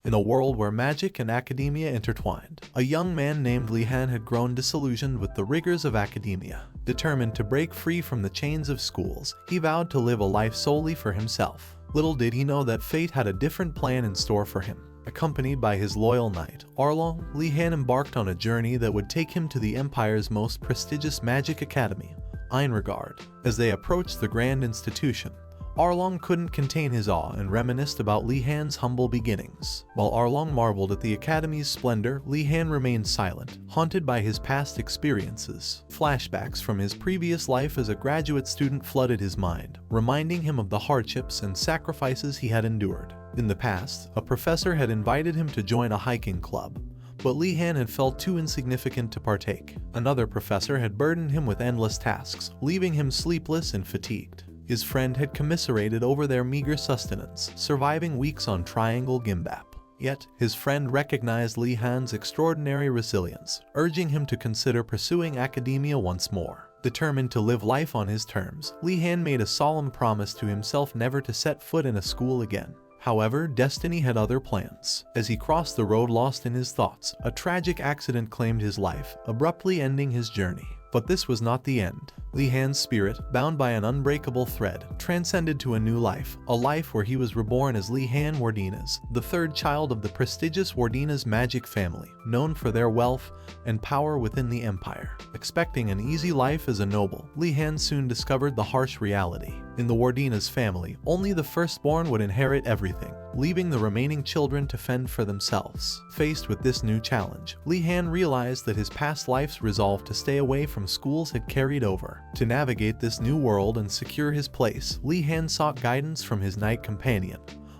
In a world where magic and academia intertwined, a young man named Li Han had grown disillusioned with the rigors of academia. Determined to break free from the chains of schools, he vowed to live a life solely for himself. Little did he know that fate had a different plan in store for him. Accompanied by his loyal knight, Arlong, Li Han embarked on a journey that would take him to the Empire's most prestigious Magic Academy, Einregard. As they approached the grand institution, Arlong couldn't contain his awe and reminisced about Li Han's humble beginnings. While Arlong marveled at the Academy's splendor, Li Han remained silent, haunted by his past experiences. Flashbacks from his previous life as a graduate student flooded his mind, reminding him of the hardships and sacrifices he had endured. In the past, a professor had invited him to join a hiking club, but Li Han had felt too insignificant to partake. Another professor had burdened him with endless tasks, leaving him sleepless and fatigued. His friend had commiserated over their meager sustenance, surviving weeks on Triangle Gimbap. Yet, his friend recognized Li Han's extraordinary resilience, urging him to consider pursuing academia once more. Determined to live life on his terms, Li Han made a solemn promise to himself never to set foot in a school again. However, destiny had other plans. As he crossed the road lost in his thoughts, a tragic accident claimed his life, abruptly ending his journey. But this was not the end. Li Han's spirit, bound by an unbreakable thread, transcended to a new life, a life where he was reborn as Li Han Wardinas, the third child of the prestigious Wardinas magic family, known for their wealth and power within the empire. Expecting an easy life as a noble, Li Han soon discovered the harsh reality. In the Wardinas family, only the firstborn would inherit everything, leaving the remaining children to fend for themselves. Faced with this new challenge, Li Han realized that his past life's resolve to stay away from schools had carried over. To navigate this new world and secure his place, Li Han sought guidance from his knight companion,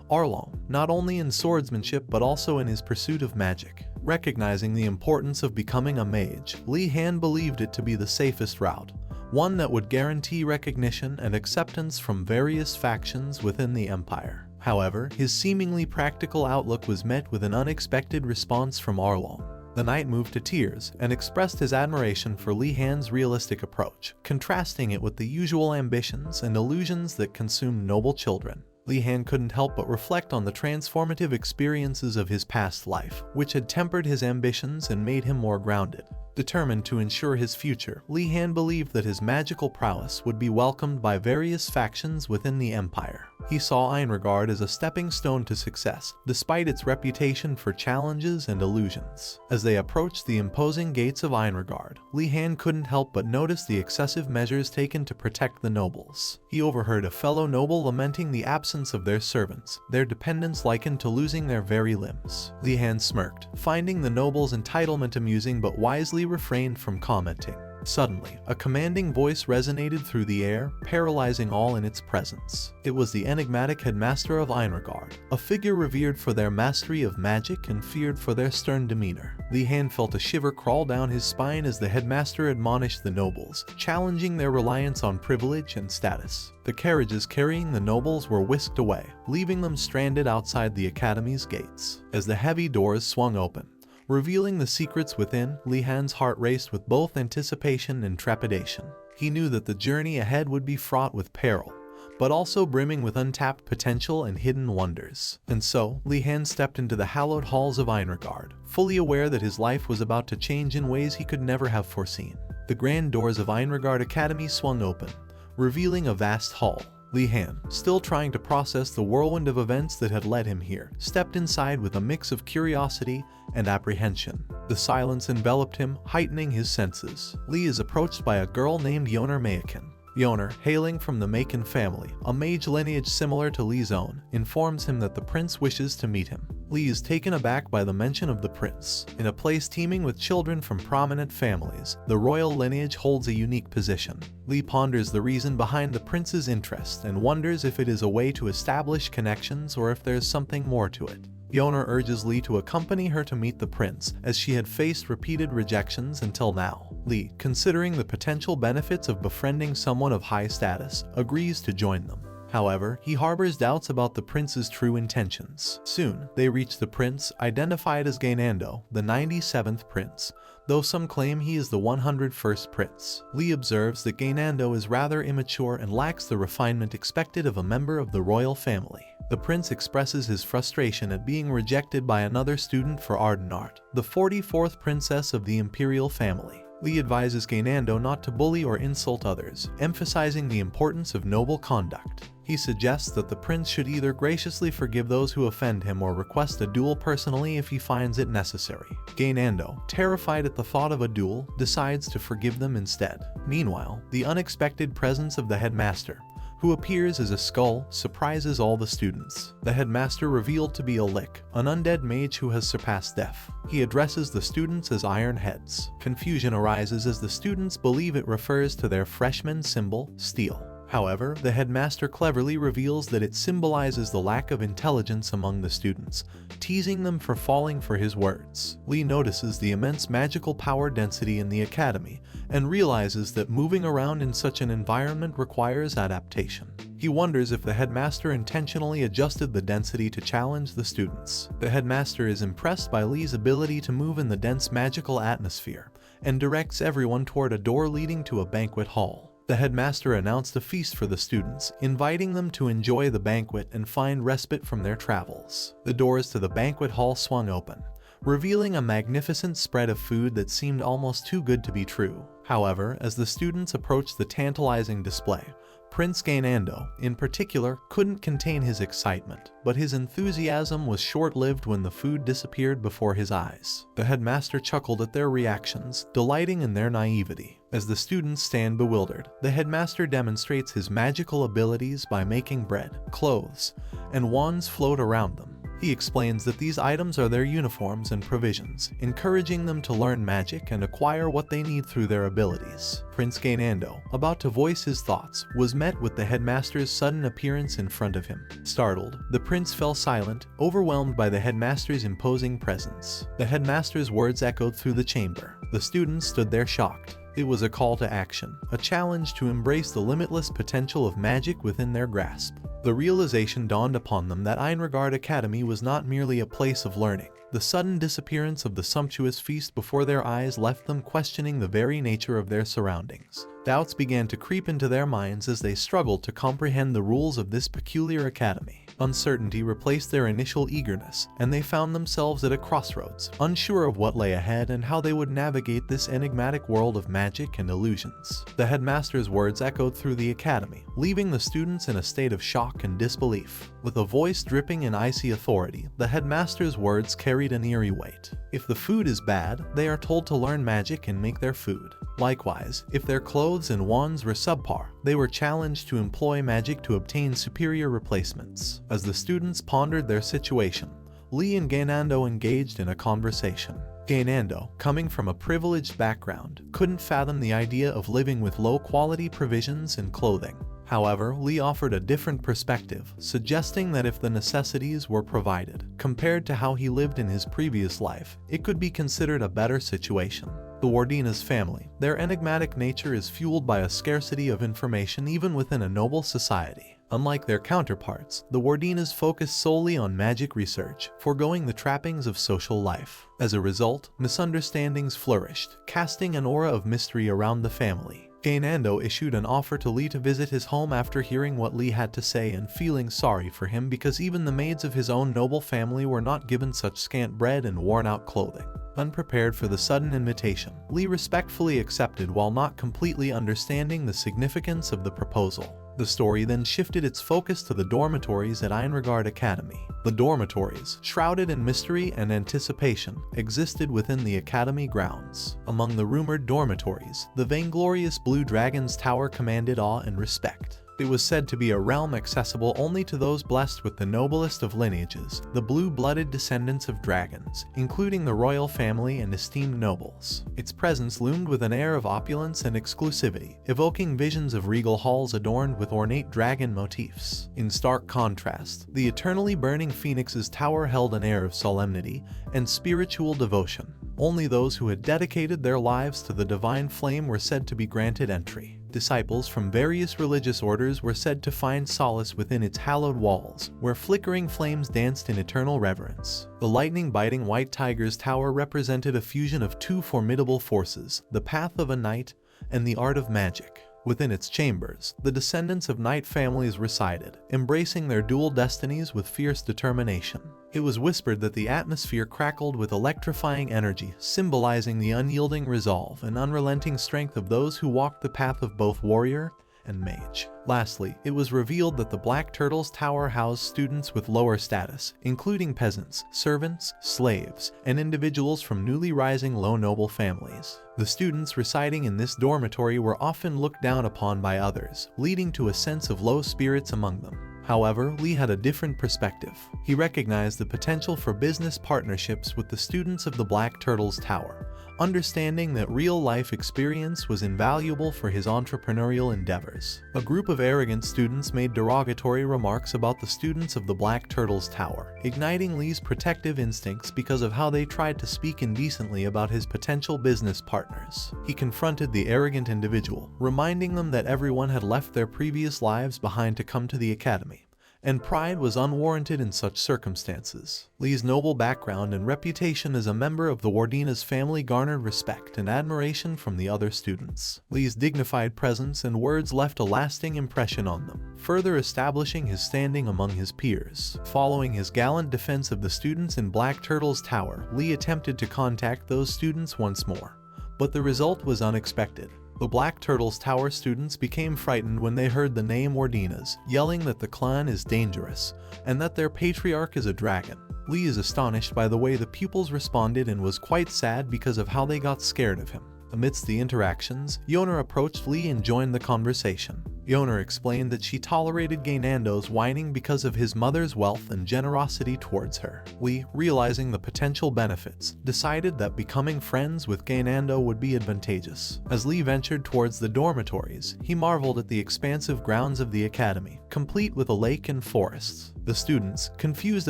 Arlong, not only in swordsmanship but also in his pursuit of magic. Recognizing the importance of becoming a mage, Li Han believed it to be the safest route, one that would guarantee recognition and acceptance from various factions within the empire. However, his seemingly practical outlook was met with an unexpected response from Arlong. The knight moved to tears and expressed his admiration for Li Han's realistic approach, contrasting it with the usual ambitions and illusions that consume noble children. Li Han couldn't help but reflect on the transformative experiences of his past life, which had tempered his ambitions and made him more grounded. Determined to ensure his future, Li Han believed that his magical prowess would be welcomed by various factions within the empire. He saw Einregard as a stepping stone to success, despite its reputation for challenges and illusions. As they approached the imposing gates of Einregard, Li Han couldn't help but notice the excessive measures taken to protect the nobles. He overheard a fellow noble lamenting the absence of their servants, their dependents likened to losing their very limbs. Li Han smirked, finding the noble's entitlement amusing but wisely refrained from commenting. Suddenly, a commanding voice resonated through the air, paralyzing all in its presence. It was the enigmatic headmaster of Einregard, a figure revered for their mastery of magic and feared for their stern demeanor. Li Han felt a shiver crawl down his spine as the headmaster admonished the nobles, challenging their reliance on privilege and status. The carriages carrying the nobles were whisked away, leaving them stranded outside the academy's gates. As the heavy doors swung open, revealing the secrets within, Li Han's heart raced with both anticipation and trepidation. He knew that the journey ahead would be fraught with peril, but also brimming with untapped potential and hidden wonders. And so, Li Han stepped into the hallowed halls of Einregard, fully aware that his life was about to change in ways he could never have foreseen. The grand doors of Einregard Academy swung open, revealing a vast hall. Li Han, still trying to process the whirlwind of events that had led him here, stepped inside with a mix of curiosity and apprehension. The silence enveloped him, heightening his senses. Li is approached by a girl named Yoner Maekin. Yoner, hailing from the Maekin family, a mage lineage similar to Li's own, informs him that the prince wishes to meet him. Li is taken aback by the mention of the prince. In a place teeming with children from prominent families, the royal lineage holds a unique position. Li ponders the reason behind the prince's interest and wonders if it is a way to establish connections or if there's something more to it. Yoner urges Li to accompany her to meet the prince, as she had faced repeated rejections until now. Li, considering the potential benefits of befriending someone of high status, agrees to join them. However, he harbors doubts about the prince's true intentions. Soon, they reach the prince, identified as Gainando, the 97th prince, though some claim he is the 101st prince. Lee observes that Gainando is rather immature and lacks the refinement expected of a member of the royal family. The prince expresses his frustration at being rejected by another student for Ardenart, the 44th princess of the imperial family. Lee advises Gainando not to bully or insult others, emphasizing the importance of noble conduct. He suggests that the prince should either graciously forgive those who offend him or request a duel personally if he finds it necessary. Gainando, terrified at the thought of a duel, decides to forgive them instead. Meanwhile, the unexpected presence of the headmaster, who appears as a skull, surprises all the students. The headmaster revealed to be a Lick, an undead mage who has surpassed death. He addresses the students as Iron Heads. Confusion arises as the students believe it refers to their freshman symbol, steel. However, the headmaster cleverly reveals that it symbolizes the lack of intelligence among the students, teasing them for falling for his words. Lee notices the immense magical power density in the academy and realizes that moving around in such an environment requires adaptation. He wonders if the headmaster intentionally adjusted the density to challenge the students. The headmaster is impressed by Lee's ability to move in the dense magical atmosphere and directs everyone toward a door leading to a banquet hall. The headmaster announced a feast for the students, inviting them to enjoy the banquet and find respite from their travels. The doors to the banquet hall swung open, revealing a magnificent spread of food that seemed almost too good to be true. However, as the students approached the tantalizing display, Prince Gainando, in particular, couldn't contain his excitement, but his enthusiasm was short-lived when the food disappeared before his eyes. The headmaster chuckled at their reactions, delighting in their naivety. As the students stand bewildered, the headmaster demonstrates his magical abilities by making bread, clothes, and wands float around them. He explains that these items are their uniforms and provisions, encouraging them to learn magic and acquire what they need through their abilities. Prince Gainando, about to voice his thoughts, was met with the headmaster's sudden appearance in front of him. Startled, the prince fell silent, overwhelmed by the headmaster's imposing presence. The headmaster's words echoed through the chamber. The students stood there shocked. It was a call to action, a challenge to embrace the limitless potential of magic within their grasp. The realization dawned upon them that Reincarnated Academy was not merely a place of learning. The sudden disappearance of the sumptuous feast before their eyes left them questioning the very nature of their surroundings. Doubts began to creep into their minds as they struggled to comprehend the rules of this peculiar academy. Uncertainty replaced their initial eagerness, and they found themselves at a crossroads, unsure of what lay ahead and how they would navigate this enigmatic world of magic and illusions. The headmaster's words echoed through the academy, leaving the students in a state of shock and disbelief. With a voice dripping in icy authority, the headmaster's words carried an eerie weight. If the food is bad, they are told to learn magic and make their food. Likewise, if their clothes and wands were subpar, they were challenged to employ magic to obtain superior replacements. As the students pondered their situation, Lee and Gainando engaged in a conversation. Gainando, coming from a privileged background, couldn't fathom the idea of living with low-quality provisions and clothing. However, Lee offered a different perspective, suggesting that if the necessities were provided, compared to how he lived in his previous life, it could be considered a better situation. The Wardina's family, their enigmatic nature is fueled by a scarcity of information even within a noble society. Unlike their counterparts, the Wardinas focus solely on magic research, foregoing the trappings of social life. As a result, misunderstandings flourished, casting an aura of mystery around the family. Gainando issued an offer to Lee to visit his home after hearing what Lee had to say and feeling sorry for him because even the maids of his own noble family were not given such scant bread and worn-out clothing. Unprepared for the sudden invitation, Lee respectfully accepted while not completely understanding the significance of the proposal. The story then shifted its focus to the dormitories at Reincarnated Academy. The dormitories, shrouded in mystery and anticipation, existed within the academy grounds. Among the rumored dormitories, the vainglorious Blue Dragon's Tower commanded awe and respect. It was said to be a realm accessible only to those blessed with the noblest of lineages, the blue-blooded descendants of dragons, including the royal family and esteemed nobles. Its presence loomed with an air of opulence and exclusivity, evoking visions of regal halls adorned with ornate dragon motifs. In stark contrast, the eternally burning Phoenix's tower held an air of solemnity and spiritual devotion. Only those who had dedicated their lives to the divine flame were said to be granted entry. Disciples from various religious orders were said to find solace within its hallowed walls, where flickering flames danced in eternal reverence. The lightning-biting White Tiger's tower represented a fusion of two formidable forces, the path of a knight and the art of magic. Within its chambers, the descendants of knight families resided, embracing their dual destinies with fierce determination. It was whispered that the atmosphere crackled with electrifying energy, symbolizing the unyielding resolve and unrelenting strength of those who walked the path of both warrior and mage. Lastly, it was revealed that the Black Turtle's tower housed students with lower status, including peasants, servants, slaves, and individuals from newly rising low noble families. The students residing in this dormitory were often looked down upon by others, leading to a sense of low spirits among them. However, Lee had a different perspective. He recognized the potential for business partnerships with the students of the Black Turtle's tower, understanding that real-life experience was invaluable for his entrepreneurial endeavors. A group of arrogant students made derogatory remarks about the students of the Black Turtle's tower, igniting Lee's protective instincts because of how they tried to speak indecently about his potential business partners. He confronted the arrogant individual, reminding them that everyone had left their previous lives behind to come to the academy, and pride was unwarranted in such circumstances. Lee's noble background and reputation as a member of the Wardina's family garnered respect and admiration from the other students. Lee's dignified presence and words left a lasting impression on them, further establishing his standing among his peers. Following his gallant defense of the students in Black Turtle's tower, Lee attempted to contact those students once more, but the result was unexpected. The Black Turtle's tower students became frightened when they heard the name Wardina's, yelling that the clan is dangerous and that their patriarch is a dragon. Lee is astonished by the way the pupils responded and was quite sad because of how they got scared of him. Amidst the interactions, Yoner approached Lee and joined the conversation. Yoner explained that she tolerated Gainando's whining because of his mother's wealth and generosity towards her. Lee, realizing the potential benefits, decided that becoming friends with Gainando would be advantageous. As Lee ventured towards the dormitories, he marveled at the expansive grounds of the academy, complete with a lake and forests. The students, confused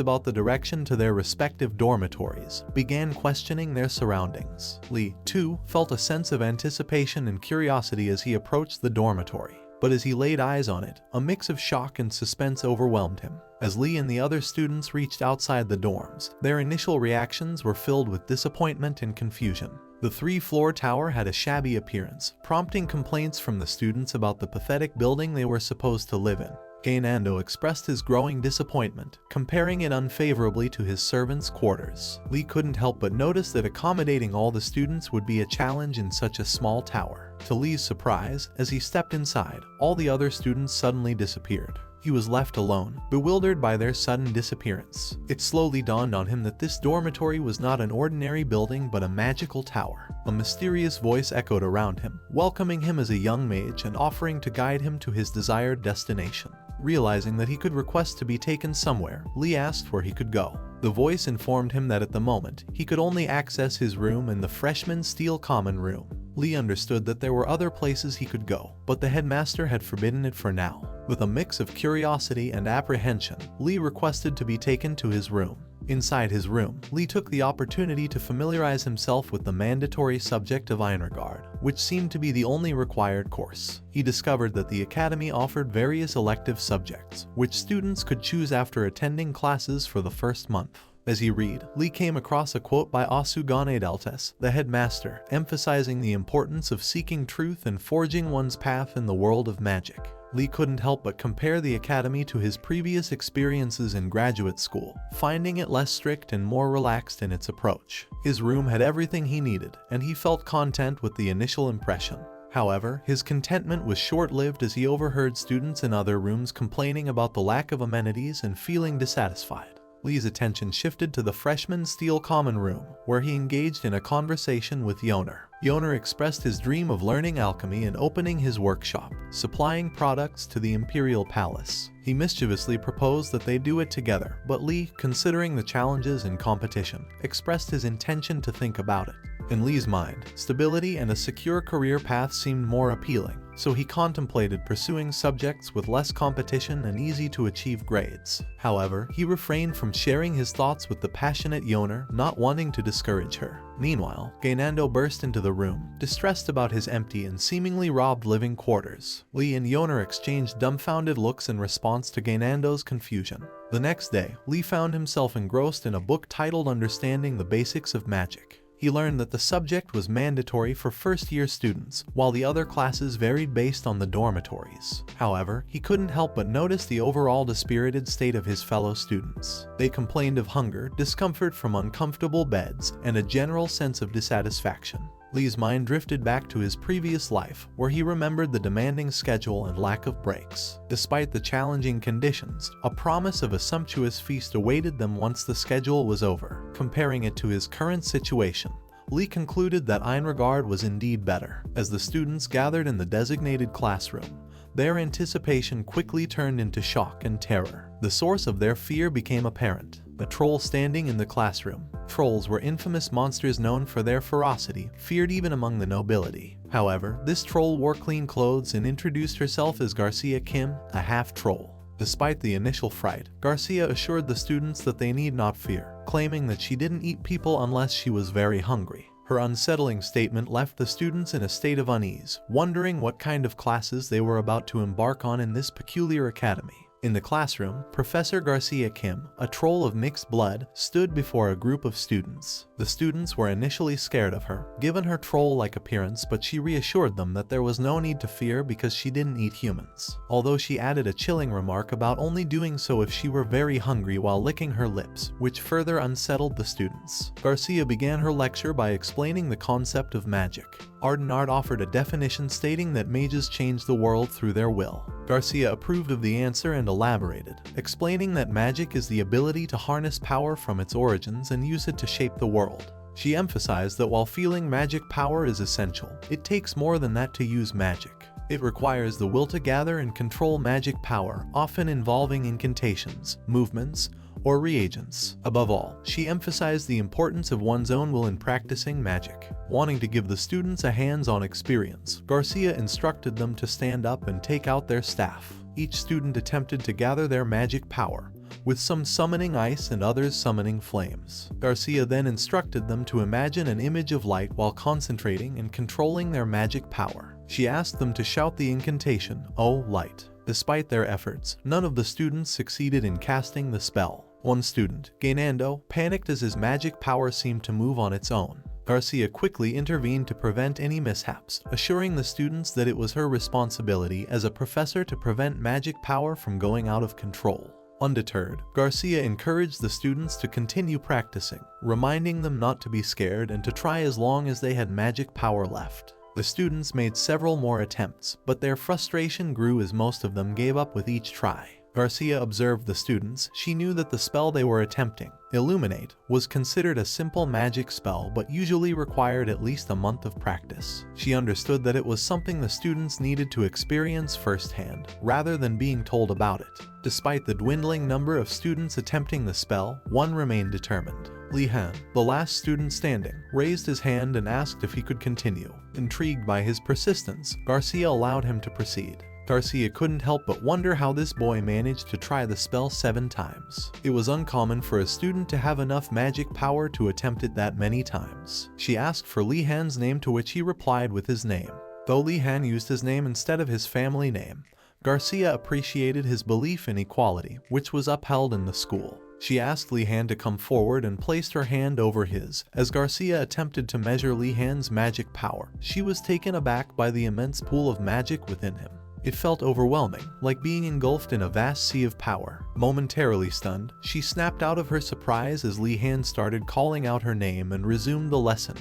about the direction to their respective dormitories, began questioning their surroundings. Lee, too, felt a sense of anticipation and curiosity as he approached the dormitory. But as he laid eyes on it, a mix of shock and suspense overwhelmed him. As Lee and the other students reached outside the dorms, their initial reactions were filled with disappointment and confusion. The three-floor tower had a shabby appearance, prompting complaints from the students about the pathetic building they were supposed to live in. Gainando expressed his growing disappointment, comparing it unfavorably to his servants' quarters. Lee couldn't help but notice that accommodating all the students would be a challenge in such a small tower. To Lee's surprise, as he stepped inside, all the other students suddenly disappeared. He was left alone, bewildered by their sudden disappearance. It slowly dawned on him that this dormitory was not an ordinary building but a magical tower. A mysterious voice echoed around him, welcoming him as a young mage and offering to guide him to his desired destination. Realizing that he could request to be taken somewhere, Lee asked where he could go. The voice informed him that at the moment, he could only access his room in the freshman steel common room. Lee understood that there were other places he could go, but the headmaster had forbidden it for now. With a mix of curiosity and apprehension, Lee requested to be taken to his room. Inside his room, Lee took the opportunity to familiarize himself with the mandatory subject of Einregard, which seemed to be the only required course. He discovered that the academy offered various elective subjects, which students could choose after attending classes for the first month. As he read, Lee came across a quote by Asugane Deltes, the headmaster, emphasizing the importance of seeking truth and forging one's path in the world of magic. Lee couldn't help but compare the academy to his previous experiences in graduate school, finding it less strict and more relaxed in its approach. His room had everything he needed, and he felt content with the initial impression. However, his contentment was short-lived as he overheard students in other rooms complaining about the lack of amenities and feeling dissatisfied. Lee's attention shifted to the freshman steel common room, where he engaged in a conversation with Yoner. Yoner expressed his dream of learning alchemy and opening his workshop, supplying products to the Imperial Palace. He mischievously proposed that they do it together, but Lee, considering the challenges and competition, expressed his intention to think about it. In Lee's mind, stability and a secure career path seemed more appealing, so he contemplated pursuing subjects with less competition and easy-to-achieve grades. However, he refrained from sharing his thoughts with the passionate Yoner, not wanting to discourage her. Meanwhile, Gainando burst into the room, distressed about his empty and seemingly robbed living quarters. Lee and Yoner exchanged dumbfounded looks in response to Gainando's confusion. The next day, Lee found himself engrossed in a book titled Understanding the Basics of Magic. He learned that the subject was mandatory for first-year students, while the other classes varied based on the dormitories. However, he couldn't help but notice the overall dispirited state of his fellow students. They complained of hunger, discomfort from uncomfortable beds, and a general sense of dissatisfaction. Lee's mind drifted back to his previous life, where he remembered the demanding schedule and lack of breaks. Despite the challenging conditions, a promise of a sumptuous feast awaited them once the schedule was over. Comparing it to his current situation, Lee concluded that Einregard was indeed better. As the students gathered in the designated classroom, their anticipation quickly turned into shock and terror. The source of their fear became apparent: a troll standing in the classroom. Trolls were infamous monsters known for their ferocity, feared even among the nobility. However, this troll wore clean clothes and introduced herself as Garcia Kim, a half-troll. Despite the initial fright, Garcia assured the students that they need not fear, claiming that she didn't eat people unless she was very hungry. Her unsettling statement left the students in a state of unease, wondering what kind of classes they were about to embark on in this peculiar academy. In the classroom, Professor Garcia Kim, a troll of mixed blood, stood before a group of students. The students were initially scared of her, given her troll-like appearance, but she reassured them that there was no need to fear because she didn't eat humans. Although she added a chilling remark about only doing so if she were very hungry while licking her lips, which further unsettled the students. Garcia began her lecture by explaining the concept of magic. Ardenard offered a definition stating that mages change the world through their will. Garcia approved of the answer and elaborated, explaining that magic is the ability to harness power from its origins and use it to shape the world. She emphasized that while feeling magic power is essential, it takes more than that to use magic. It requires the will to gather and control magic power, often involving incantations, movements, or reagents. Above all, she emphasized the importance of one's own will in practicing magic. Wanting to give the students a hands-on experience, Garcia instructed them to stand up and take out their staff. Each student attempted to gather their magic power, with some summoning ice and others summoning flames. Garcia then instructed them to imagine an image of light while concentrating and controlling their magic power. She asked them to shout the incantation, "Oh, light." Despite their efforts, none of the students succeeded in casting the spell. One student, Gainando, panicked as his magic power seemed to move on its own. Garcia quickly intervened to prevent any mishaps, assuring the students that it was her responsibility as a professor to prevent magic power from going out of control. Undeterred, Garcia encouraged the students to continue practicing, reminding them not to be scared and to try as long as they had magic power left. The students made several more attempts, but their frustration grew as most of them gave up with each try. Garcia observed the students. She knew that the spell they were attempting, Illuminate, was considered a simple magic spell but usually required at least a month of practice. She understood that it was something the students needed to experience firsthand, rather than being told about it. Despite the dwindling number of students attempting the spell, one remained determined. Li Han, the last student standing, raised his hand and asked if he could continue. Intrigued by his persistence, Garcia allowed him to proceed. Garcia couldn't help but wonder how this boy managed to try the spell 7 times. It was uncommon for a student to have enough magic power to attempt it that many times. She asked for Li Han's name, to which he replied with his name. Though Li Han used his name instead of his family name, Garcia appreciated his belief in equality, which was upheld in the school. She asked Li Han to come forward and placed her hand over his. As Garcia attempted to measure Li Han's magic power, she was taken aback by the immense pool of magic within him. It felt overwhelming, like being engulfed in a vast sea of power. Momentarily stunned, she snapped out of her surprise as Li Han started calling out her name and resumed the lesson,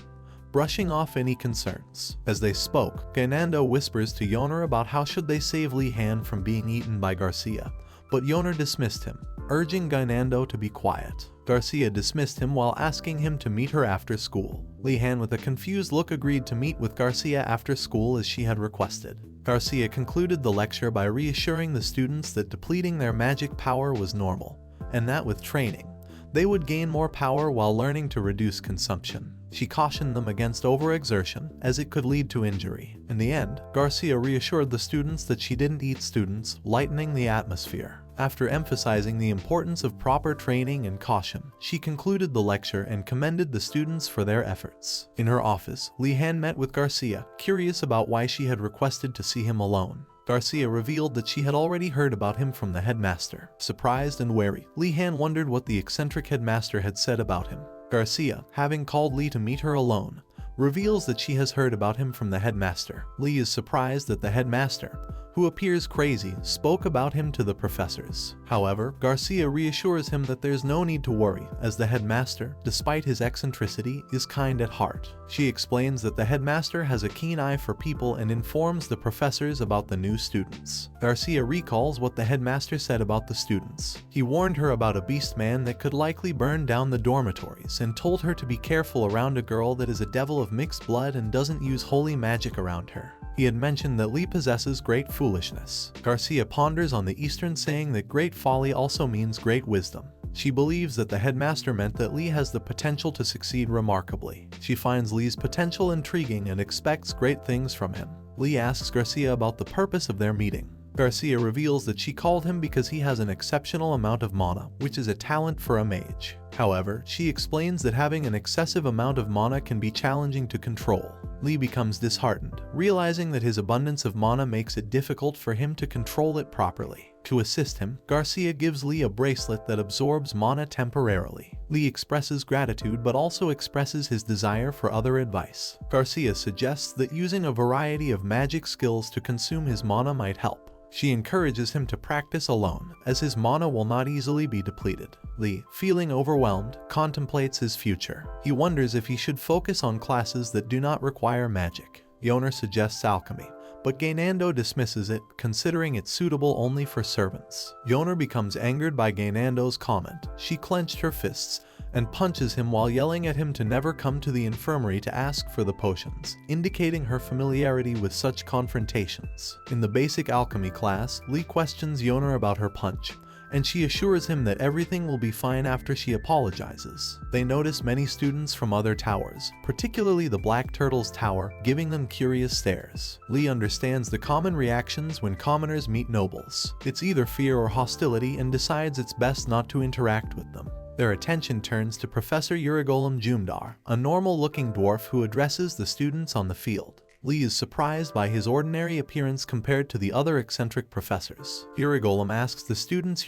brushing off any concerns. As they spoke, Gainando whispers to Yoner about how should they save Li Han from being eaten by Garcia, but Yoner dismissed him, urging Gainando to be quiet. Garcia dismissed him while asking him to meet her after school. Li Han, with a confused look, agreed to meet with Garcia after school as she had requested. Garcia concluded the lecture by reassuring the students that depleting their magic power was normal, and that with training, they would gain more power while learning to reduce consumption. She cautioned them against overexertion, as it could lead to injury. In the end, Garcia reassured the students that she didn't eat students, lightening the atmosphere. After emphasizing the importance of proper training and caution, she concluded the lecture and commended the students for their efforts. In her office, Li-Han met with Garcia, curious about why she had requested to see him alone. Garcia revealed that she had already heard about him from the headmaster. Surprised and wary, Li-Han wondered what the eccentric headmaster had said about him. Garcia, having called Li to meet her alone, reveals that she has heard about him from the headmaster. Li is surprised that the headmaster, who appears crazy, spoke about him to the professors. However, Garcia reassures him that there's no need to worry, as the headmaster, despite his eccentricity, is kind at heart. She explains that the headmaster has a keen eye for people and informs the professors about the new students. Garcia recalls what the headmaster said about the students. He warned her about a beast man that could likely burn down the dormitories and told her to be careful around a girl that is a devil of mixed blood and doesn't use holy magic around her. He had mentioned that Li possesses great foolishness. Garcia ponders on the Eastern saying that great folly also means great wisdom. She believes that the headmaster meant that Li has the potential to succeed remarkably. She finds Li's potential intriguing and expects great things from him. Li asks Garcia about the purpose of their meeting. Garcia reveals that she called him because he has an exceptional amount of mana, which is a talent for a mage. However, she explains that having an excessive amount of mana can be challenging to control. Li becomes disheartened, realizing that his abundance of mana makes it difficult for him to control it properly. To assist him, Garcia gives Li a bracelet that absorbs mana temporarily. Li expresses gratitude but also expresses his desire for other advice. Garcia suggests that using a variety of magic skills to consume his mana might help. She encourages him to practice alone, as his mana will not easily be depleted. Li, feeling overwhelmed, contemplates his future. He wonders if he should focus on classes that do not require magic. Yoner suggests alchemy, but Gainando dismisses it, considering it suitable only for servants. Yoner becomes angered by Gainando's comment. She clenched her fists and punches him while yelling at him to never come to the infirmary to ask for the potions, indicating her familiarity with such confrontations. In the basic alchemy class, Li questions Yoner about her punch, and she assures him that everything will be fine after she apologizes. They notice many students from other towers, particularly the Black Turtle's tower, giving them curious stares. Li understands the common reactions when commoners meet nobles. It's either fear or hostility and decides it's best not to interact with them. Their attention turns to Professor Urigolum Jumdar, a normal-looking dwarf who addresses the students on the field. Li is surprised by his ordinary appearance compared to the other eccentric professors. Urigolum asks the students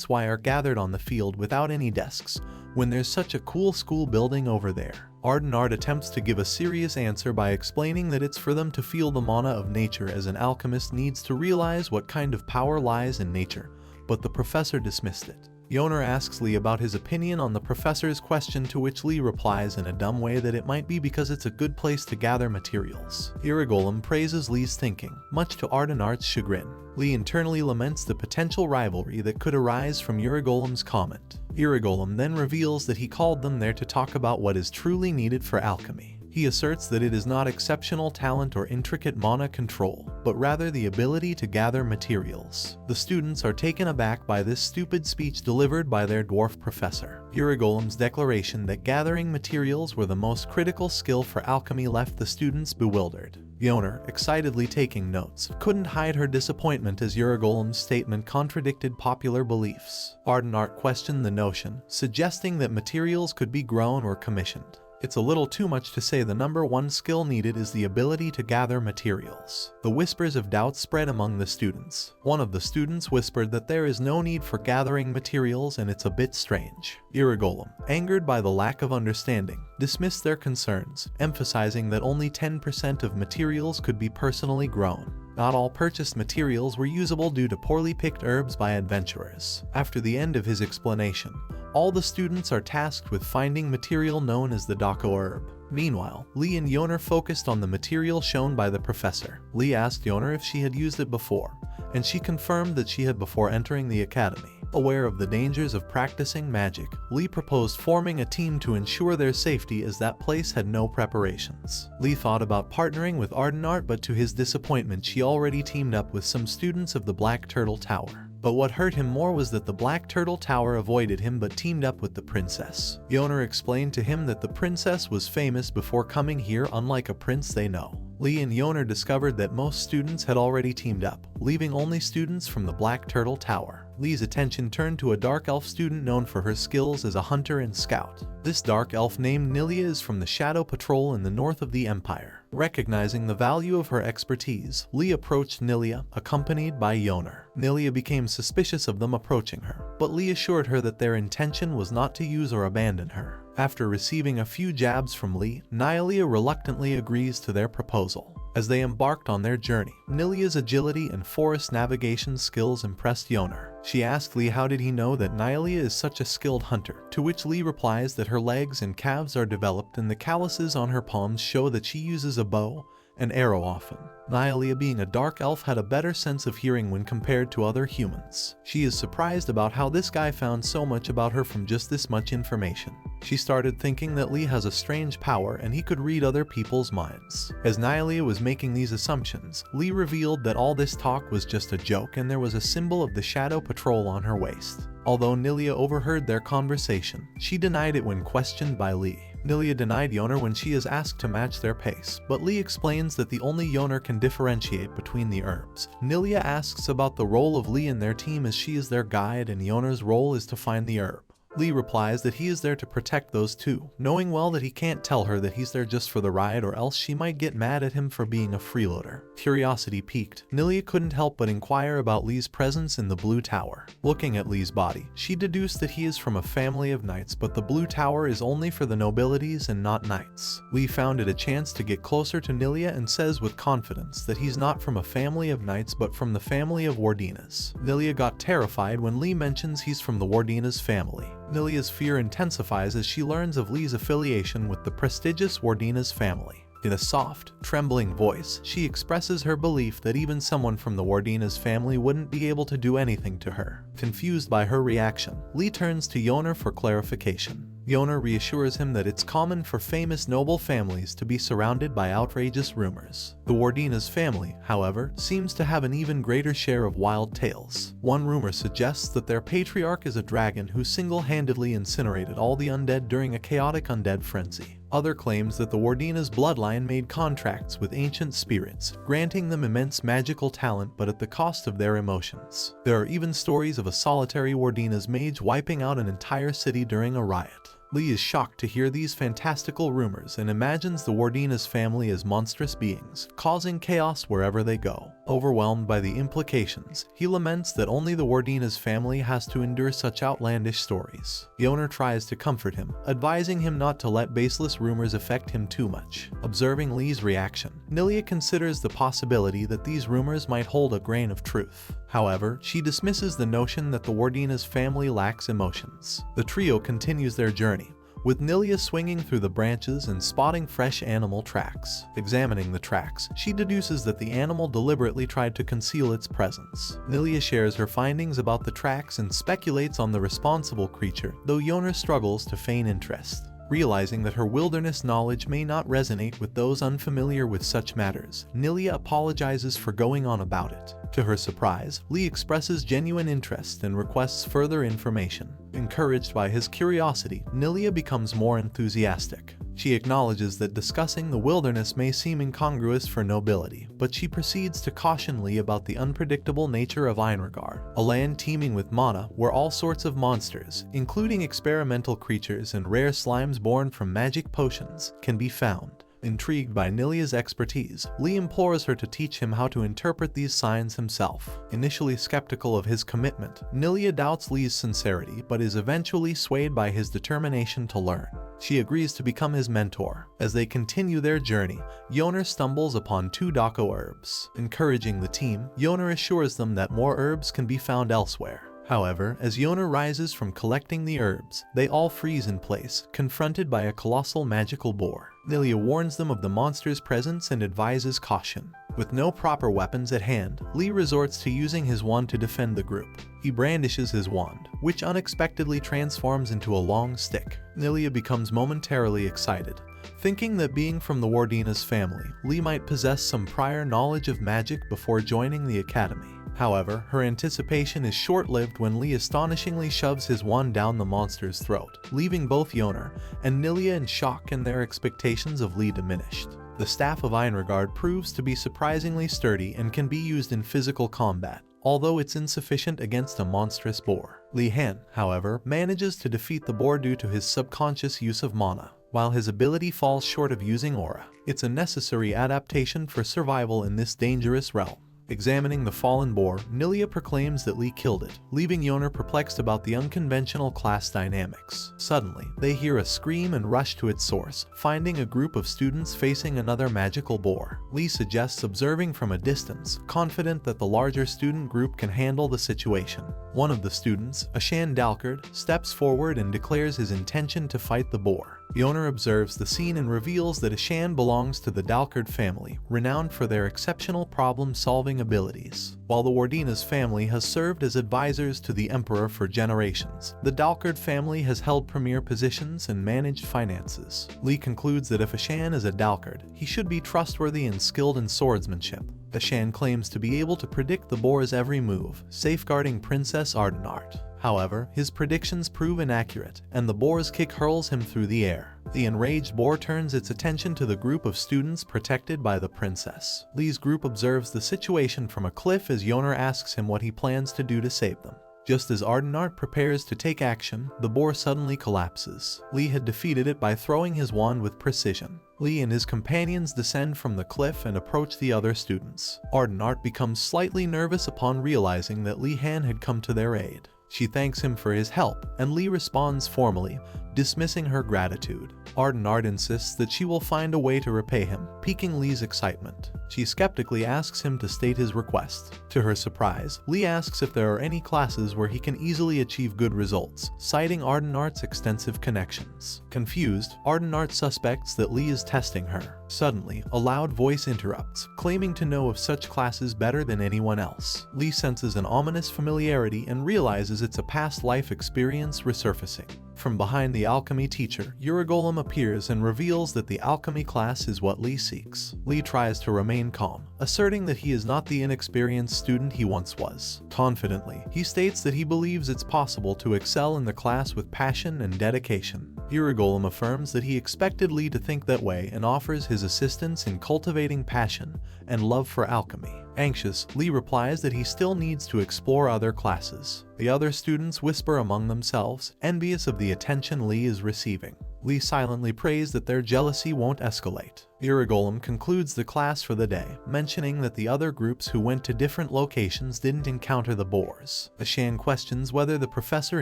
why are gathered on the field without any desks, when there's such a cool school building over there. Ardenard attempts to give a serious answer by explaining that it's for them to feel the mana of nature, as an alchemist needs to realize what kind of power lies in nature, but the professor dismissed it. Yoner asks Li about his opinion on the professor's question, to which Li replies in a dumb way that it might be because it's a good place to gather materials. Urigolum praises Li's thinking, much to Ardenard's chagrin. Li internally laments the potential rivalry that could arise from Urigolum's comment. Urigolum then reveals that he called them there to talk about what is truly needed for alchemy. He asserts that it is not exceptional talent or intricate mana control, but rather the ability to gather materials. The students are taken aback by this stupid speech delivered by their dwarf professor. Urigolum's declaration that gathering materials were the most critical skill for alchemy left the students bewildered. Yoner, excitedly taking notes, couldn't hide her disappointment as Urigolum's statement contradicted popular beliefs. Ardenard questioned the notion, suggesting that materials could be grown or commissioned. It's a little too much to say the number one skill needed is the ability to gather materials. The whispers of doubt spread among the students. One of the students whispered that there is no need for gathering materials and it's a bit strange. Urigolum, angered by the lack of understanding, dismissed their concerns, emphasizing that only 10% of materials could be personally grown. Not all purchased materials were usable due to poorly picked herbs by adventurers. After the end of his explanation, all the students are tasked with finding material known as the Dako herb. Meanwhile, Li and Yoner focused on the material shown by the professor. Li asked Yoner if she had used it before, and she confirmed that she had before entering the academy. Aware of the dangers of practicing magic, Li proposed forming a team to ensure their safety, as that place had no preparations. Li thought about partnering with Ardenard, but to his disappointment she already teamed up with some students of the Black Turtle Tower. But what hurt him more was that the Black Turtle Tower avoided him but teamed up with the princess. Yoner explained to him that the princess was famous before coming here, unlike a prince they know. Lee and Yoner discovered that most students had already teamed up, leaving only students from the Black Turtle Tower. Lee's attention turned to a dark elf student known for her skills as a hunter and scout. This dark elf named Nilia is from the Shadow Patrol in the north of the Empire. Recognizing the value of her expertise, Lee approached Nilia, accompanied by Yoner. Nilia became suspicious of them approaching her, but Lee assured her that their intention was not to use or abandon her. After receiving a few jabs from Lee, Nilia reluctantly agrees to their proposal. As they embarked on their journey, Nilia's agility and forest navigation skills impressed Yoner. She asked Lee how did he know that Nilia is such a skilled hunter, to which Lee replies that her legs and calves are developed and the calluses on her palms show that she uses a bow and arrow often. Nilia, being a dark elf, had a better sense of hearing when compared to other humans. She is surprised about how this guy found so much about her from just this much information. She started thinking that Lee has a strange power and he could read other people's minds. As Nilia was making these assumptions, Lee revealed that all this talk was just a joke and there was a symbol of the Shadow Patrol on her waist. Although Nilia overheard their conversation, she denied it when questioned by Lee. Nilia denied Yoner when she is asked to match their pace, but Lee explains that the only Yoner can differentiate between the herbs. Nilia asks about the role of Lee in their team as she is their guide and Yoner's role is to find the herb. Lee replies that he is there to protect those two, knowing well that he can't tell her that he's there just for the ride or else she might get mad at him for being a freeloader. Curiosity piqued, Nilia couldn't help but inquire about Lee's presence in the Blue Tower. Looking at Lee's body, she deduced that he is from a family of knights, but the Blue Tower is only for the nobilities and not knights. Lee found it a chance to get closer to Nilia and says with confidence that he's not from a family of knights but from the family of Wardinas. Nilia got terrified when Lee mentions he's from the Wardinas family. Nilia's fear intensifies as she learns of Lee's affiliation with the prestigious Wardinas family. In a soft, trembling voice, she expresses her belief that even someone from the Wardinas family wouldn't be able to do anything to her. Confused by her reaction, Lee turns to Yoner for clarification. Yoner reassures him that it's common for famous noble families to be surrounded by outrageous rumors. The Wardinas family, however, seems to have an even greater share of wild tales. One rumor suggests that their patriarch is a dragon who single-handedly incinerated all the undead during a chaotic undead frenzy. Other claims that the Wardinas bloodline made contracts with ancient spirits, granting them immense magical talent but at the cost of their emotions. There are even stories of a solitary Wardinas mage wiping out an entire city during a riot. Lee is shocked to hear these fantastical rumors and imagines the Wardinas family as monstrous beings, causing chaos wherever they go. Overwhelmed by the implications, he laments that only the Wardinas family has to endure such outlandish stories. Yoner tries to comfort him, advising him not to let baseless rumors affect him too much. Observing Lee's reaction, Nilia considers the possibility that these rumors might hold a grain of truth. However, she dismisses the notion that the Wardinas family lacks emotions. The trio continues their journey, with Nilia swinging through the branches and spotting fresh animal tracks. Examining the tracks, she deduces that the animal deliberately tried to conceal its presence. Nilia shares her findings about the tracks and speculates on the responsible creature, though Yoner struggles to feign interest. Realizing that her wilderness knowledge may not resonate with those unfamiliar with such matters, Nilia apologizes for going on about it. To her surprise, Lee expresses genuine interest and requests further information. Encouraged by his curiosity, Nilia becomes more enthusiastic. She acknowledges that discussing the wilderness may seem incongruous for nobility, but she proceeds to caution Lee about the unpredictable nature of Einregard, a land teeming with mana where all sorts of monsters, including experimental creatures and rare slimes born from magic potions, can be found. Intrigued by Nilia's expertise, Lee implores her to teach him how to interpret these signs himself. Initially skeptical of his commitment, Nilia doubts Lee's sincerity but is eventually swayed by his determination to learn. She agrees to become his mentor. As they continue their journey, Yoner stumbles upon 2 Dako herbs. Encouraging the team, Yoner assures them that more herbs can be found elsewhere. However, as Yoner rises from collecting the herbs, they all freeze in place, confronted by a colossal magical boar. Nilia warns them of the monster's presence and advises caution. With no proper weapons at hand, Lee resorts to using his wand to defend the group. He brandishes his wand, which unexpectedly transforms into a long stick. Nilia becomes momentarily excited, thinking that being from the Wardinas family, Lee might possess some prior knowledge of magic before joining the academy. However, her anticipation is short-lived when Lee astonishingly shoves his wand down the monster's throat, leaving both Yoner and Nilia in shock and their expectations of Lee diminished. The Staff of Einregard proves to be surprisingly sturdy and can be used in physical combat, although it's insufficient against a monstrous boar. Li Han, however, manages to defeat the boar due to his subconscious use of mana. While his ability falls short of using aura, it's a necessary adaptation for survival in this dangerous realm. Examining the fallen boar, Nilia proclaims that Lee killed it, leaving Yoner perplexed about the unconventional class dynamics. Suddenly, they hear a scream and rush to its source, finding a group of students facing another magical boar. Lee suggests observing from a distance, confident that the larger student group can handle the situation. One of the students, Ashan Dalkard, steps forward and declares his intention to fight the boar. Yoner observes the scene and reveals that Ashan belongs to the Dalkard family, renowned for their exceptional problem-solving abilities. While the Wardina's family has served as advisors to the Emperor for generations, the Dalkard family has held premier positions and managed finances. Lee concludes that if Ashan is a Dalkard, he should be trustworthy and skilled in swordsmanship. Ashan claims to be able to predict the boar's every move, safeguarding Princess Ardenart. However, his predictions prove inaccurate, and the boar's kick hurls him through the air. The enraged boar turns its attention to the group of students protected by the princess. Lee's group observes the situation from a cliff as Yoner asks him what he plans to do to save them. Just as Ardenart prepares to take action, the boar suddenly collapses. Lee had defeated it by throwing his wand with precision. Lee and his companions descend from the cliff and approach the other students. Ardenart becomes slightly nervous upon realizing that Li Han had come to their aid. She thanks him for his help, and Lee responds formally, dismissing her gratitude. Ardenart insists that she will find a way to repay him, piquing Lee's excitement. She skeptically asks him to state his request. To her surprise, Lee asks if there are any classes where he can easily achieve good results, citing Ardenart's extensive connections. Confused, Ardenart suspects that Lee is testing her. Suddenly, a loud voice interrupts, claiming to know of such classes better than anyone else. Lee senses an ominous familiarity and realizes it's a past life experience resurfacing. From behind the alchemy teacher, Uragolem appears and reveals that the alchemy class is what Lee seeks. Lee tries to remain calm, asserting that he is not the inexperienced student he once was. Confidently, he states that he believes it's possible to excel in the class with passion and dedication. Uragolem affirms that he expected Lee to think that way and offers his assistance in cultivating passion and love for alchemy. Anxious, Lee replies that he still needs to explore other classes. The other students whisper among themselves, envious of the attention Lee is receiving. Lee silently prays that their jealousy won't escalate. Uragolem concludes the class for the day, mentioning that the other groups who went to different locations didn't encounter the boars. Ashan questions whether the professor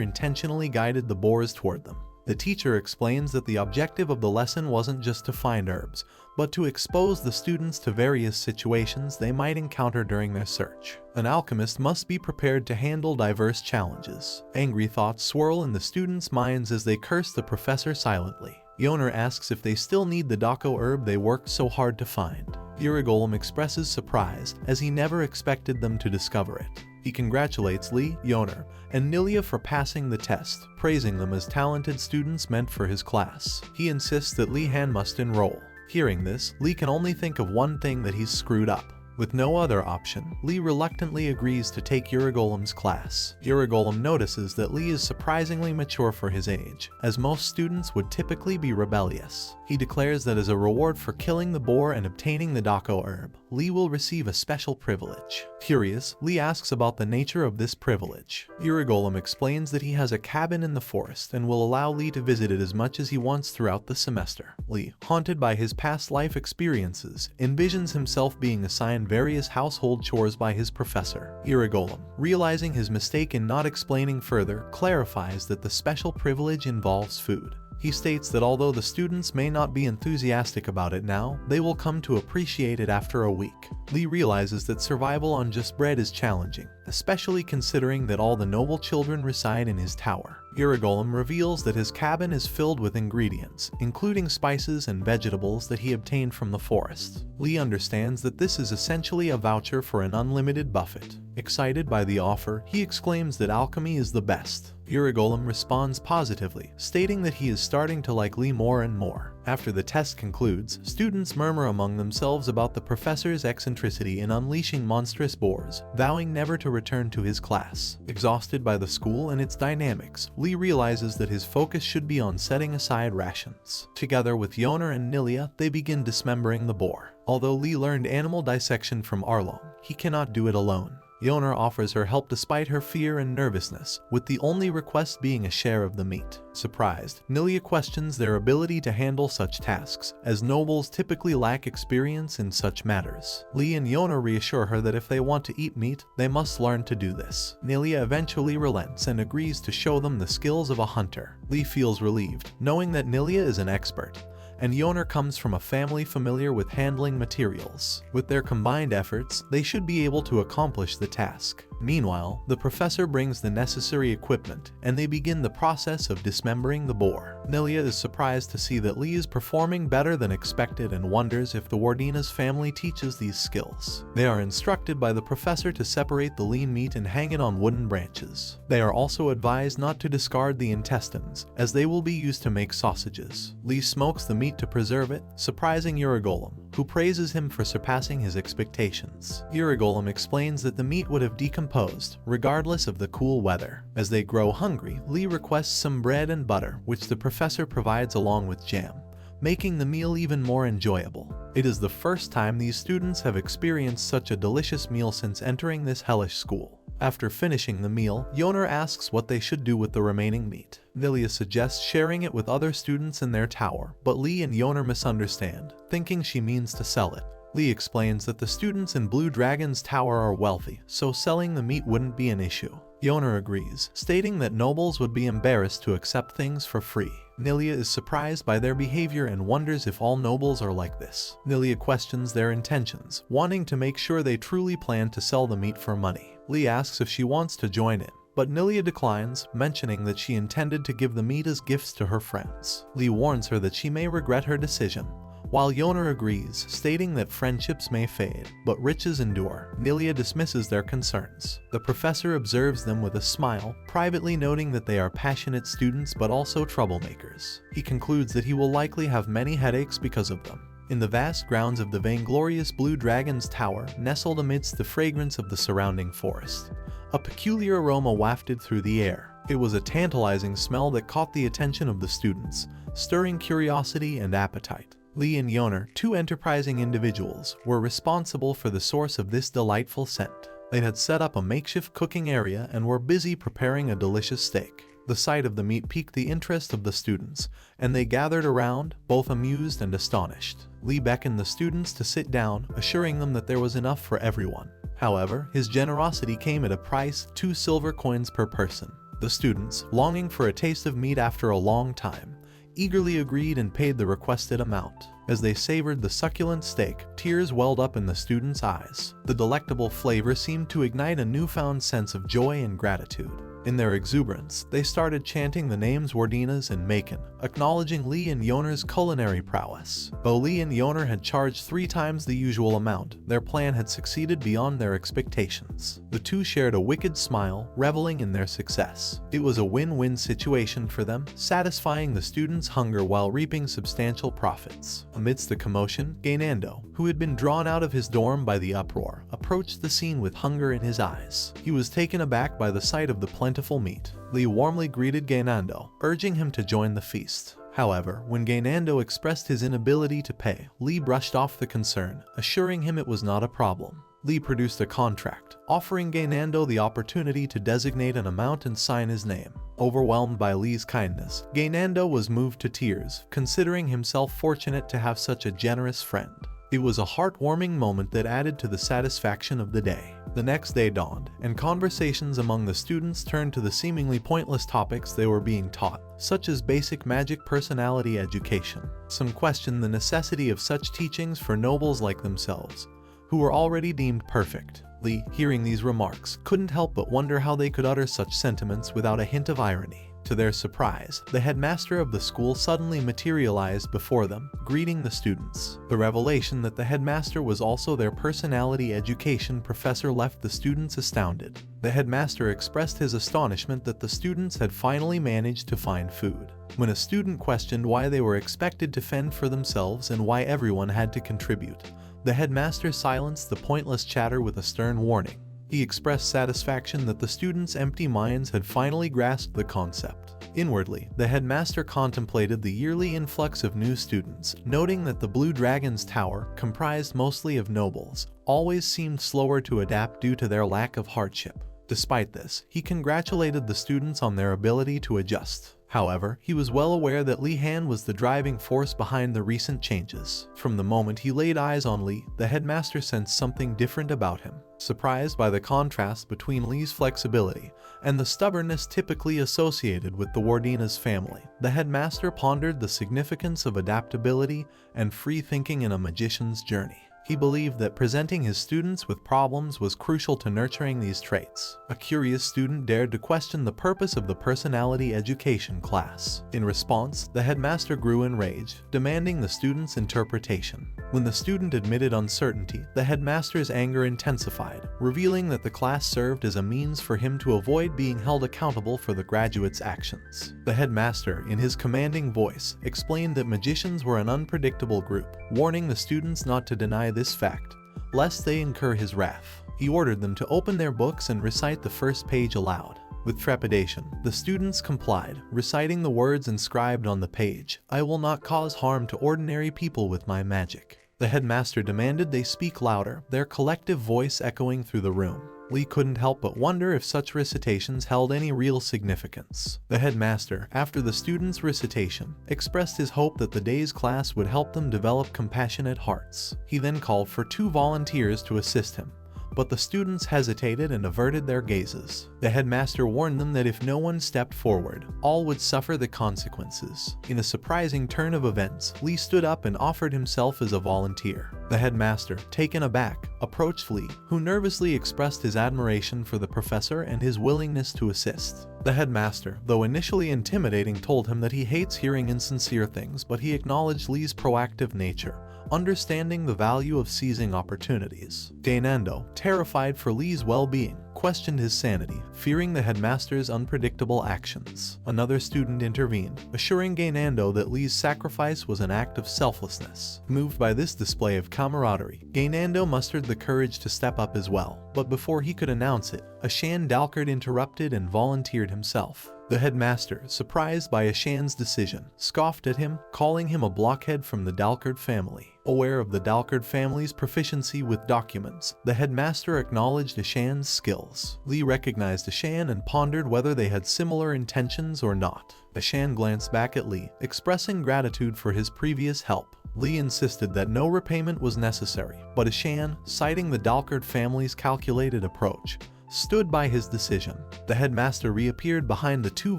intentionally guided the boars toward them. The teacher explains that the objective of the lesson wasn't just to find herbs, but to expose the students to various situations they might encounter during their search. An alchemist must be prepared to handle diverse challenges. Angry thoughts swirl in the students' minds as they curse the professor silently. Yoner asks if they still need the Dako herb they worked so hard to find. Uragolem expresses surprise, as he never expected them to discover it. He congratulates Lee, Yoner, and Nilia for passing the test, praising them as talented students meant for his class. He insists that Li Han must enroll. Hearing this, Lee can only think of one thing: that he's screwed up. With no other option, Lee reluctantly agrees to take Uragolem's class. Uragolem notices that Lee is surprisingly mature for his age, as most students would typically be rebellious. He declares that as a reward for killing the boar and obtaining the Dako herb, Lee will receive a special privilege. Curious, Lee asks about the nature of this privilege. Uragolem explains that he has a cabin in the forest and will allow Lee to visit it as much as he wants throughout the semester. Lee, haunted by his past life experiences, envisions himself being assigned various household chores by his professor. Uragolem, realizing his mistake in not explaining further, clarifies that the special privilege involves food. He states that although the students may not be enthusiastic about it now, they will come to appreciate it after a week. Lee realizes that survival on just bread is challenging, especially considering that all the noble children reside in his tower. Uragolem reveals that his cabin is filled with ingredients, including spices and vegetables that he obtained from the forest. Lee understands that this is essentially a voucher for an unlimited buffet. Excited by the offer, he exclaims that alchemy is the best. Uragolem responds positively, stating that he is starting to like Lee more and more. After the test concludes, students murmur among themselves about the professor's eccentricity in unleashing monstrous boars, vowing never to return to his class. Exhausted by the school and its dynamics, Lee realizes that his focus should be on setting aside rations. Together with Yoner and Nilia, they begin dismembering the boar. Although Lee learned animal dissection from Arlong, he cannot do it alone. Yoner offers her help despite her fear and nervousness, with the only request being a share of the meat. Surprised, Nilia questions their ability to handle such tasks, as nobles typically lack experience in such matters. Lee and Yoner reassure her that if they want to eat meat, they must learn to do this. Nilia eventually relents and agrees to show them the skills of a hunter. Lee feels relieved, knowing that Nilia is an expert, and Yoner comes from a family familiar with handling materials. With their combined efforts, they should be able to accomplish the task. Meanwhile, the professor brings the necessary equipment, and they begin the process of dismembering the boar. Nilia is surprised to see that Lee is performing better than expected and wonders if the Wardina's family teaches these skills. They are instructed by the professor to separate the lean meat and hang it on wooden branches. They are also advised not to discard the intestines, as they will be used to make sausages. Lee smokes the meat to preserve it, surprising Urigolem, who praises him for surpassing his expectations. Urigolem explains that the meat would have decomposed, regardless of the cool weather. As they grow hungry, Lee requests some bread and butter, which the professor provides along with jam, making the meal even more enjoyable. It is the first time these students have experienced such a delicious meal since entering this hellish school. After finishing the meal, Yoner asks what they should do with the remaining meat. Nilia suggests sharing it with other students in their tower, but Lee and Yoner misunderstand, thinking she means to sell it. Lee explains that the students in Blue Dragon's tower are wealthy, so selling the meat wouldn't be an issue. Yoner agrees, stating that nobles would be embarrassed to accept things for free. Nilia is surprised by their behavior and wonders if all nobles are like this. Nilia questions their intentions, wanting to make sure they truly plan to sell the meat for money. Lee asks if she wants to join in, but Nilia declines, mentioning that she intended to give the meat as gifts to her friends. Lee warns her that she may regret her decision, while Yoner agrees, stating that friendships may fade, but riches endure. Nilia dismisses their concerns. The professor observes them with a smile, privately noting that they are passionate students but also troublemakers. He concludes that he will likely have many headaches because of them. In the vast grounds of the vainglorious Blue Dragon's tower, nestled amidst the fragrance of the surrounding forest, a peculiar aroma wafted through the air. It was a tantalizing smell that caught the attention of the students, stirring curiosity and appetite. Lee and Yoner, two enterprising individuals, were responsible for the source of this delightful scent. They had set up a makeshift cooking area and were busy preparing a delicious steak. The sight of the meat piqued the interest of the students, and they gathered around, both amused and astonished. Lee beckoned the students to sit down, assuring them that there was enough for everyone. However, his generosity came at a price: 2 silver coins per person. The students, longing for a taste of meat after a long time, eagerly agreed and paid the requested amount. As they savored the succulent steak, tears welled up in the students' eyes. The delectable flavor seemed to ignite a newfound sense of joy and gratitude. In their exuberance, they started chanting the names Wardina's and Macon, acknowledging Lee and Yoner's culinary prowess. Though Lee and Yoner had charged 3 times the usual amount, their plan had succeeded beyond their expectations. The two shared a wicked smile, reveling in their success. It was a win-win situation for them, satisfying the students' hunger while reaping substantial profits. Amidst the commotion, Gainando, who had been drawn out of his dorm by the uproar, approached the scene with hunger in his eyes. He was taken aback by the sight of the plentiful meat. Lee warmly greeted Gainando, urging him to join the feast. However, when Gainando expressed his inability to pay, Lee brushed off the concern, assuring him it was not a problem. Lee produced a contract, offering Gainando the opportunity to designate an amount and sign his name. Overwhelmed by Lee's kindness, Gainando was moved to tears, considering himself fortunate to have such a generous friend. It was a heartwarming moment that added to the satisfaction of the day. The next day dawned, and conversations among the students turned to the seemingly pointless topics they were being taught, such as basic magic personality education. Some questioned the necessity of such teachings for nobles like themselves, who were already deemed perfect. Lee, hearing these remarks, couldn't help but wonder how they could utter such sentiments without a hint of irony. To their surprise, the headmaster of the school suddenly materialized before them, greeting the students. The revelation that the headmaster was also their personality education professor left the students astounded. The headmaster expressed his astonishment that the students had finally managed to find food. When a student questioned why they were expected to fend for themselves and why everyone had to contribute, the headmaster silenced the pointless chatter with a stern warning. He expressed satisfaction that the students' empty minds had finally grasped the concept. Inwardly, the headmaster contemplated the yearly influx of new students, noting that the Blue Dragon's tower, comprised mostly of nobles, always seemed slower to adapt due to their lack of hardship. Despite this, he congratulated the students on their ability to adjust. However, he was well aware that Li Han was the driving force behind the recent changes. From the moment he laid eyes on Li, the headmaster sensed something different about him. Surprised by the contrast between Li's flexibility and the stubbornness typically associated with the Wardina's family, the headmaster pondered the significance of adaptability and free thinking in a magician's journey. He believed that presenting his students with problems was crucial to nurturing these traits. A curious student dared to question the purpose of the personality education class. In response, the headmaster grew enraged, demanding the student's interpretation. When the student admitted uncertainty, the headmaster's anger intensified, revealing that the class served as a means for him to avoid being held accountable for the graduates' actions. The headmaster, in his commanding voice, explained that magicians were an unpredictable group, warning the students not to deny this fact, lest they incur his wrath. He ordered them to open their books and recite the first page aloud. With trepidation, the students complied, reciting the words inscribed on the page, "I will not cause harm to ordinary people with my magic." The headmaster demanded they speak louder, their collective voice echoing through the room. Li couldn't help but wonder if such recitations held any real significance. The headmaster, after the students' recitation, expressed his hope that the day's class would help them develop compassionate hearts. He then called for 2 volunteers to assist him, but the students hesitated and averted their gazes. The headmaster warned them that if no one stepped forward, all would suffer the consequences. In a surprising turn of events, Li stood up and offered himself as a volunteer. The headmaster, taken aback, approached Li, who nervously expressed his admiration for the professor and his willingness to assist. The headmaster, though initially intimidating, told him that he hates hearing insincere things, but he acknowledged Li's proactive nature, understanding the value of seizing opportunities. Gainando, terrified for Li's well-being, questioned his sanity, fearing the headmaster's unpredictable actions. Another student intervened, assuring Gainando that Li's sacrifice was an act of selflessness. Moved by this display of camaraderie, Gainando mustered the courage to step up as well. But before he could announce it, Ashan Dalkard interrupted and volunteered himself. The headmaster, surprised by Ashan's decision, scoffed at him, calling him a blockhead from the Dalkard family. Aware of the Dalkard family's proficiency with documents, the headmaster acknowledged Ashan's skills. Li recognized Ashan and pondered whether they had similar intentions or not. Ashan glanced back at Li, expressing gratitude for his previous help. Li insisted that no repayment was necessary, but Ashan, citing the Dalkard family's calculated approach, stood by his decision. The headmaster reappeared behind the 2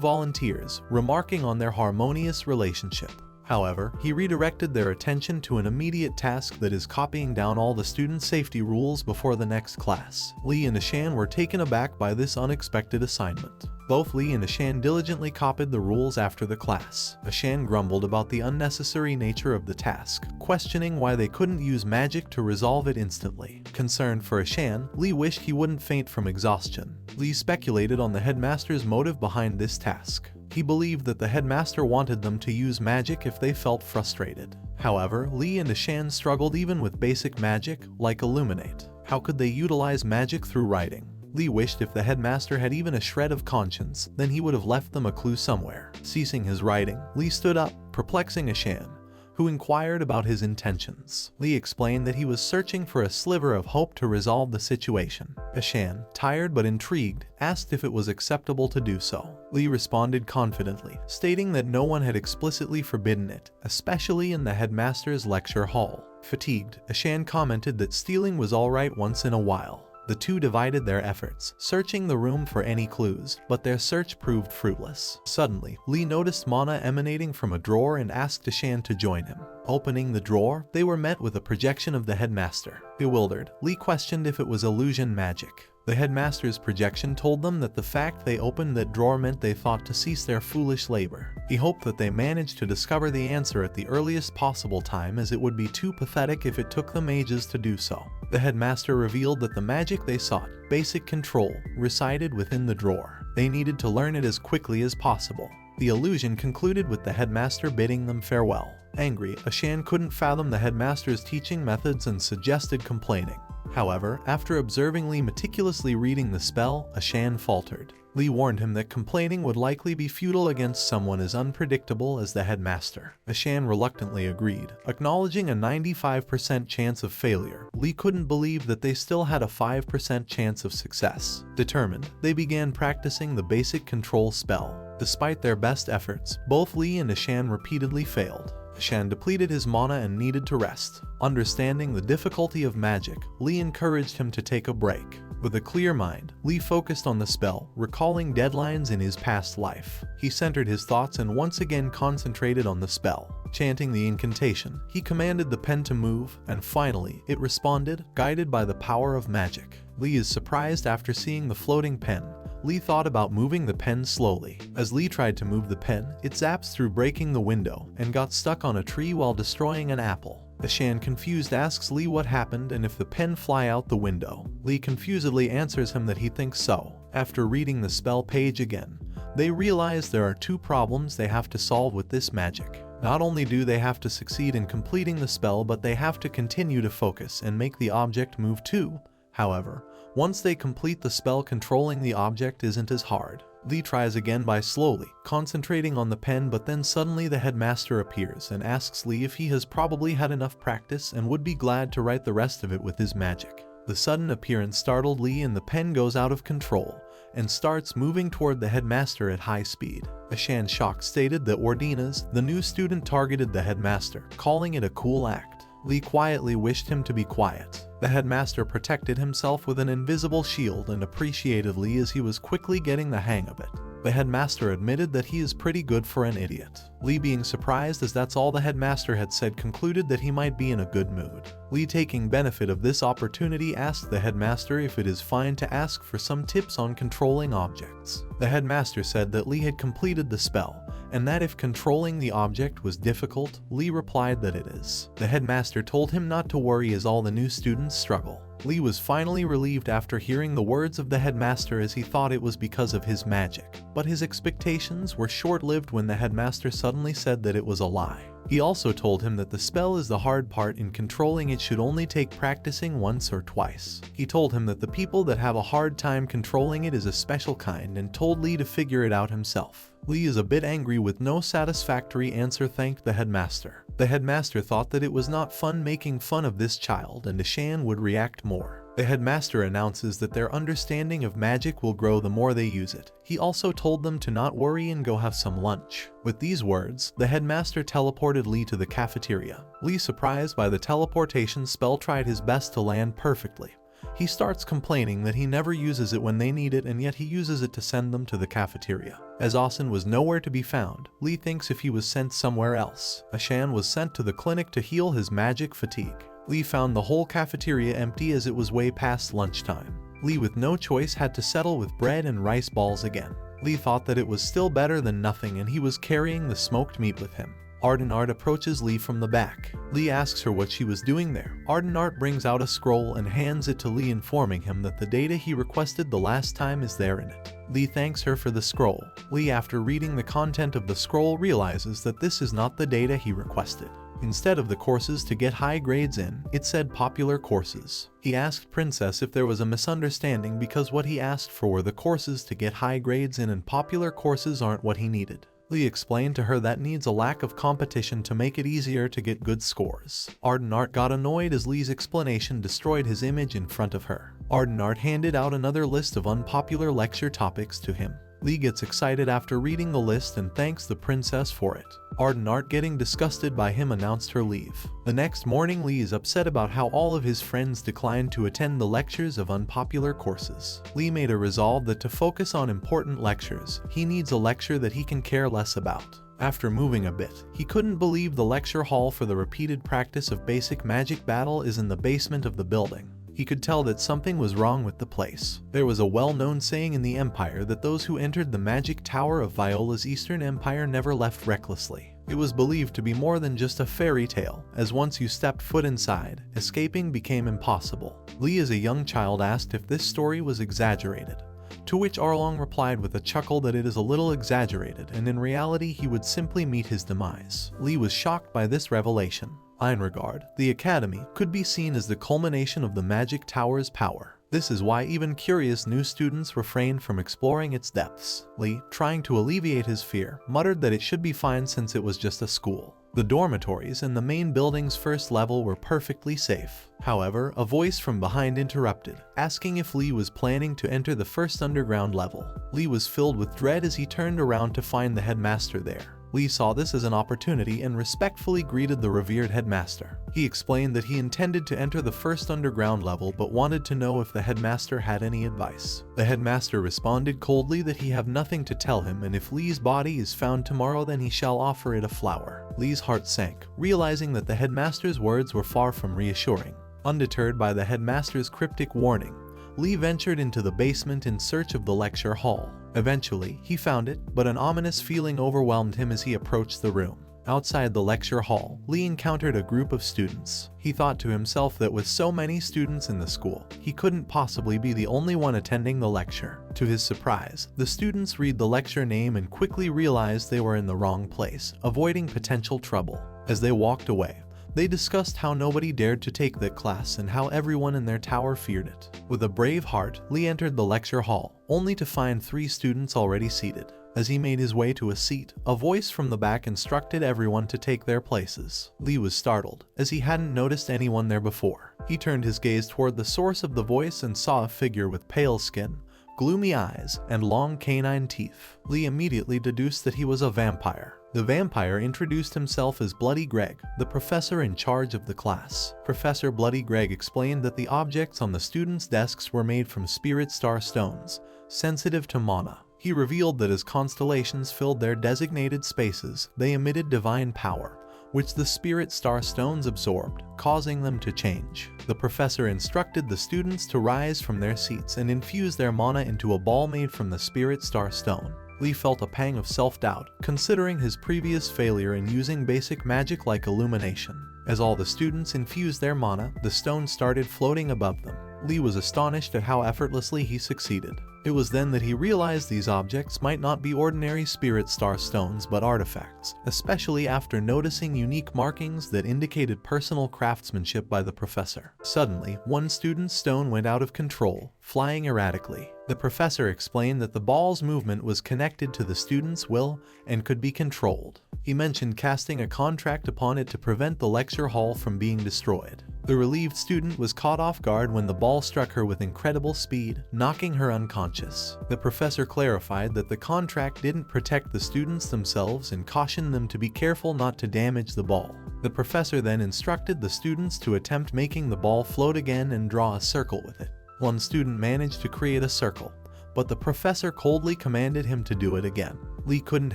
volunteers, remarking on their harmonious relationship. However, he redirected their attention to an immediate task, that is copying down all the student safety rules before the next class. Li and Ashan were taken aback by this unexpected assignment. Both Li and Ashan diligently copied the rules after the class. Ashan grumbled about the unnecessary nature of the task, questioning why they couldn't use magic to resolve it instantly. Concerned for Ashan, Li wished he wouldn't faint from exhaustion. Li speculated on the headmaster's motive behind this task. He believed that the headmaster wanted them to use magic if they felt frustrated. However, Li and Ashan struggled even with basic magic, like Illuminate. How could they utilize magic through writing? Li wished if the headmaster had even a shred of conscience, then he would have left them a clue somewhere. Ceasing his writing, Li stood up, perplexing Ashan, who inquired about his intentions. Li explained that he was searching for a sliver of hope to resolve the situation. Ashan, tired but intrigued, asked if it was acceptable to do so. Li responded confidently, stating that no one had explicitly forbidden it, especially in the headmaster's lecture hall. Fatigued, Ashan commented that stealing was alright once in a while. The 2 divided their efforts, searching the room for any clues, but their search proved fruitless. Suddenly, Li noticed mana emanating from a drawer and asked Ashan to join him. Opening the drawer, they were met with a projection of the headmaster. Bewildered, Li questioned if it was illusion magic. The headmaster's projection told them that the fact they opened that drawer meant they thought to cease their foolish labor. He hoped that they managed to discover the answer at the earliest possible time, as it would be too pathetic if it took them ages to do so. The headmaster revealed that the magic they sought, basic control, resided within the drawer. They needed to learn it as quickly as possible. The illusion concluded with the headmaster bidding them farewell. Angry, Ashan couldn't fathom the headmaster's teaching methods and suggested complaining. However, after observing Lee meticulously reading the spell, Ashan faltered. Lee warned him that complaining would likely be futile against someone as unpredictable as the headmaster. Ashan reluctantly agreed. Acknowledging a 95% chance of failure, Lee couldn't believe that they still had a 5% chance of success. Determined, they began practicing the basic control spell. Despite their best efforts, both Lee and Ashan repeatedly failed. Ashan depleted his mana and needed to rest. Understanding the difficulty of magic, Lee encouraged him to take a break. With a clear mind, Lee focused on the spell, recalling deadlines in his past life. He centered his thoughts and once again concentrated on the spell. Chanting the incantation, he commanded the pen to move, and finally, it responded, guided by the power of magic. Lee is surprised after seeing the floating pen. Lee thought about moving the pen slowly. As Lee tried to move the pen, it zaps through breaking the window and got stuck on a tree while destroying an apple. Ashan, confused, asks Lee what happened and if the pen fly out the window. Lee confusedly answers him that he thinks so. After reading the spell page again, they realize there are two problems they have to solve with this magic. Not only do they have to succeed in completing the spell, but they have to continue to focus and make the object move too. However, once they complete the spell, controlling the object isn't as hard. Lee tries again by slowly concentrating on the pen, but then suddenly the headmaster appears and asks Lee if he has probably had enough practice and would be glad to write the rest of it with his magic. The sudden appearance startled Lee and the pen goes out of control and starts moving toward the headmaster at high speed. Ashan, shocked, stated that Ordinas, the new student, targeted the headmaster, calling it a cool act. Lee quietly wished him to be quiet. The headmaster protected himself with an invisible shield and appreciated Lee as he was quickly getting the hang of it. The headmaster admitted that he is pretty good for an idiot. Lee, being surprised as that's all the headmaster had said, concluded that he might be in a good mood. Lee, taking benefit of this opportunity, asked the headmaster if it is fine to ask for some tips on controlling objects. The headmaster said that Lee had completed the spell, and that if controlling the object was difficult, Lee replied that it is. The headmaster told him not to worry as all the new students struggle. Lee was finally relieved after hearing the words of the headmaster, as he thought it was because of his magic. But his expectations were short-lived when the headmaster suddenly said that it was a lie. He also told him that the spell is the hard part. In controlling it should only take practicing once or twice. He told him that the people that have a hard time controlling it is a special kind, and told Lee to figure it out himself. Lee is a bit angry with no satisfactory answer, thanked the headmaster. The headmaster thought that it was not fun making fun of this child, and Ashan would react more. The headmaster announces that their understanding of magic will grow the more they use it. He also told them to not worry and go have some lunch. With these words, the headmaster teleported Lee to the cafeteria. Lee, surprised by the teleportation spell, tried his best to land perfectly. He starts complaining that he never uses it when they need it, and yet he uses it to send them to the cafeteria. As Asen was nowhere to be found, Lee thinks if he was sent somewhere else. Ashan was sent to the clinic to heal his magic fatigue. Lee found the whole cafeteria empty as it was way past lunchtime. Lee, with no choice, had to settle with bread and rice balls again. Lee thought that it was still better than nothing, and he was carrying the smoked meat with him. Ardenart approaches Lee from the back. Lee asks her what she was doing there. Ardenart brings out a scroll and hands it to Lee, informing him that the data he requested the last time is there in it. Lee thanks her for the scroll. Lee, after reading the content of the scroll, realizes that this is not the data he requested. Instead of the courses to get high grades in, it said popular courses. He asked Princess if there was a misunderstanding, because what he asked for were the courses to get high grades in, and popular courses aren't what he needed. Lee explained to her that needs a lack of competition to make it easier to get good scores. Ardenart got annoyed as Lee's explanation destroyed his image in front of her. Ardenart handed out another list of unpopular lecture topics to him. Lee gets excited after reading the list and thanks the princess for it. Ardenart, getting disgusted by him, announced her leave. The next morning, Lee is upset about how all of his friends declined to attend the lectures of unpopular courses. Lee made a resolve that to focus on important lectures, he needs a lecture that he can care less about. After moving a bit, he couldn't believe the lecture hall for the repeated practice of basic magic battle is in the basement of the building. He could tell that something was wrong with the place. There was a well-known saying in the Empire that those who entered the magic tower of Viola's Eastern Empire never left recklessly. It was believed to be more than just a fairy tale, as once you stepped foot inside, escaping became impossible. Lee as a young child asked if this story was exaggerated, to which Arlong replied with a chuckle that it is a little exaggerated and in reality he would simply meet his demise. Lee was shocked by this revelation. In regard, the academy could be seen as the culmination of the magic tower's power. This is why even curious new students refrained from exploring its depths. Lee, trying to alleviate his fear, muttered that it should be fine since it was just a school. The dormitories and the main building's first level were perfectly safe. However, a voice from behind interrupted, asking if Lee was planning to enter the first underground level. Lee was filled with dread as he turned around to find the headmaster there. Lee saw this as an opportunity and respectfully greeted the revered headmaster. He explained that he intended to enter the first underground level but wanted to know if the headmaster had any advice. The headmaster responded coldly that he have nothing to tell him, and if Lee's body is found tomorrow then he shall offer it a flower. Lee's heart sank, realizing that the headmaster's words were far from reassuring. Undeterred by the headmaster's cryptic warning, Lee ventured into the basement in search of the lecture hall. Eventually, he found it, but an ominous feeling overwhelmed him as he approached the room. Outside the lecture hall, Lee encountered a group of students. He thought to himself that with so many students in the school, he couldn't possibly be the only one attending the lecture. To his surprise, the students read the lecture name and quickly realized they were in the wrong place, avoiding potential trouble. As they walked away, they discussed how nobody dared to take that class and how everyone in their tower feared it. With a brave heart, Lee entered the lecture hall, only to find 3 students already seated. As he made his way to a seat, a voice from the back instructed everyone to take their places. Lee was startled, as he hadn't noticed anyone there before. He turned his gaze toward the source of the voice and saw a figure with pale skin, gloomy eyes, and long canine teeth. Lee immediately deduced that he was a vampire. The vampire introduced himself as Bloody Greg, the professor in charge of the class. Professor Bloody Greg explained that the objects on the students' desks were made from spirit star stones, sensitive to mana. He revealed that as constellations filled their designated spaces, they emitted divine power, which the spirit star stones absorbed, causing them to change. The professor instructed the students to rise from their seats and infuse their mana into a ball made from the spirit star stone. Lee felt a pang of self-doubt, considering his previous failure in using basic magic like illumination. As all the students infused their mana, the stone started floating above them. Lee was astonished at how effortlessly he succeeded. It was then that he realized these objects might not be ordinary spirit star stones but artifacts, especially after noticing unique markings that indicated personal craftsmanship by the professor. Suddenly, one student's stone went out of control, flying erratically. The professor explained that the ball's movement was connected to the student's will and could be controlled. He mentioned casting a contract upon it to prevent the lecture hall from being destroyed. The relieved student was caught off guard when the ball struck her with incredible speed, knocking her unconscious. The professor clarified that the contract didn't protect the students themselves and cautioned them to be careful not to damage the ball. The professor then instructed the students to attempt making the ball float again and draw a circle with it. One student managed to create a circle, but the professor coldly commanded him to do it again. Lee couldn't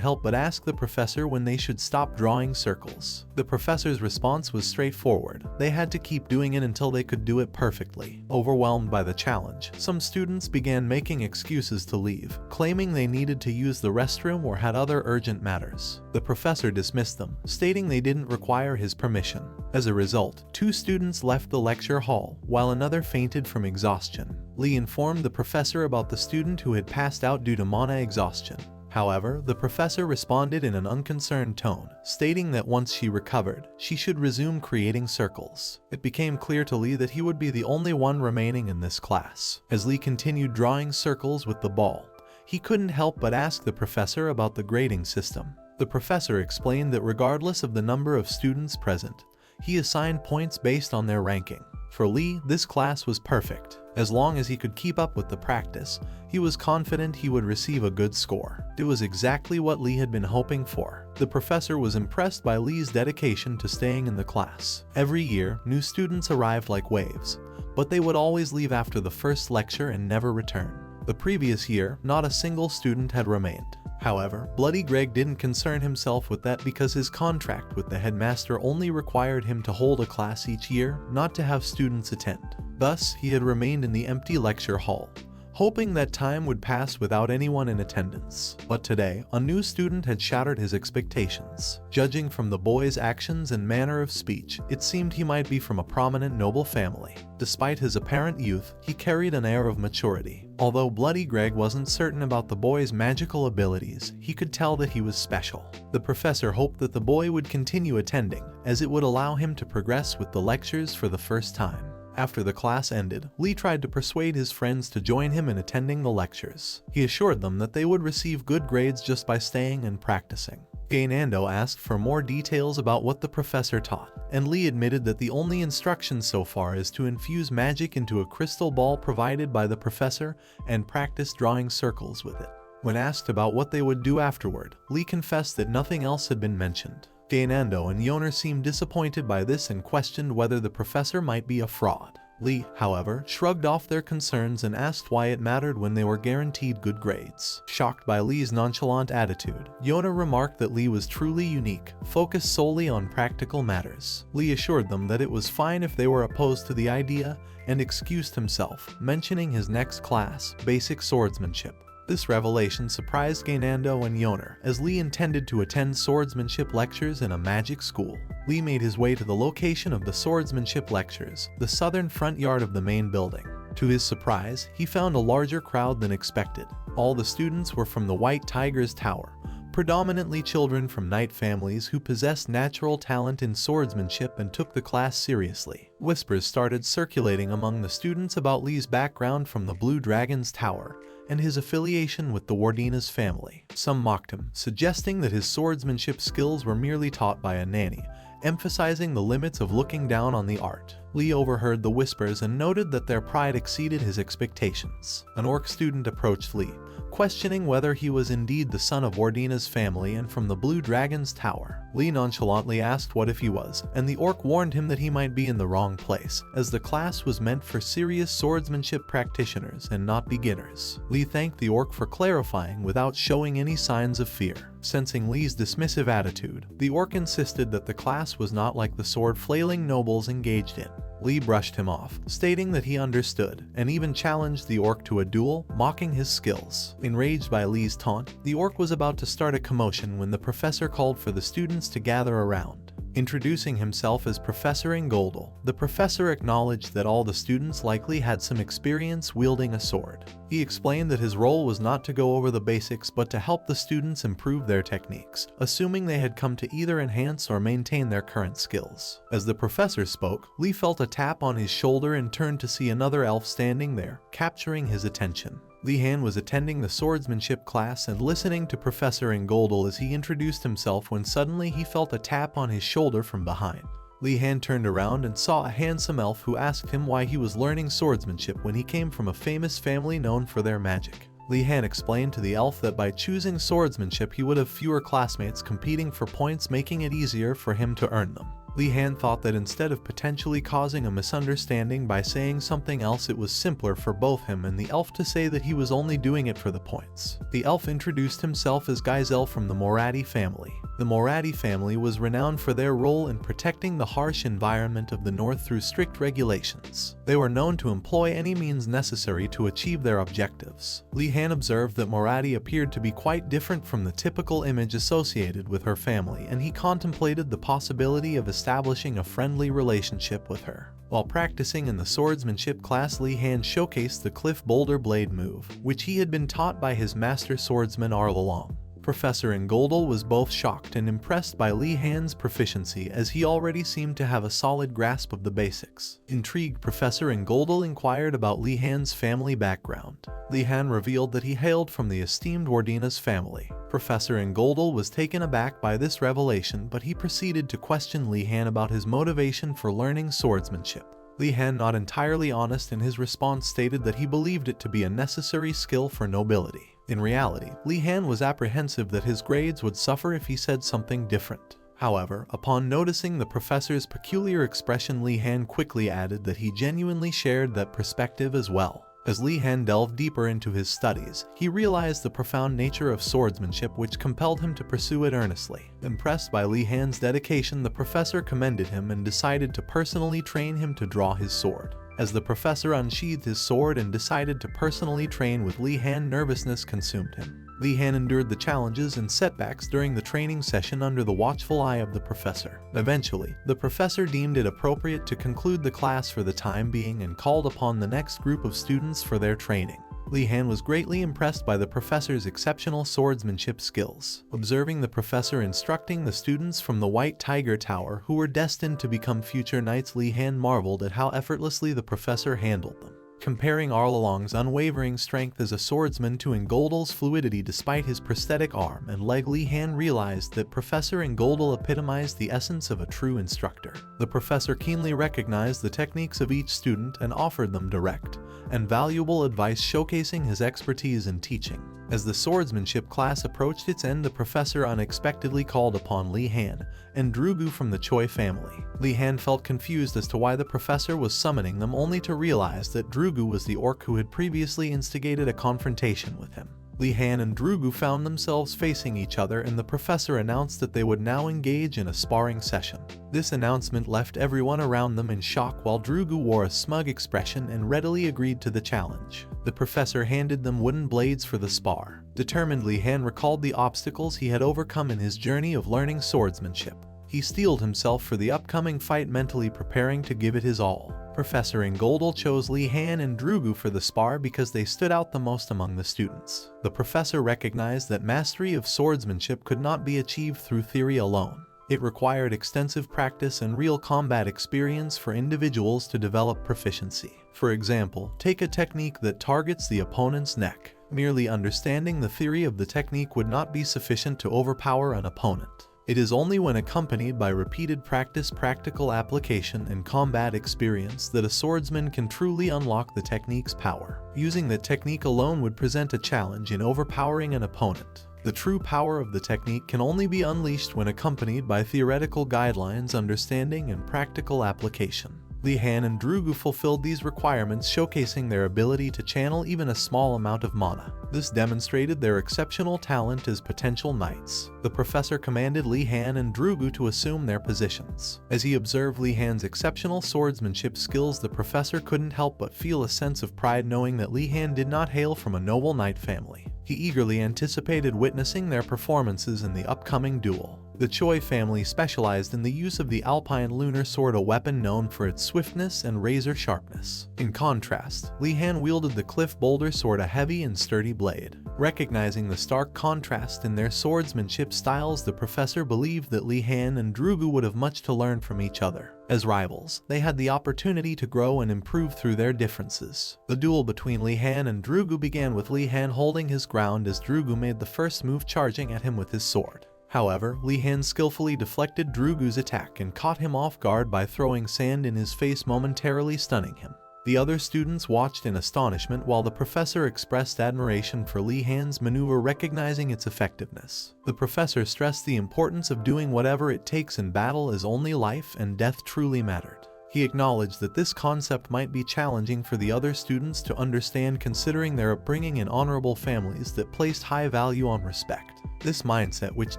help but ask the professor when they should stop drawing circles. The professor's response was straightforward. They had to keep doing it until they could do it perfectly. Overwhelmed by the challenge, some students began making excuses to leave, claiming they needed to use the restroom or had other urgent matters. The professor dismissed them, stating they didn't require his permission. As a result, 2 students left the lecture hall, while another fainted from exhaustion. Lee informed the professor about the student who had passed out due to mana exhaustion. However, the professor responded in an unconcerned tone, stating that once she recovered, she should resume creating circles. It became clear to Lee that he would be the only one remaining in this class. As Lee continued drawing circles with the ball, he couldn't help but ask the professor about the grading system. The professor explained that regardless of the number of students present, he assigned points based on their ranking. For Lee, this class was perfect. As long as he could keep up with the practice, he was confident he would receive a good score. It was exactly what Lee had been hoping for. The professor was impressed by Lee's dedication to staying in the class. Every year, new students arrived like waves, but they would always leave after the first lecture and never return. The previous year, not a single student had remained. However, Bloody Greg didn't concern himself with that because his contract with the headmaster only required him to hold a class each year, not to have students attend. Thus, he had remained in the empty lecture hall, hoping that time would pass without anyone in attendance. But today, a new student had shattered his expectations. Judging from the boy's actions and manner of speech, it seemed he might be from a prominent noble family. Despite his apparent youth, he carried an air of maturity. Although Bloody Greg wasn't certain about the boy's magical abilities, he could tell that he was special. The professor hoped that the boy would continue attending, as it would allow him to progress with the lectures for the first time. After the class ended, Lee tried to persuade his friends to join him in attending the lectures. He assured them that they would receive good grades just by staying and practicing. Gainando asked for more details about what the professor taught, and Lee admitted that the only instruction so far is to infuse magic into a crystal ball provided by the professor and practice drawing circles with it. When asked about what they would do afterward, Lee confessed that nothing else had been mentioned. Gainando and Yoner seemed disappointed by this and questioned whether the professor might be a fraud. Lee, however, shrugged off their concerns and asked why it mattered when they were guaranteed good grades. Shocked by Lee's nonchalant attitude, Yoner remarked that Lee was truly unique, focused solely on practical matters. Lee assured them that it was fine if they were opposed to the idea and excused himself, mentioning his next class, basic swordsmanship. This revelation surprised Gainando and Yoner, as Lee intended to attend swordsmanship lectures in a magic school. Lee made his way to the location of the swordsmanship lectures, the southern front yard of the main building. To his surprise, he found a larger crowd than expected. All the students were from the White Tiger's Tower, predominantly children from knight families who possessed natural talent in swordsmanship and took the class seriously. Whispers started circulating among the students about Lee's background from the Blue Dragon's Tower and his affiliation with the Wardina's family. Some mocked him, suggesting that his swordsmanship skills were merely taught by a nanny, emphasizing the limits of looking down on the art. Lee overheard the whispers and noted that their pride exceeded his expectations. An orc student approached Lee, questioning whether he was indeed the son of Wardina's family and from the Blue Dragon's Tower. Lee nonchalantly asked what if he was, and the orc warned him that he might be in the wrong place, as the class was meant for serious swordsmanship practitioners and not beginners. Lee thanked the orc for clarifying without showing any signs of fear. Sensing Lee's dismissive attitude, the orc insisted that the class was not like the sword-flailing nobles engaged in. Lee brushed him off, stating that he understood, and even challenged the orc to a duel, mocking his skills. Enraged by Lee's taunt, the orc was about to start a commotion when the professor called for the students to gather around. Introducing himself as Professor Ingoldal, the professor acknowledged that all the students likely had some experience wielding a sword. He explained that his role was not to go over the basics but to help the students improve their techniques, assuming they had come to either enhance or maintain their current skills. As the professor spoke, Lee felt a tap on his shoulder and turned to see another elf standing there, capturing his attention. Lee Han was attending the swordsmanship class and listening to Professor Ingoldal as he introduced himself when suddenly he felt a tap on his shoulder from behind. Lee Han turned around and saw a handsome elf who asked him why he was learning swordsmanship when he came from a famous family known for their magic. Lee Han explained to the elf that by choosing swordsmanship he would have fewer classmates competing for points, making it easier for him to earn them. Lee Han thought that instead of potentially causing a misunderstanding by saying something else, it was simpler for both him and the elf to say that he was only doing it for the points. The elf introduced himself as Gaizel from the Morati family. The Morati family was renowned for their role in protecting the harsh environment of the north through strict regulations. They were known to employ any means necessary to achieve their objectives. Lee Han observed that Morati appeared to be quite different from the typical image associated with her family, and he contemplated the possibility of establishing a friendly relationship with her. While practicing in the swordsmanship class, Lee Han showcased the Cliff Boulder Blade move, which he had been taught by his master swordsman Arlalong. Professor Ingoldal was both shocked and impressed by Lee Han's proficiency, as he already seemed to have a solid grasp of the basics. Intrigued, Professor Ingoldal inquired about Lee Han's family background. Lee Han revealed that he hailed from the esteemed Wardina's family. Professor Ingoldal was taken aback by this revelation, but he proceeded to question Lee Han about his motivation for learning swordsmanship. Lee Han, not entirely honest in his response, stated that he believed it to be a necessary skill for nobility. In reality, Lee Han was apprehensive that his grades would suffer if he said something different. However, upon noticing the professor's peculiar expression, Lee Han quickly added that he genuinely shared that perspective as well. As Lee Han delved deeper into his studies, he realized the profound nature of swordsmanship, which compelled him to pursue it earnestly. Impressed by Lee Han's dedication, the professor commended him and decided to personally train him to draw his sword. As the professor unsheathed his sword and decided to personally train with Li Han, nervousness consumed him. Li Han endured the challenges and setbacks during the training session under the watchful eye of the professor. Eventually, the professor deemed it appropriate to conclude the class for the time being and called upon the next group of students for their training. Li Han was greatly impressed by the professor's exceptional swordsmanship skills. Observing the professor instructing the students from the White Tiger Tower who were destined to become future knights, Li Han marveled at how effortlessly the professor handled them. Comparing Arlong's unwavering strength as a swordsman to Engoldal's fluidity despite his prosthetic arm and leg, Li Han realized that Professor Engoldal epitomized the essence of a true instructor. The professor keenly recognized the techniques of each student and offered them direct and valuable advice, showcasing his expertise in teaching. As the swordsmanship class approached its end, the professor unexpectedly called upon Li Han and Drugu from the Choi family. Li Han felt confused as to why the professor was summoning them, only to realize that Drugu was the orc who had previously instigated a confrontation with him. Li Han and Drugu found themselves facing each other, and the professor announced that they would now engage in a sparring session. This announcement left everyone around them in shock, while Drugu wore a smug expression and readily agreed to the challenge. The professor handed them wooden blades for the spar. Determined, Li Han recalled the obstacles he had overcome in his journey of learning swordsmanship. He steeled himself for the upcoming fight, mentally preparing to give it his all. Professor Engoldal chose Li Han and Drugu for the spar because they stood out the most among the students. The professor recognized that mastery of swordsmanship could not be achieved through theory alone. It required extensive practice and real combat experience for individuals to develop proficiency. For example, take a technique that targets the opponent's neck. Merely understanding the theory of the technique would not be sufficient to overpower an opponent. It is only when accompanied by repeated practice, practical application, and combat experience that a swordsman can truly unlock the technique's power. Using the technique alone would present a challenge in overpowering an opponent. The true power of the technique can only be unleashed when accompanied by theoretical guidelines, understanding, and practical application. Li Han and Drugu fulfilled these requirements, showcasing their ability to channel even a small amount of mana. This demonstrated their exceptional talent as potential knights. The professor commanded Li Han and Drugu to assume their positions. As he observed Li Han's exceptional swordsmanship skills, the professor couldn't help but feel a sense of pride, knowing that Li Han did not hail from a noble knight family. He eagerly anticipated witnessing their performances in the upcoming duel. The Choi family specialized in the use of the Alpine Lunar Sword, a weapon known for its swiftness and razor sharpness. In contrast, Li Han wielded the Cliff Boulder Sword, a heavy and sturdy blade. Recognizing the stark contrast in their swordsmanship styles, the professor believed that Li Han and Drugu would have much to learn from each other. As rivals, they had the opportunity to grow and improve through their differences. The duel between Li Han and Drugu began with Li Han holding his ground as Drugu made the first move, charging at him with his sword. However, Li Han skillfully deflected Drugu's attack and caught him off guard by throwing sand in his face, momentarily stunning him. The other students watched in astonishment while the professor expressed admiration for Li Han's maneuver, recognizing its effectiveness. The professor stressed the importance of doing whatever it takes in battle, as only life and death truly mattered. He acknowledged that this concept might be challenging for the other students to understand, considering their upbringing in honorable families that placed high value on respect. This mindset, which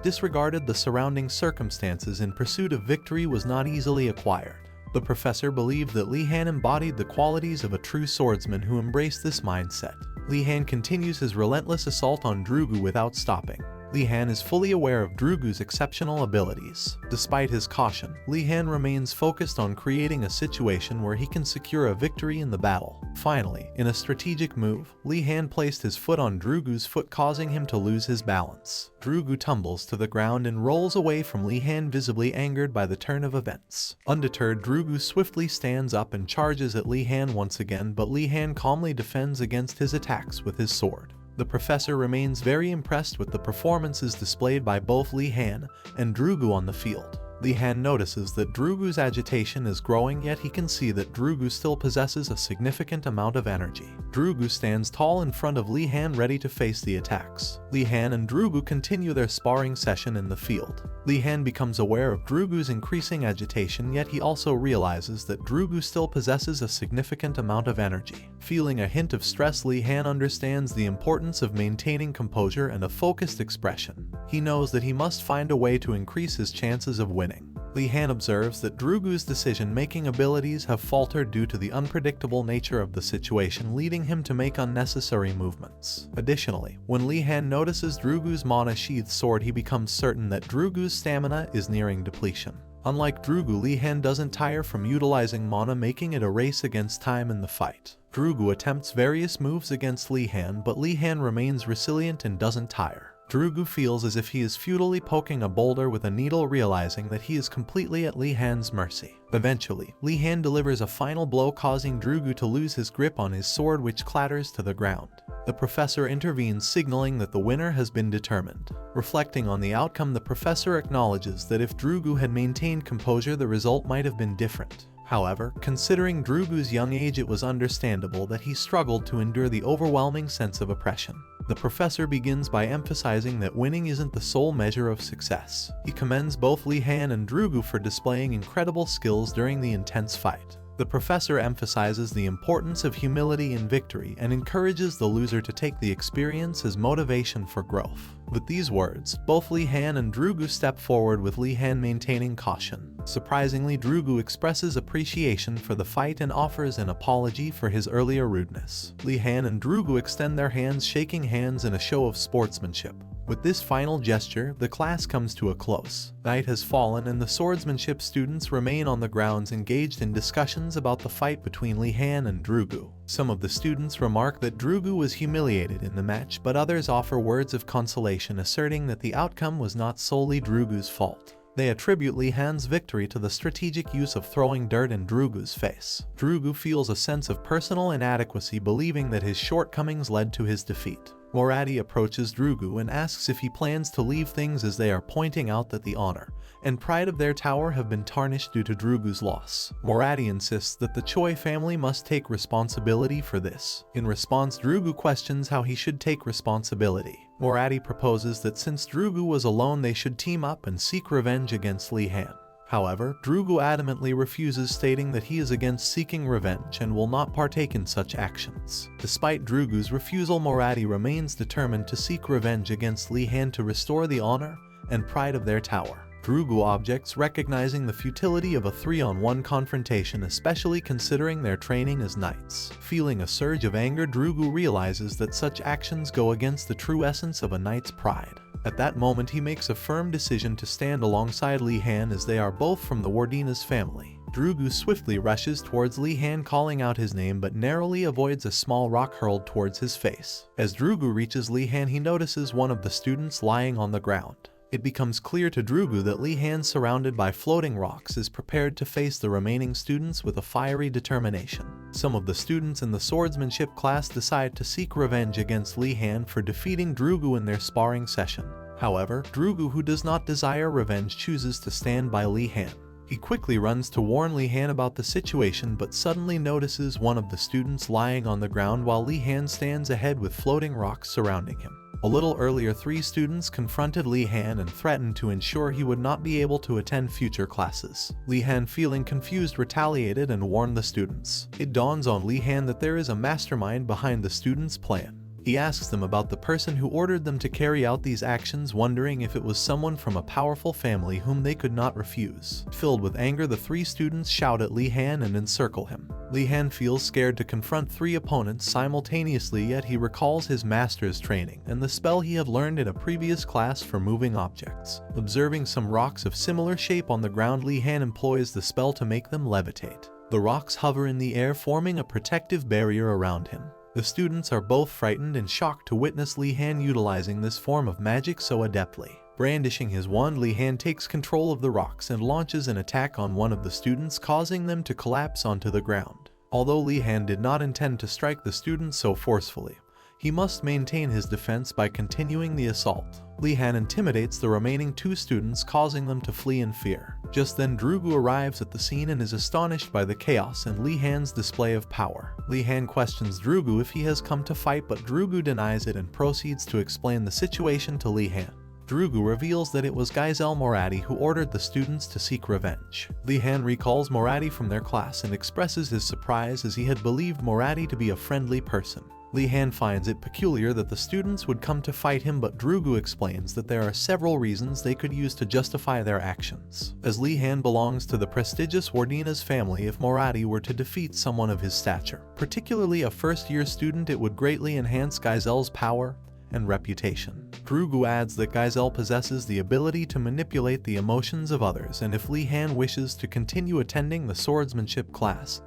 disregarded the surrounding circumstances in pursuit of victory, was not easily acquired. The professor believed that Li Han embodied the qualities of a true swordsman who embraced this mindset. Li Han continues his relentless assault on Drugu without stopping. Li Han is fully aware of Drugu's exceptional abilities. Despite his caution, Li Han remains focused on creating a situation where he can secure a victory in the battle. Finally, in a strategic move, Li Han placed his foot on Drugu's foot, causing him to lose his balance. Drugu tumbles to the ground and rolls away from Li Han, visibly angered by the turn of events. Undeterred, Drugu swiftly stands up and charges at Li Han once again, but Li Han calmly defends against his attacks with his sword. The professor remains very impressed with the performances displayed by both Li Han and Drugu on the field. Li Han notices that Drugu's agitation is growing, yet he can see that Drugu still possesses a significant amount of energy. Drugu stands tall in front of Li Han, ready to face the attacks. Li Han and Drugu continue their sparring session in the field. Li Han becomes aware of Drugu's increasing agitation, yet he also realizes that Drugu still possesses a significant amount of energy. Feeling a hint of stress, Li Han understands the importance of maintaining composure and a focused expression. He knows that he must find a way to increase his chances of winning. Li-han observes that Drugu's decision-making abilities have faltered due to the unpredictable nature of the situation, leading him to make unnecessary movements. Additionally, when Li-han notices Drugu's mana-sheathed sword, he becomes certain that Drugu's stamina is nearing depletion. Unlike Drugu, Li-han doesn't tire from utilizing mana, making it a race against time in the fight. Drugu attempts various moves against Li-han, but Li-han remains resilient and doesn't tire. Drugu feels as if he is futilely poking a boulder with a needle, realizing that he is completely at Li-han's mercy. Eventually, Li-han delivers a final blow, causing Drugu to lose his grip on his sword, which clatters to the ground. The professor intervenes, signaling that the winner has been determined. Reflecting on the outcome, the professor acknowledges that if Drugu had maintained composure, the result might have been different. However, considering Drugu's young age, it was understandable that he struggled to endure the overwhelming sense of oppression. The professor begins by emphasizing that winning isn't the sole measure of success. He commends both Li-han and Drugu for displaying incredible skills during the intense fight. The professor emphasizes the importance of humility in victory and encourages the loser to take the experience as motivation for growth. With these words, both Li-han and Drugu step forward, with Li-han maintaining caution. Surprisingly, Drugu expresses appreciation for the fight and offers an apology for his earlier rudeness. Li-han and Drugu extend their hands, shaking hands in a show of sportsmanship. With this final gesture, the class comes to a close. Night has fallen and the swordsmanship students remain on the grounds, engaged in discussions about the fight between Li-han and Drugu. Some of the students remark that Drugu was humiliated in the match, but others offer words of consolation, asserting that the outcome was not solely Drugu's fault. They attribute Li-han's victory to the strategic use of throwing dirt in Drugu's face. Drugu feels a sense of personal inadequacy, believing that his shortcomings led to his defeat. Moradi approaches Drugu and asks if he plans to leave things as they are, pointing out that the honor and pride of their tower have been tarnished due to Drugu's loss. Moradi insists that the Choi family must take responsibility for this. In response, Drugu questions how he should take responsibility. Moradi proposes that since Drugu was alone, they should team up and seek revenge against Li-han. However, Drugu adamantly refuses, stating that he is against seeking revenge and will not partake in such actions. Despite Drugu's refusal, Moradi remains determined to seek revenge against Li-han to restore the honor and pride of their tower. Drugu objects, recognizing the futility of a 3-on-1 confrontation, especially considering their training as knights. Feeling a surge of anger, Drugu realizes that such actions go against the true essence of a knight's pride. At that moment, he makes a firm decision to stand alongside Li-han, as they are both from the Wardina's family. Drugu swiftly rushes towards Li-han, calling out his name, but narrowly avoids a small rock hurled towards his face. As Drugu reaches Li-han, he notices one of the students lying on the ground. It becomes clear to Drugu that Li-han, surrounded by floating rocks, is prepared to face the remaining students with a fiery determination. Some of the students in the swordsmanship class decide to seek revenge against Li-han for defeating Drugu in their sparring session. However, Drugu, who does not desire revenge, chooses to stand by Li-han. He quickly runs to warn Li-han about the situation, but suddenly notices one of the students lying on the ground while Li-han stands ahead with floating rocks surrounding him. A little earlier, 3 students confronted Li-han and threatened to ensure he would not be able to attend future classes. Li-han, feeling confused, retaliated and warned the students. It dawns on Li-han that there is a mastermind behind the students' plan. He asks them about the person who ordered them to carry out these actions, wondering if it was someone from a powerful family whom they could not refuse. Filled with anger, the 3 students shout at Li-han and encircle him. Li-han feels scared to confront 3 opponents simultaneously, yet he recalls his master's training and the spell he had learned in a previous class for moving objects. Observing some rocks of similar shape on the ground, Li-han employs the spell to make them levitate. The rocks hover in the air, forming a protective barrier around him. The students are both frightened and shocked to witness Li-han utilizing this form of magic so adeptly. Brandishing his wand, Li-han takes control of the rocks and launches an attack on one of the students, causing them to collapse onto the ground. Although Li-han did not intend to strike the students so forcefully, he must maintain his defense by continuing the assault. Li-han intimidates the remaining 2 students, causing them to flee in fear. Just then, Drugu arrives at the scene and is astonished by the chaos and Li-han's display of power. Li-han questions Drugu if he has come to fight, but Drugu denies it and proceeds to explain the situation to Li-han. Drugu reveals that it was Gaizel Moradi who ordered the students to seek revenge. Li-han recalls Moradi from their class and expresses his surprise, as he had believed Moradi to be a friendly person. Li Han finds it peculiar that the students would come to fight him, but Drugu explains that there are several reasons they could use to justify their actions, as Li Han belongs to the prestigious Wardina's family. If Morati were to defeat someone of his stature, particularly a first-year student, it would greatly enhance Giselle's power and reputation. Drugu adds that Giselle possesses the ability to manipulate the emotions of others, and if Li Han wishes to continue attending the swordsmanship class,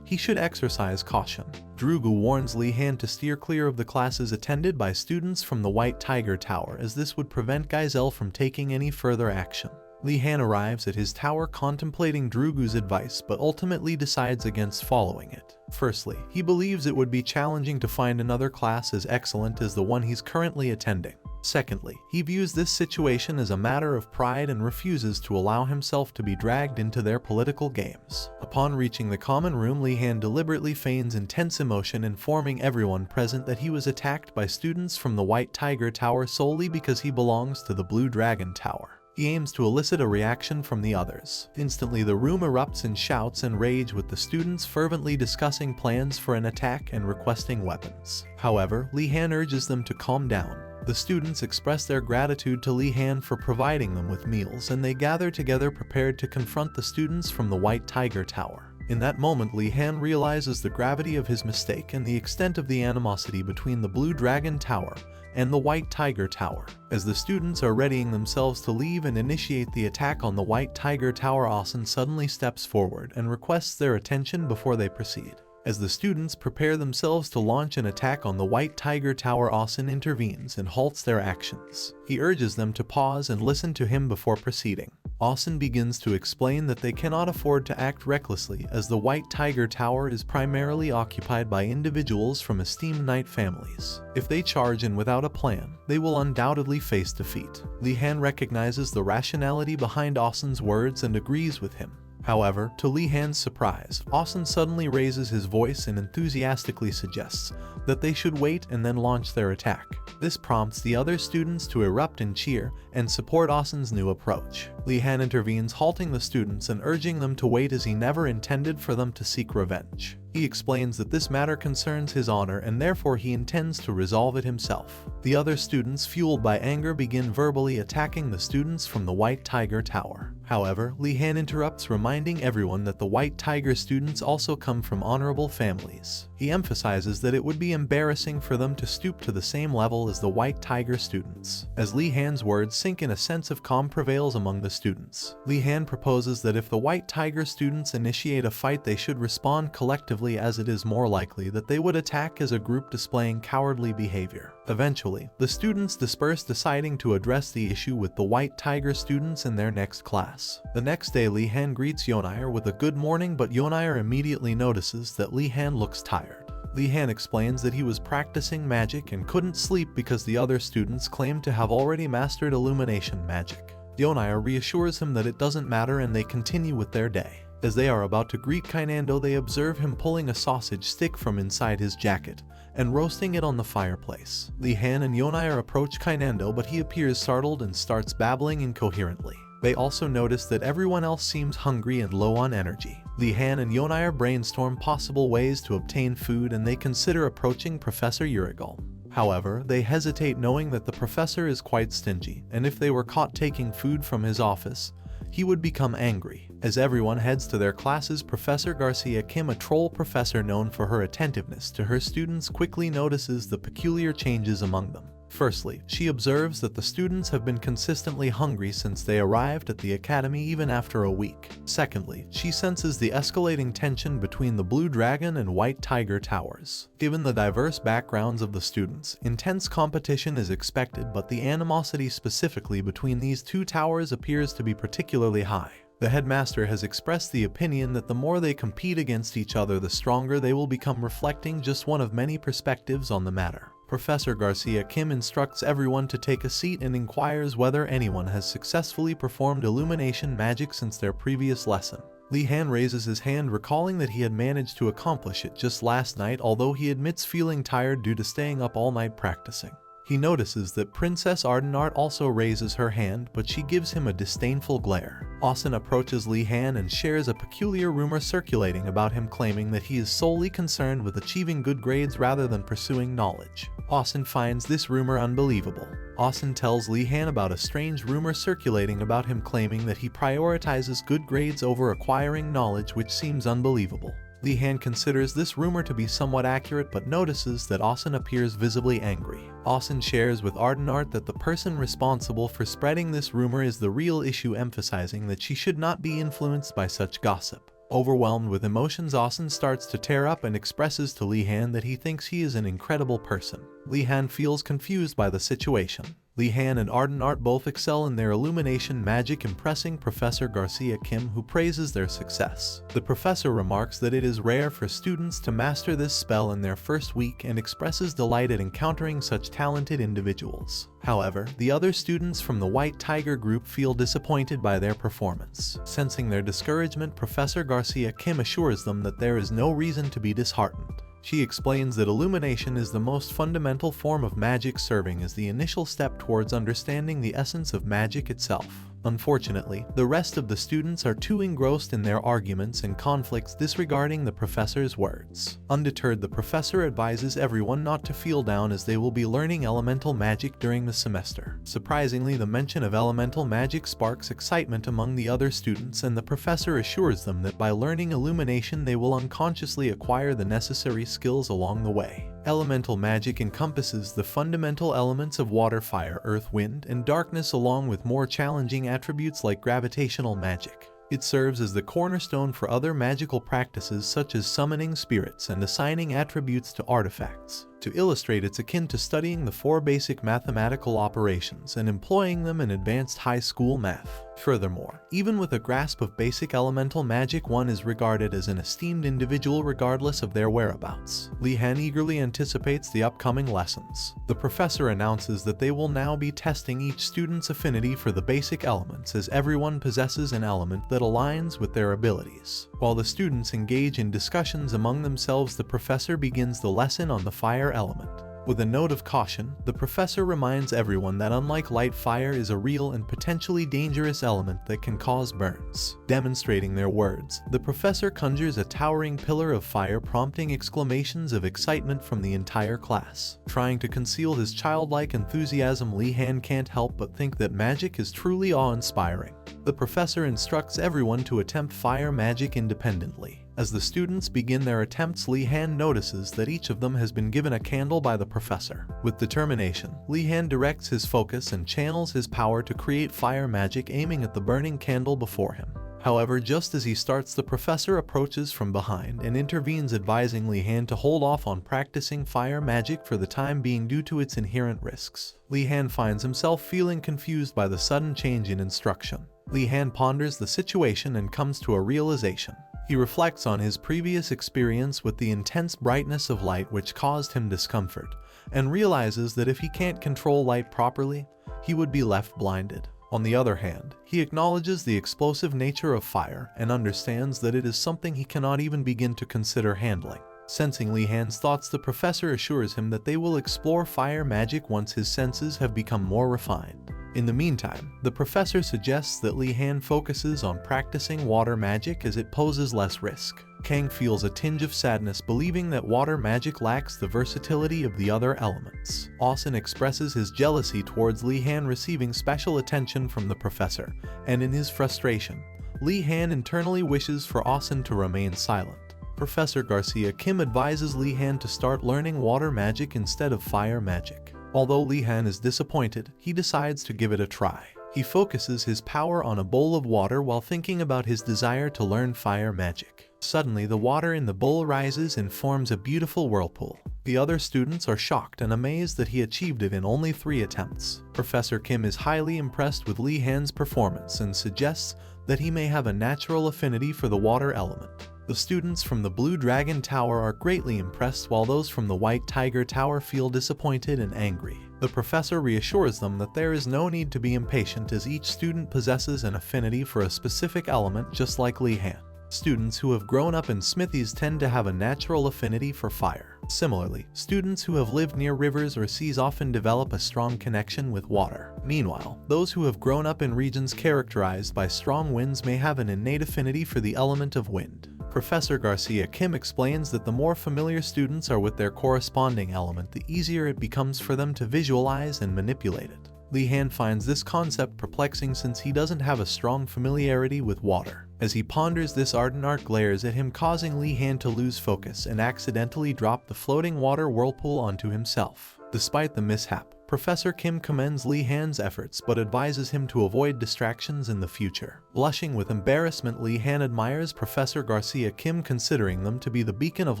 he should exercise caution. Drugu warns Li Han to steer clear of the classes attended by students from the White Tiger Tower, as this would prevent Giselle from taking any further action. Li Han arrives at his tower contemplating Drugu's advice, but ultimately decides against following it. Firstly, he believes it would be challenging to find another class as excellent as the one he's currently attending. Secondly, he views this situation as a matter of pride and refuses to allow himself to be dragged into their political games. Upon reaching the common room, Li Han deliberately feigns intense emotion, informing everyone present that he was attacked by students from the White Tiger Tower solely because he belongs to the Blue Dragon Tower. He aims to elicit a reaction from the others. Instantly, the room erupts in shouts and rage, with the students fervently discussing plans for an attack and requesting weapons. However, Li Han urges them to calm down. The students express their gratitude to Li Han for providing them with meals, and they gather together prepared to confront the students from the White Tiger Tower. In that moment, Li Han realizes the gravity of his mistake and the extent of the animosity between the Blue Dragon Tower and the White Tiger Tower. As the students are readying themselves to leave and initiate the attack on the White Tiger Tower, Asen suddenly steps forward and requests their attention before they proceed. As the students prepare themselves to launch an attack on the White Tiger Tower, Asen intervenes and halts their actions. He urges them to pause and listen to him before proceeding. Asen begins to explain that they cannot afford to act recklessly, as the White Tiger Tower is primarily occupied by individuals from esteemed knight families. If they charge in without a plan, they will undoubtedly face defeat. Li Han recognizes the rationality behind Asen's words and agrees with him. However, to Li Han's surprise, Asen suddenly raises his voice and enthusiastically suggests that they should wait and then launch their attack. This prompts the other students to erupt in cheer and support Asen's new approach. Li Han intervenes, halting the students and urging them to wait, as he never intended for them to seek revenge. He explains that this matter concerns his honor and therefore he intends to resolve it himself. The other students, fueled by anger, begin verbally attacking the students from the White Tiger Tower. However, Li Han interrupts, reminding everyone that the White Tiger students also come from honorable families. He emphasizes that it would be embarrassing for them to stoop to the same level as the White Tiger students. As Li Han's words sink in, a sense of calm prevails among the students. Li Han proposes that if the White Tiger students initiate a fight, they should respond collectively, as it is more likely that they would attack as a group displaying cowardly behavior. Eventually, the students disperse, deciding to address the issue with the White Tiger students in their next class. The next day, Li Han greets Yonair with a good morning, but Yonair immediately notices that Li Han looks tired. Li Han explains that he was practicing magic and couldn't sleep because the other students claimed to have already mastered illumination magic. Yonair reassures him that it doesn't matter, and they continue with their day. As they are about to greet Kainando, they observe him pulling a sausage stick from inside his jacket and roasting it on the fireplace. Li Han and Yonair approach Kainando, but he appears startled and starts babbling incoherently. They also notice that everyone else seems hungry and low on energy. Li Han and Yonair brainstorm possible ways to obtain food, and they consider approaching Professor Urigal. However, they hesitate, knowing that the professor is quite stingy, and if they were caught taking food from his office, he would become angry. As everyone heads to their classes, Professor Garcia Kim, a troll professor known for her attentiveness to her students, quickly notices the peculiar changes among them. Firstly, she observes that the students have been consistently hungry since they arrived at the academy, even after a week. Secondly, she senses the escalating tension between the Blue Dragon and White Tiger Towers. Given the diverse backgrounds of the students, intense competition is expected, but the animosity specifically between these two towers appears to be particularly high. The headmaster has expressed the opinion that the more they compete against each other, the stronger they will become, reflecting just one of many perspectives on the matter. Professor Garcia Kim instructs everyone to take a seat and inquires whether anyone has successfully performed illumination magic since their previous lesson. Li Han raises his hand, recalling that he had managed to accomplish it just last night, although he admits feeling tired due to staying up all night practicing. He notices that Princess Ardenart also raises her hand, but she gives him a disdainful glare. Austin approaches Li Han and shares a peculiar rumor circulating about him, claiming that he is solely concerned with achieving good grades rather than pursuing knowledge. Austin finds this rumor unbelievable. Austin tells Li Han about a strange rumor circulating about him, claiming that he prioritizes good grades over acquiring knowledge, which seems unbelievable. Li Han considers this rumor to be somewhat accurate, but notices that Austin appears visibly angry. Austin shares with Ardenart that the person responsible for spreading this rumor is the real issue, emphasizing that she should not be influenced by such gossip. Overwhelmed with emotions, Austin starts to tear up and expresses to Li Han that he thinks he is an incredible person. Li Han feels confused by the situation. Li Han and Ardenart both excel in their illumination magic, impressing Professor Garcia Kim, who praises their success. The professor remarks that it is rare for students to master this spell in their first week and expresses delight at encountering such talented individuals. However, the other students from the White Tiger group feel disappointed by their performance. Sensing their discouragement, Professor Garcia Kim assures them that there is no reason to be disheartened. She explains that illumination is the most fundamental form of magic, serving as the initial step towards understanding the essence of magic itself. Unfortunately, the rest of the students are too engrossed in their arguments and conflicts, disregarding the professor's words. Undeterred, the professor advises everyone not to feel down, as they will be learning elemental magic during the semester. Surprisingly, the mention of elemental magic sparks excitement among the other students, and the professor assures them that by learning illumination they will unconsciously acquire the necessary skills along the way. Elemental magic encompasses the fundamental elements of water, fire, earth, wind, and darkness, along with more challenging attributes like gravitational magic. It serves as the cornerstone for other magical practices such as summoning spirits and assigning attributes to artifacts. To illustrate, it's akin to studying the 4 basic mathematical operations and employing them in advanced high school math. Furthermore, even with a grasp of basic elemental magic, one is regarded as an esteemed individual regardless of their whereabouts. Li Han eagerly anticipates the upcoming lessons. The professor announces that they will now be testing each student's affinity for the basic elements, as everyone possesses an element that aligns with their abilities. While the students engage in discussions among themselves, the professor begins the lesson on the fire element. With a note of caution, the professor reminds everyone that unlike light, fire is a real and potentially dangerous element that can cause burns. Demonstrating their words, the professor conjures a towering pillar of fire, prompting exclamations of excitement from the entire class. Trying to conceal his childlike enthusiasm, Li Han can't help but think that magic is truly awe-inspiring. The professor instructs everyone to attempt fire magic independently. As the students begin their attempts, Li Han notices that each of them has been given a candle by the professor. With determination, Li Han directs his focus and channels his power to create fire magic, aiming at the burning candle before him. However, just as he starts, the professor approaches from behind and intervenes, advising Li Han to hold off on practicing fire magic for the time being due to its inherent risks. Li Han finds himself feeling confused by the sudden change in instruction. Li Han ponders the situation and comes to a realization. He reflects on his previous experience with the intense brightness of light which caused him discomfort, and realizes that if he can't control light properly, he would be left blinded. On the other hand, he acknowledges the explosive nature of fire and understands that it is something he cannot even begin to consider handling. Sensing Li Han's thoughts, the professor assures him that they will explore fire magic once his senses have become more refined. In the meantime, the professor suggests that Li Han focuses on practicing water magic as it poses less risk. Kang feels a tinge of sadness, believing that water magic lacks the versatility of the other elements. Austin expresses his jealousy towards Li Han receiving special attention from the professor, and in his frustration, Li Han internally wishes for Austin to remain silent. Professor Garcia Kim advises Li Han to start learning water magic instead of fire magic. Although Li Han is disappointed, he decides to give it a try. He focuses his power on a bowl of water while thinking about his desire to learn fire magic. Suddenly, the water in the bowl rises and forms a beautiful whirlpool. The other students are shocked and amazed that he achieved it in only 3 attempts. Professor Kim is highly impressed with Li Han's performance and suggests that he may have a natural affinity for the water element. The students from the Blue Dragon Tower are greatly impressed, while those from the White Tiger Tower feel disappointed and angry. The professor reassures them that there is no need to be impatient, as each student possesses an affinity for a specific element just like Li Han. Students who have grown up in smithies tend to have a natural affinity for fire. Similarly, students who have lived near rivers or seas often develop a strong connection with water. Meanwhile, those who have grown up in regions characterized by strong winds may have an innate affinity for the element of wind. Professor Garcia Kim explains that the more familiar students are with their corresponding element, the easier it becomes for them to visualize and manipulate it. Li Han finds this concept perplexing since he doesn't have a strong familiarity with water. As he ponders this, ardent art glares at him, causing Li Han to lose focus and accidentally drop the floating water whirlpool onto himself. Despite the mishap, Professor Kim commends Li Han's efforts but advises him to avoid distractions in the future. Blushing with embarrassment, Li Han admires Professor Garcia Kim, considering them to be the beacon of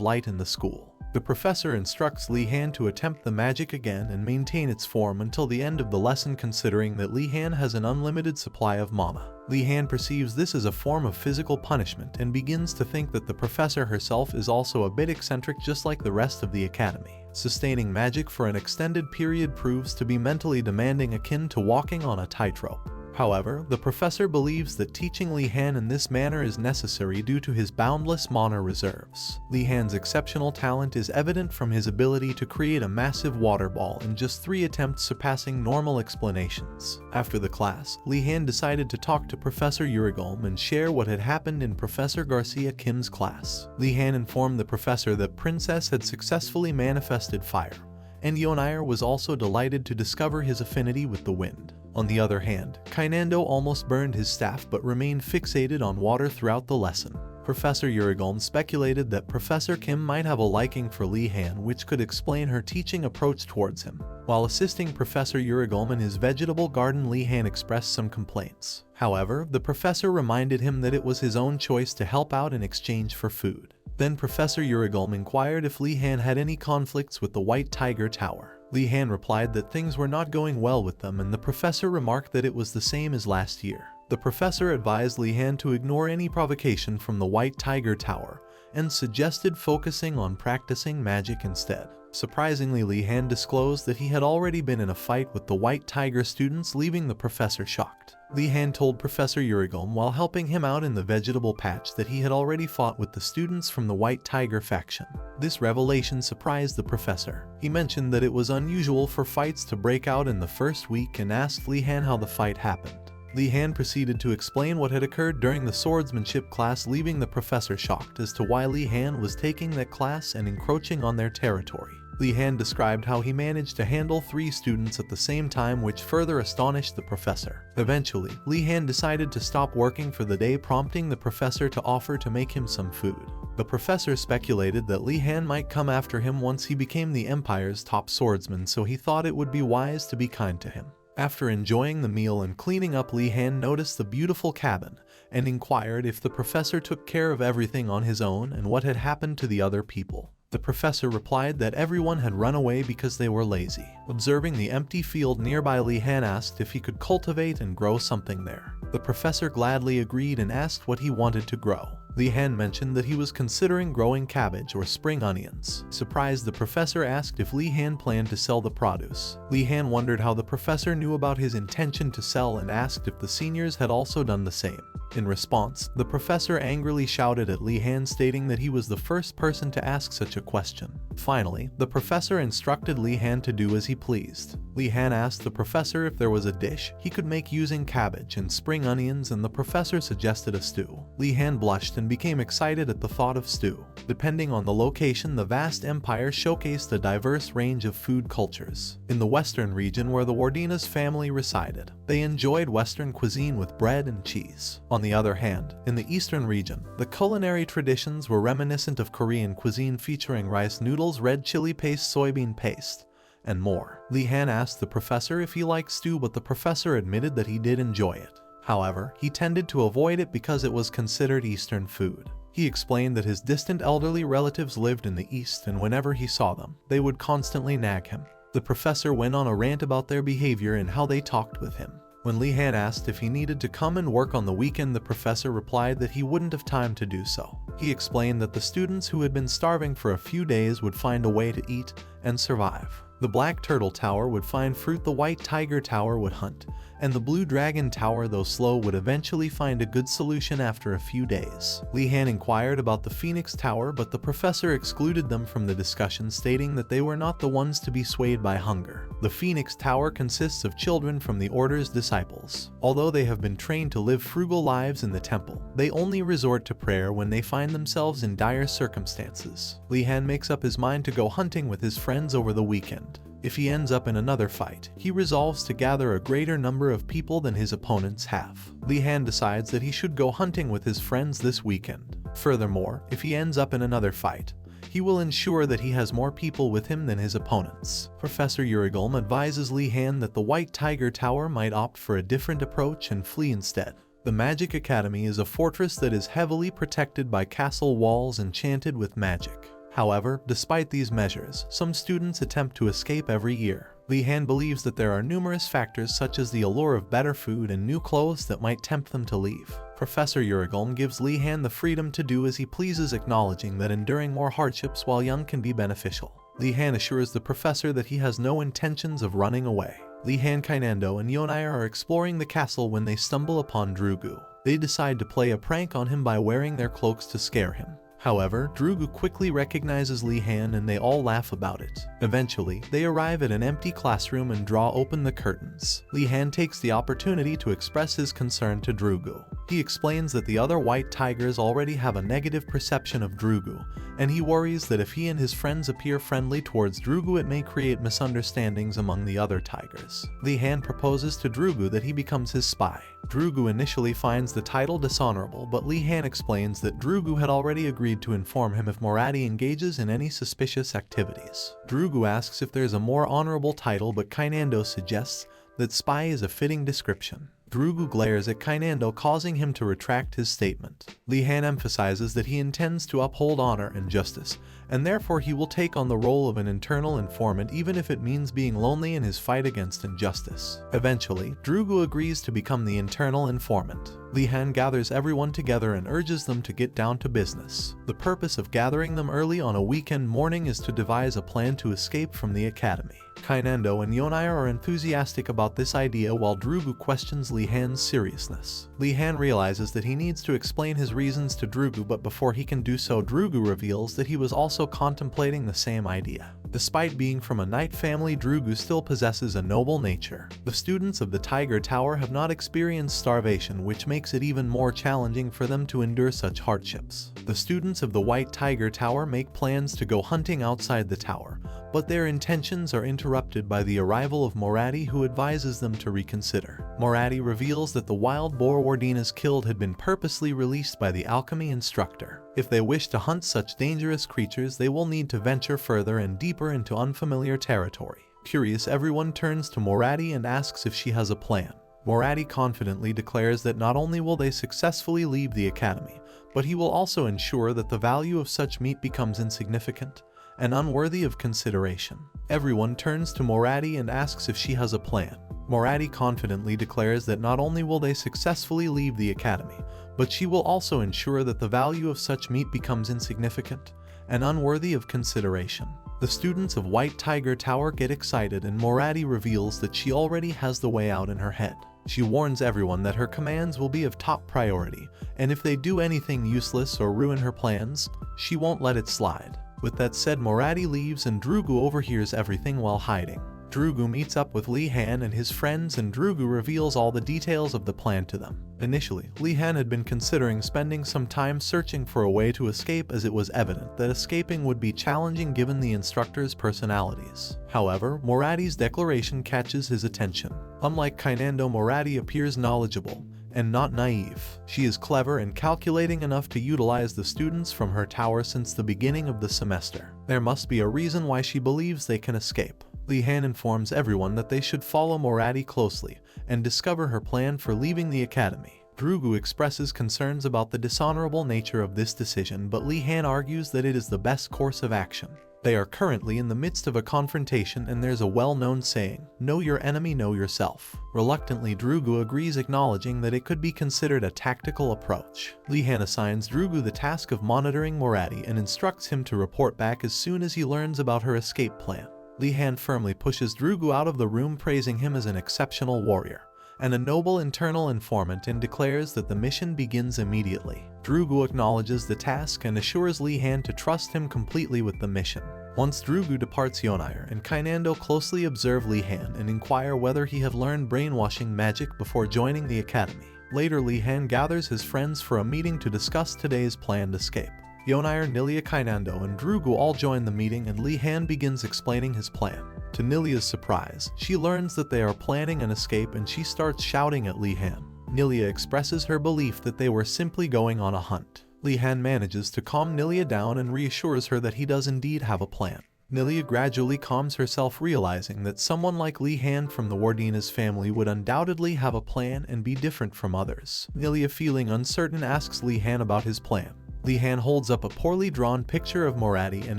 light in the school. The professor instructs Li Han to attempt the magic again and maintain its form until the end of the lesson, considering that Li Han has an unlimited supply of mana. Li Han perceives this as a form of physical punishment and begins to think that the professor herself is also a bit eccentric, just like the rest of the academy. Sustaining magic for an extended period proves to be mentally demanding, akin to walking on a tightrope. However, the professor believes that teaching Li Han in this manner is necessary due to his boundless mana reserves. Li Han's exceptional talent is evident from his ability to create a massive water ball in just 3 attempts, surpassing normal explanations. After the class, Li Han decided to talk to Professor Urigolm and share what had happened in Professor Garcia Kim's class. Li Han informed the professor that Princess had successfully manifested fire, and Yonair was also delighted to discover his affinity with the wind. On the other hand, Kainando almost burned his staff but remained fixated on water throughout the lesson. Professor Urigolm speculated that Professor Kim might have a liking for Li Han, which could explain her teaching approach towards him. While assisting Professor Urigolm in his vegetable garden, Li Han expressed some complaints. However, the professor reminded him that it was his own choice to help out in exchange for food. Then Professor Urigolm inquired if Li Han had any conflicts with the White Tiger Tower. Li Han replied that things were not going well with them, and the professor remarked that it was the same as last year. The professor advised Li Han to ignore any provocation from the White Tiger Tower and suggested focusing on practicing magic instead. Surprisingly, Li Han disclosed that he had already been in a fight with the White Tiger students, leaving the professor shocked. Li Han told Professor Urigolm while helping him out in the vegetable patch that he had already fought with the students from the White Tiger faction. This revelation surprised the professor. He mentioned that it was unusual for fights to break out in the first week and asked Li Han how the fight happened. Li Han proceeded to explain what had occurred during the swordsmanship class, leaving the professor shocked as to why Li Han was taking that class and encroaching on their territory. Li Han described how he managed to handle 3 students at the same time, which further astonished the professor. Eventually, Li Han decided to stop working for the day, prompting the professor to offer to make him some food. The professor speculated that Li Han might come after him once he became the Empire's top swordsman, so he thought it would be wise to be kind to him. After enjoying the meal and cleaning up, Li Han noticed the beautiful cabin and inquired if the professor took care of everything on his own and what had happened to the other people. The professor replied that everyone had run away because they were lazy. Observing the empty field nearby, Li Han asked if he could cultivate and grow something there. The professor gladly agreed and asked what he wanted to grow. Li Han mentioned that he was considering growing cabbage or spring onions. Surprised, the professor asked if Li Han planned to sell the produce. Li Han wondered how the professor knew about his intention to sell and asked if the seniors had also done the same. In response, the professor angrily shouted at Li Han, stating that he was the first person to ask such a question. Finally, the professor instructed Li Han to do as he pleased. Li Han asked the professor if there was a dish he could make using cabbage and spring onions, and the professor suggested a stew. Li Han blushed and became excited at the thought of stew. Depending on the location, the vast empire showcased a diverse range of food cultures. In the western region, where the Wardina's family resided, they enjoyed Western cuisine with bread and cheese. On the other hand, in the eastern region, the culinary traditions were reminiscent of Korean cuisine, featuring rice noodles, red chili paste, soybean paste, and more. Li Han asked the professor if he liked stew, but the professor admitted that he did enjoy it. However, he tended to avoid it because it was considered Eastern food. He explained that his distant elderly relatives lived in the East, and whenever he saw them, they would constantly nag him. The professor went on a rant about their behavior and how they talked with him. When Li Han asked if he needed to come and work on the weekend, the professor replied that he wouldn't have time to do so. He explained that the students who had been starving for a few days would find a way to eat and survive. The Black Turtle Tower would find fruit, the White Tiger Tower would hunt, and the Blue Dragon Tower, though slow, would eventually find a good solution after a few days. Li-Han inquired about the Phoenix Tower, but the professor excluded them from the discussion, stating that they were not the ones to be swayed by hunger. The Phoenix Tower consists of children from the Order's disciples. Although they have been trained to live frugal lives in the temple, they only resort to prayer when they find themselves in dire circumstances. Li-Han makes up his mind to go hunting with his friends over the weekend. If he ends up in another fight, he resolves to gather a greater number of people than his opponents have. Li-Han decides that he should go hunting with his friends this weekend. Furthermore, if he ends up in another fight, he will ensure that he has more people with him than his opponents. Professor Urigulm advises Li-Han that the White Tiger Tower might opt for a different approach and flee instead. The Magic Academy is a fortress that is heavily protected by castle walls enchanted with magic. However, despite these measures, some students attempt to escape every year. Li-Han believes that there are numerous factors such as the allure of better food and new clothes that might tempt them to leave. Professor Urigulm gives Li-Han the freedom to do as he pleases, acknowledging that enduring more hardships while young can be beneficial. Li-Han assures the professor that he has no intentions of running away. Li-Han, Kainando, and Yonai are exploring the castle when they stumble upon Drugu. They decide to play a prank on him by wearing their cloaks to scare him. However, Drugu quickly recognizes Li-Han and they all laugh about it. Eventually, they arrive at an empty classroom and draw open the curtains. Li-Han takes the opportunity to express his concern to Drugu. He explains that the other white tigers already have a negative perception of Drugu, and he worries that if he and his friends appear friendly towards Drugu, it may create misunderstandings among the other tigers. Li-Han proposes to Drugu that he becomes his spy. Drugu initially finds the title dishonorable, but Li-Han explains that Drugu had already agreed to inform him if Moradi engages in any suspicious activities. Drugu asks if there's a more honorable title, but Kainando suggests that spy is a fitting description. Drugu glares at Kainando, causing him to retract his statement. Li-Han emphasizes that he intends to uphold honor and justice, and therefore he will take on the role of an internal informant even if it means being lonely in his fight against injustice. Eventually, Drugu agrees to become the internal informant. Li-Han gathers everyone together and urges them to get down to business. The purpose of gathering them early on a weekend morning is to devise a plan to escape from the academy. Kainando and Yonai are enthusiastic about this idea while Drugu questions Li-Han's seriousness. Li-Han realizes that he needs to explain his reasons to Drugu, but before he can do so, Drugu reveals that he was also contemplating the same idea. Despite being from a knight family, Drugu still possesses a noble nature. The students of the Tiger Tower have not experienced starvation, which makes it even more challenging for them to endure such hardships. The students of the White Tiger Tower make plans to go hunting outside the tower, but their intentions are interrupted by the arrival of Moradi, who advises them to reconsider. Moradi reveals that the wild boar Wardina's killed had been purposely released by the alchemy instructor. If they wish to hunt such dangerous creatures, they will need to venture further and deeper into unfamiliar territory. Curious, everyone turns to Moradi and asks if she has a plan. Moradi confidently declares that not only will they successfully leave the academy, but he will also ensure that the value of such meat becomes insignificant and unworthy of consideration. Everyone turns to Moradi and asks if she has a plan. Moradi confidently declares that not only will they successfully leave the academy, but she will also ensure that the value of such meat becomes insignificant and unworthy of consideration. The students of White Tiger Tower get excited and Moradi reveals that she already has the way out in her head. She warns everyone that her commands will be of top priority, and if they do anything useless or ruin her plans, she won't let it slide. With that said, Moradi leaves and Drugu overhears everything while hiding. Drugu meets up with Li-Han and his friends, and Drugu reveals all the details of the plan to them. Initially, Li-Han had been considering spending some time searching for a way to escape, as it was evident that escaping would be challenging given the instructors' personalities. However, Moradi's declaration catches his attention. Unlike Kainando, Moradi appears knowledgeable and not naive. She is clever and calculating enough to utilize the students from her tower since the beginning of the semester. There must be a reason why she believes they can escape. Li-Han informs everyone that they should follow Moradi closely and discover her plan for leaving the academy. Drugu expresses concerns about the dishonorable nature of this decision, but Li-Han argues that it is the best course of action. They are currently in the midst of a confrontation, and there's a well-known saying, "Know your enemy, know yourself." Reluctantly, Drugu agrees, acknowledging that it could be considered a tactical approach. Li-Han assigns Drugu the task of monitoring Moradi and instructs him to report back as soon as he learns about her escape plan. Li-Han firmly pushes Drugu out of the room, praising him as an exceptional warrior, and a noble internal informant and declares that the mission begins immediately. Drugu acknowledges the task and assures Li-han to trust him completely with the mission. Once Drugu departs, Yonire and Kainando closely observe Li-han and inquire whether he have learned brainwashing magic before joining the academy. Later, Li-han gathers his friends for a meeting to discuss today's planned escape. Yonire, Nilia, Kainando, and Drugu all join the meeting and Li-han begins explaining his plan. To Nilia's surprise, she learns that they are planning an escape and she starts shouting at Li-han. Nilia expresses her belief that they were simply going on a hunt. Li-han manages to calm Nilia down and reassures her that he does indeed have a plan. Nilia gradually calms herself, realizing that someone like Li-han from the Wardina's family would undoubtedly have a plan and be different from others. Nilia, feeling uncertain, asks Li-han about his plan. Li-han holds up a poorly drawn picture of Moradi and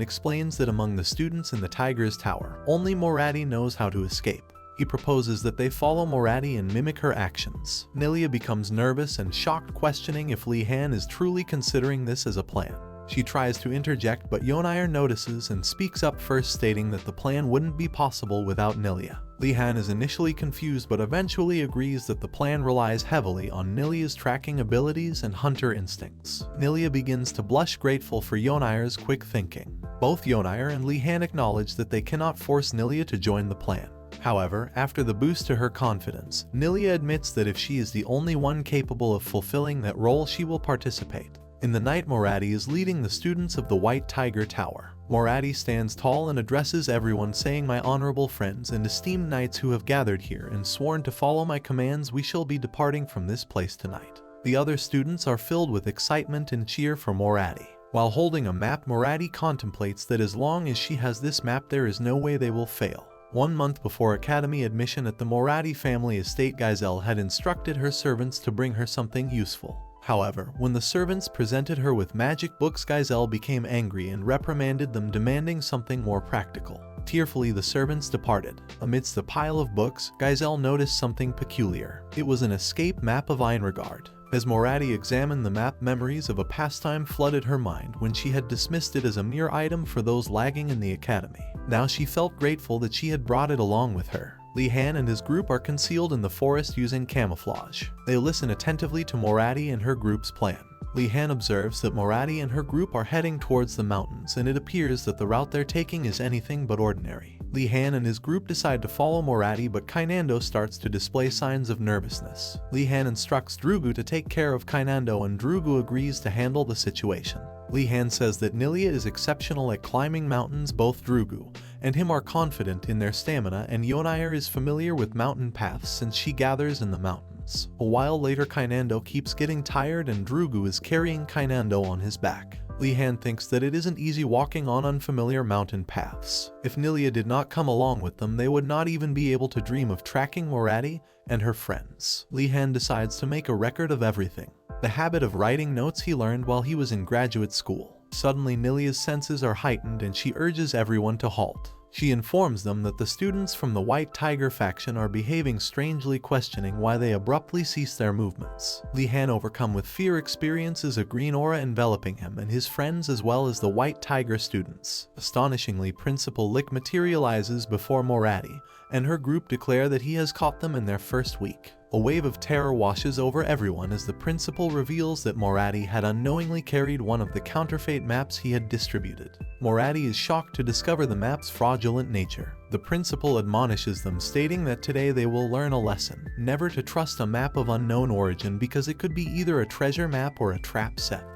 explains that among the students in the Tiger's Tower, only Moradi knows how to escape. He proposes that they follow Moradi and mimic her actions. Nilia becomes nervous and shocked, questioning if Li-han is truly considering this as a plan. She tries to interject, but Yonire notices and speaks up first, stating that the plan wouldn't be possible without Nilia. Li-han is initially confused but eventually agrees that the plan relies heavily on Nilia's tracking abilities and hunter instincts. Nilia begins to blush, grateful for Yonire's quick thinking. Both Yonire and Li-han acknowledge that they cannot force Nilia to join the plan. However, after the boost to her confidence, Nilia admits that if she is the only one capable of fulfilling that role, she will participate. In the night, Moradi is leading the students of the White Tiger Tower. Moradi stands tall and addresses everyone, saying, "My honorable friends and esteemed knights who have gathered here and sworn to follow my commands, we shall be departing from this place tonight." The other students are filled with excitement and cheer for Moradi. While holding a map, Moradi contemplates that as long as she has this map, there is no way they will fail. 1 month before academy admission at the Moradi family estate, Giselle had instructed her servants to bring her something useful. However, when the servants presented her with magic books, Giselle became angry and reprimanded them, demanding something more practical. Tearfully, the servants departed. Amidst the pile of books, Giselle noticed something peculiar. It was an escape map of Einregard. As Moradi examined the map, memories of a pastime flooded her mind when she had dismissed it as a mere item for those lagging in the academy. Now she felt grateful that she had brought it along with her. Li-han and his group are concealed in the forest using camouflage. They listen attentively to Moradi and her group's plan. Li-han observes that Moradi and her group are heading towards the mountains, and it appears that the route they're taking is anything but ordinary. Li-han and his group decide to follow Moradi, but Kainando starts to display signs of nervousness. Li-han instructs Drugu to take care of Kainando, and Drugu agrees to handle the situation. Li-han says that Nilia is exceptional at climbing mountains. Both Drugu and him are confident in their stamina, and Yonire is familiar with mountain paths since she gathers in the mountains. A while later, Kainando keeps getting tired and Drugu is carrying Kainando on his back. Li-han thinks that it isn't easy walking on unfamiliar mountain paths. If Nilia did not come along with them, they would not even be able to dream of tracking Moradi and her friends. Li-han decides to make a record of everything, the habit of writing notes he learned while he was in graduate school. Suddenly, Nilia's senses are heightened and she urges everyone to halt. She informs them that the students from the White Tiger faction are behaving strangely, questioning why they abruptly cease their movements. Li-han, overcome with fear, experiences a green aura enveloping him and his friends as well as the White Tiger students. Astonishingly, Principal Lick materializes before Moradi, and her group declare that he has caught them in their first week. A wave of terror washes over everyone as the principal reveals that Moradi had unknowingly carried one of the counterfeit maps he had distributed. Moradi is shocked to discover the map's fraudulent nature. The principal admonishes them, stating that today they will learn a lesson, never to trust a map of unknown origin because it could be either a treasure map or a trap set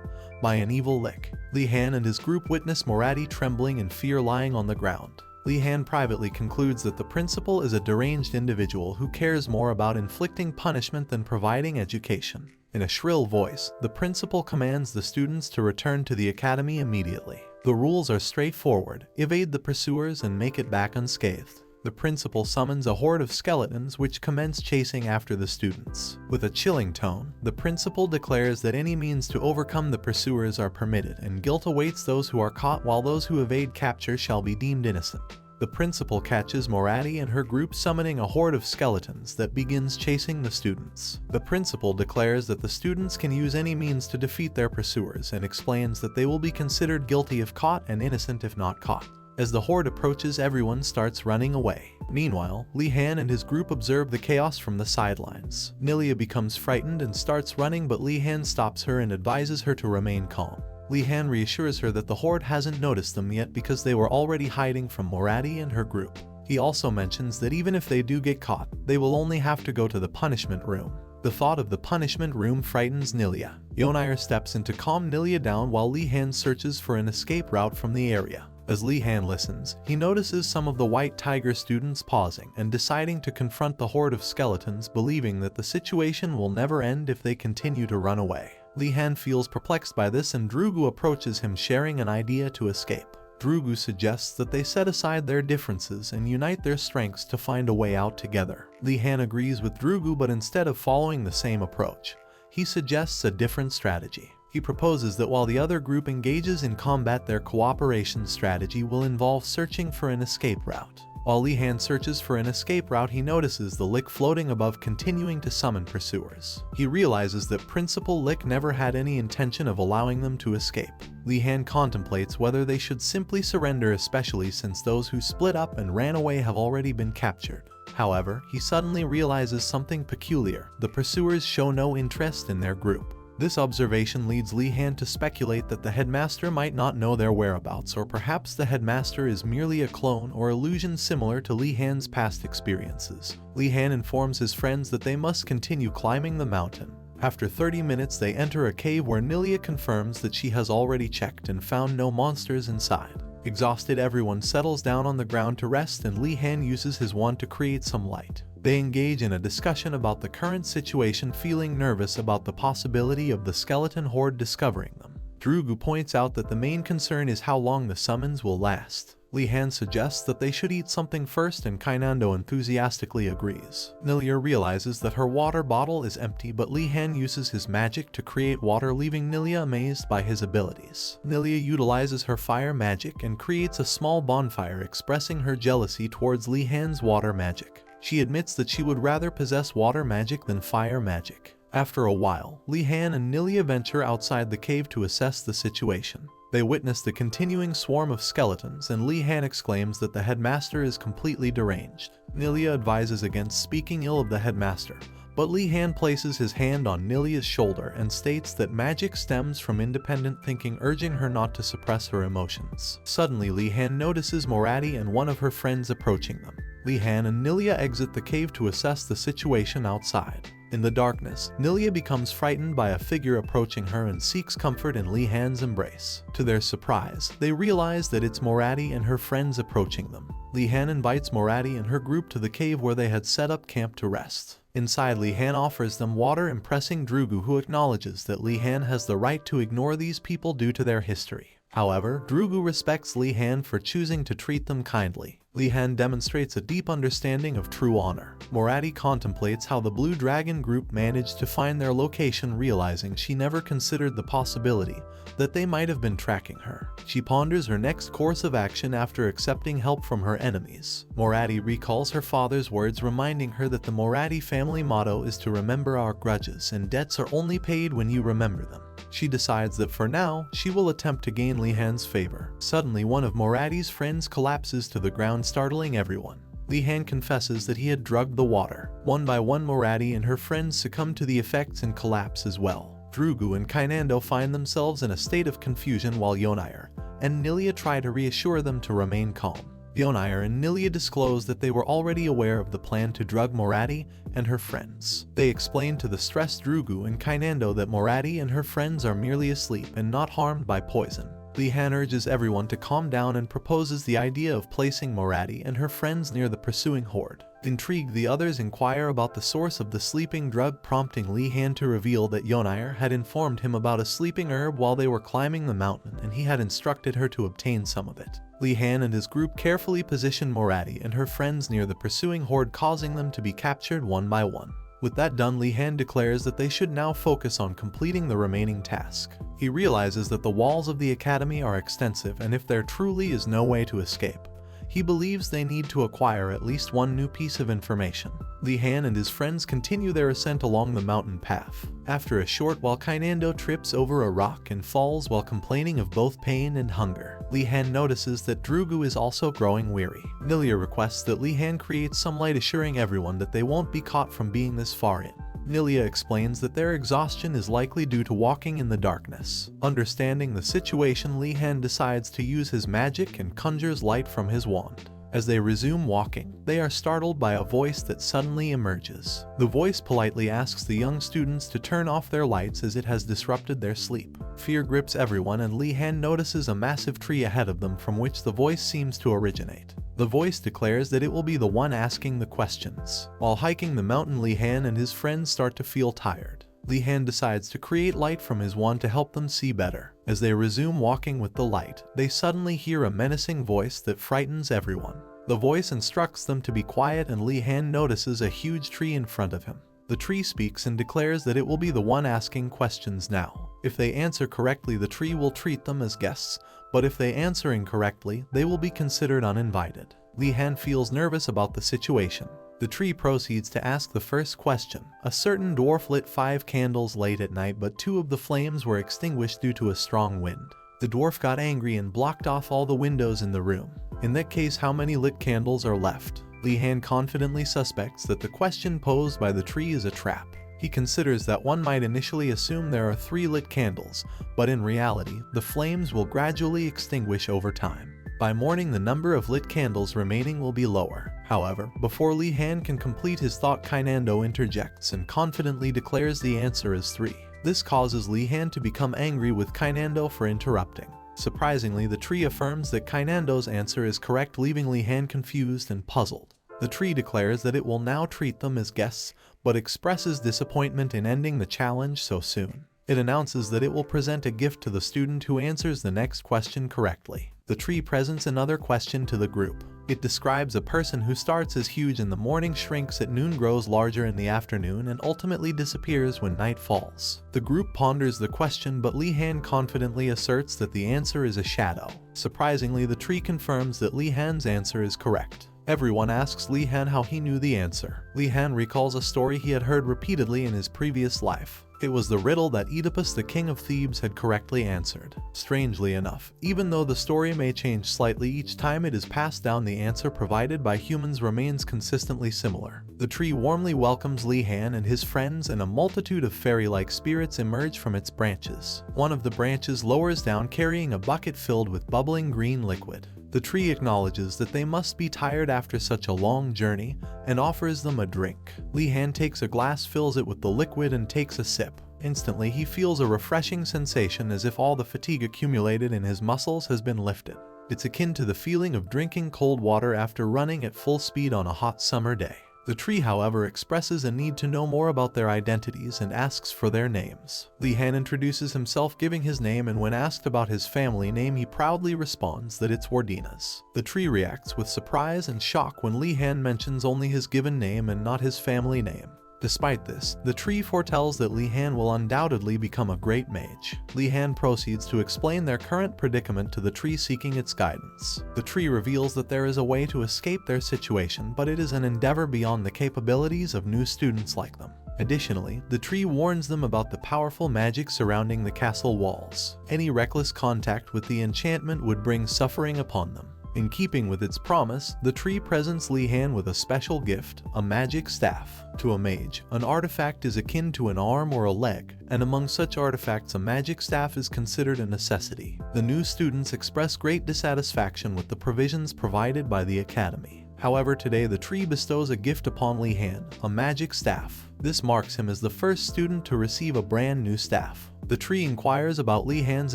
by an evil Lick. Li-han and his group witness Moradi trembling in fear lying on the ground. Li-han privately concludes that the principal is a deranged individual who cares more about inflicting punishment than providing education. In a shrill voice, the principal commands the students to return to the academy immediately. The rules are straightforward: evade the pursuers and make it back unscathed. The principal summons a horde of skeletons which commence chasing after the students. With a chilling tone, the principal declares that any means to overcome the pursuers are permitted and guilt awaits those who are caught, while those who evade capture shall be deemed innocent. The principal catches Moradi and her group summoning a horde of skeletons that begins chasing the students. The principal declares that the students can use any means to defeat their pursuers and explains that they will be considered guilty if caught and innocent if not caught. As the horde approaches, everyone starts running away. Meanwhile, Li-Han and his group observe the chaos from the sidelines. Nilia becomes frightened and starts running, but Li-Han stops her and advises her to remain calm. Li-Han reassures her that the horde hasn't noticed them yet because they were already hiding from Morati and her group. He also mentions that even if they do get caught, they will only have to go to the punishment room. The thought of the punishment room frightens Nilia. Yonair steps in to calm Nilia down while Li-Han searches for an escape route from the area. As Li-Han listens, he notices some of the White Tiger students pausing and deciding to confront the horde of skeletons, believing that the situation will never end if they continue to run away. Li-Han feels perplexed by this, and Drugu approaches him, sharing an idea to escape. Drugu suggests that they set aside their differences and unite their strengths to find a way out together. Li-Han agrees with Drugu, but instead of following the same approach, he suggests a different strategy. He proposes that while the other group engages in combat, their cooperation strategy will involve searching for an escape route. While Li-Han searches for an escape route, he notices the Lick floating above, continuing to summon pursuers. He realizes that Principal Lick never had any intention of allowing them to escape. Li-Han contemplates whether they should simply surrender, especially since those who split up and ran away have already been captured. However, he suddenly realizes something peculiar. The pursuers show no interest in their group. This observation leads Li-Han to speculate that the headmaster might not know their whereabouts, or perhaps the headmaster is merely a clone or illusion similar to Li-Han's past experiences. Li-Han informs his friends that they must continue climbing the mountain. After 30 minutes, they enter a cave where Nilia confirms that she has already checked and found no monsters inside. Exhausted, everyone settles down on the ground to rest, and Li-Han uses his wand to create some light. They engage in a discussion about the current situation, feeling nervous about the possibility of the skeleton horde discovering them. Drugu points out that the main concern is how long the summons will last. Li-Han suggests that they should eat something first, and Kainando enthusiastically agrees. Nilia realizes that her water bottle is empty, but Li-Han uses his magic to create water, leaving Nilia amazed by his abilities. Nilia utilizes her fire magic and creates a small bonfire, expressing her jealousy towards Li-Han's water magic. She admits that she would rather possess water magic than fire magic. After a while, Li-Han and Nilia venture outside the cave to assess the situation. They witness the continuing swarm of skeletons, and Li-Han exclaims that the headmaster is completely deranged. Nilia advises against speaking ill of the headmaster, but Li-Han places his hand on Nilia's shoulder and states that magic stems from independent thinking, urging her not to suppress her emotions. Suddenly, Li-Han notices Morati and one of her friends approaching them. Li-Han and Nilia exit the cave to assess the situation outside. In the darkness, Nilia becomes frightened by a figure approaching her and seeks comfort in Li-Han's embrace. To their surprise, they realize that it's Morati and her friends approaching them. Li-Han invites Morati and her group to the cave where they had set up camp to rest. Inside, Li-Han offers them water, impressing Drugu, who acknowledges that Li-Han has the right to ignore these people due to their history. However, Drugu respects Li-Han for choosing to treat them kindly. Li-Han demonstrates a deep understanding of true honor. Morati contemplates how the Blue Dragon group managed to find their location, realizing she never considered the possibility that they might have been tracking her. She ponders her next course of action after accepting help from her enemies. Morati recalls her father's words, reminding her that the Morati family motto is to remember our grudges, and debts are only paid when you remember them. She decides that for now, she will attempt to gain Li-Han's favor. Suddenly, one of Morati's friends collapses to the ground, startling everyone. Li-Han confesses that he had drugged the water. One by one, Morati and her friends succumb to the effects and collapse as well. Drugu and Kainando find themselves in a state of confusion, while Yonair and Nilia try to reassure them to remain calm. Yonair and Nilia disclose that they were already aware of the plan to drug Morati and her friends. They explain to the stressed Drugu and Kainando that Morati and her friends are merely asleep and not harmed by poison. Li-Han urges everyone to calm down and proposes the idea of placing Morati and her friends near the pursuing horde. Intrigued, the others inquire about the source of the sleeping drug, prompting Li-Han to reveal that Yonair had informed him about a sleeping herb while they were climbing the mountain, and he had instructed her to obtain some of it. Li-Han and his group carefully position Morati and her friends near the pursuing horde, causing them to be captured one by one. With that done, Li-Han declares that they should now focus on completing the remaining task. He realizes that the walls of the academy are extensive, and if there truly is no way to escape, he believes they need to acquire at least one new piece of information. Li-han and his friends continue their ascent along the mountain path. After a short while, Kainando trips over a rock and falls while complaining of both pain and hunger. Li-han notices that Drugu is also growing weary. Nilia requests that Li-han create some light, assuring everyone that they won't be caught from being this far in. Nilia explains that their exhaustion is likely due to walking in the darkness. Understanding the situation, Li-han decides to use his magic and conjures light from his wand. As they resume walking, they are startled by a voice that suddenly emerges. The voice politely asks the young students to turn off their lights as it has disrupted their sleep. Fear grips everyone, and Li-han notices a massive tree ahead of them from which the voice seems to originate. The voice declares that it will be the one asking the questions. While hiking the mountain, Li-han and his friends start to feel tired. Li-han decides to create light from his wand to help them see better. As they resume walking with the light, they suddenly hear a menacing voice that frightens everyone. The voice instructs them to be quiet, and Li-han notices a huge tree in front of him. The tree speaks and declares that it will be the one asking questions now. If they answer correctly, the tree will treat them as guests, but if they answer incorrectly, they will be considered uninvited. Li-han feels nervous about the situation. The tree proceeds to ask the first question. A certain dwarf lit 5 candles late at night, but 2 of the flames were extinguished due to a strong wind. The dwarf got angry and blocked off all the windows in the room. In that case, how many lit candles are left? Li-han confidently suspects that the question posed by the tree is a trap. He considers that one might initially assume there are 3 lit candles, but in reality, the flames will gradually extinguish over time. By morning, the number of lit candles remaining will be lower. However, before Li-han can complete his thought, Kainando interjects and confidently declares the answer is 3. This causes Li-han to become angry with Kainando for interrupting. Surprisingly, the tree affirms that Kainando's answer is correct, leaving Li-han confused and puzzled. The tree declares that it will now treat them as guests, but expresses disappointment in ending the challenge so soon. It announces that it will present a gift to the student who answers the next question correctly. The tree presents another question to the group. It describes a person who starts as huge in the morning, shrinks at noon, grows larger in the afternoon, and ultimately disappears when night falls. The group ponders the question, but Li-han confidently asserts that the answer is a shadow. Surprisingly, the tree confirms that Li-han's answer is correct. Everyone asks Li-han how he knew the answer. Li-han recalls a story he had heard repeatedly in his previous life. It was the riddle that Oedipus, the king of Thebes, had correctly answered. Strangely enough, even though the story may change slightly each time it is passed down, the answer provided by humans remains consistently similar. The tree warmly welcomes Li-han and his friends, and a multitude of fairy-like spirits emerge from its branches. One of the branches lowers down, carrying a bucket filled with bubbling green liquid. The tree acknowledges that they must be tired after such a long journey and offers them a drink. Li-han takes a glass, fills it with the liquid, and takes a sip. Instantly, he feels a refreshing sensation, as if all the fatigue accumulated in his muscles has been lifted. It's akin to the feeling of drinking cold water after running at full speed on a hot summer day. The tree, however, expresses a need to know more about their identities and asks for their names. Li-han introduces himself, giving his name, and when asked about his family name, he proudly responds that it's Wardina's. The tree reacts with surprise and shock when Li-han mentions only his given name and not his family name. Despite this, the tree foretells that Li-han will undoubtedly become a great mage. Li-han proceeds to explain their current predicament to the tree, seeking its guidance. The tree reveals that there is a way to escape their situation, but it is an endeavor beyond the capabilities of new students like them. Additionally, the tree warns them about the powerful magic surrounding the castle walls. Any reckless contact with the enchantment would bring suffering upon them. In keeping with its promise, the tree presents Li-han with a special gift, a magic staff. To a mage, an artifact is akin to an arm or a leg, and among such artifacts, a magic staff is considered a necessity. The new students express great dissatisfaction with the provisions provided by the academy. However, today the tree bestows a gift upon Li-han, a magic staff. This marks him as the first student to receive a brand new staff. The tree inquires about Li-han's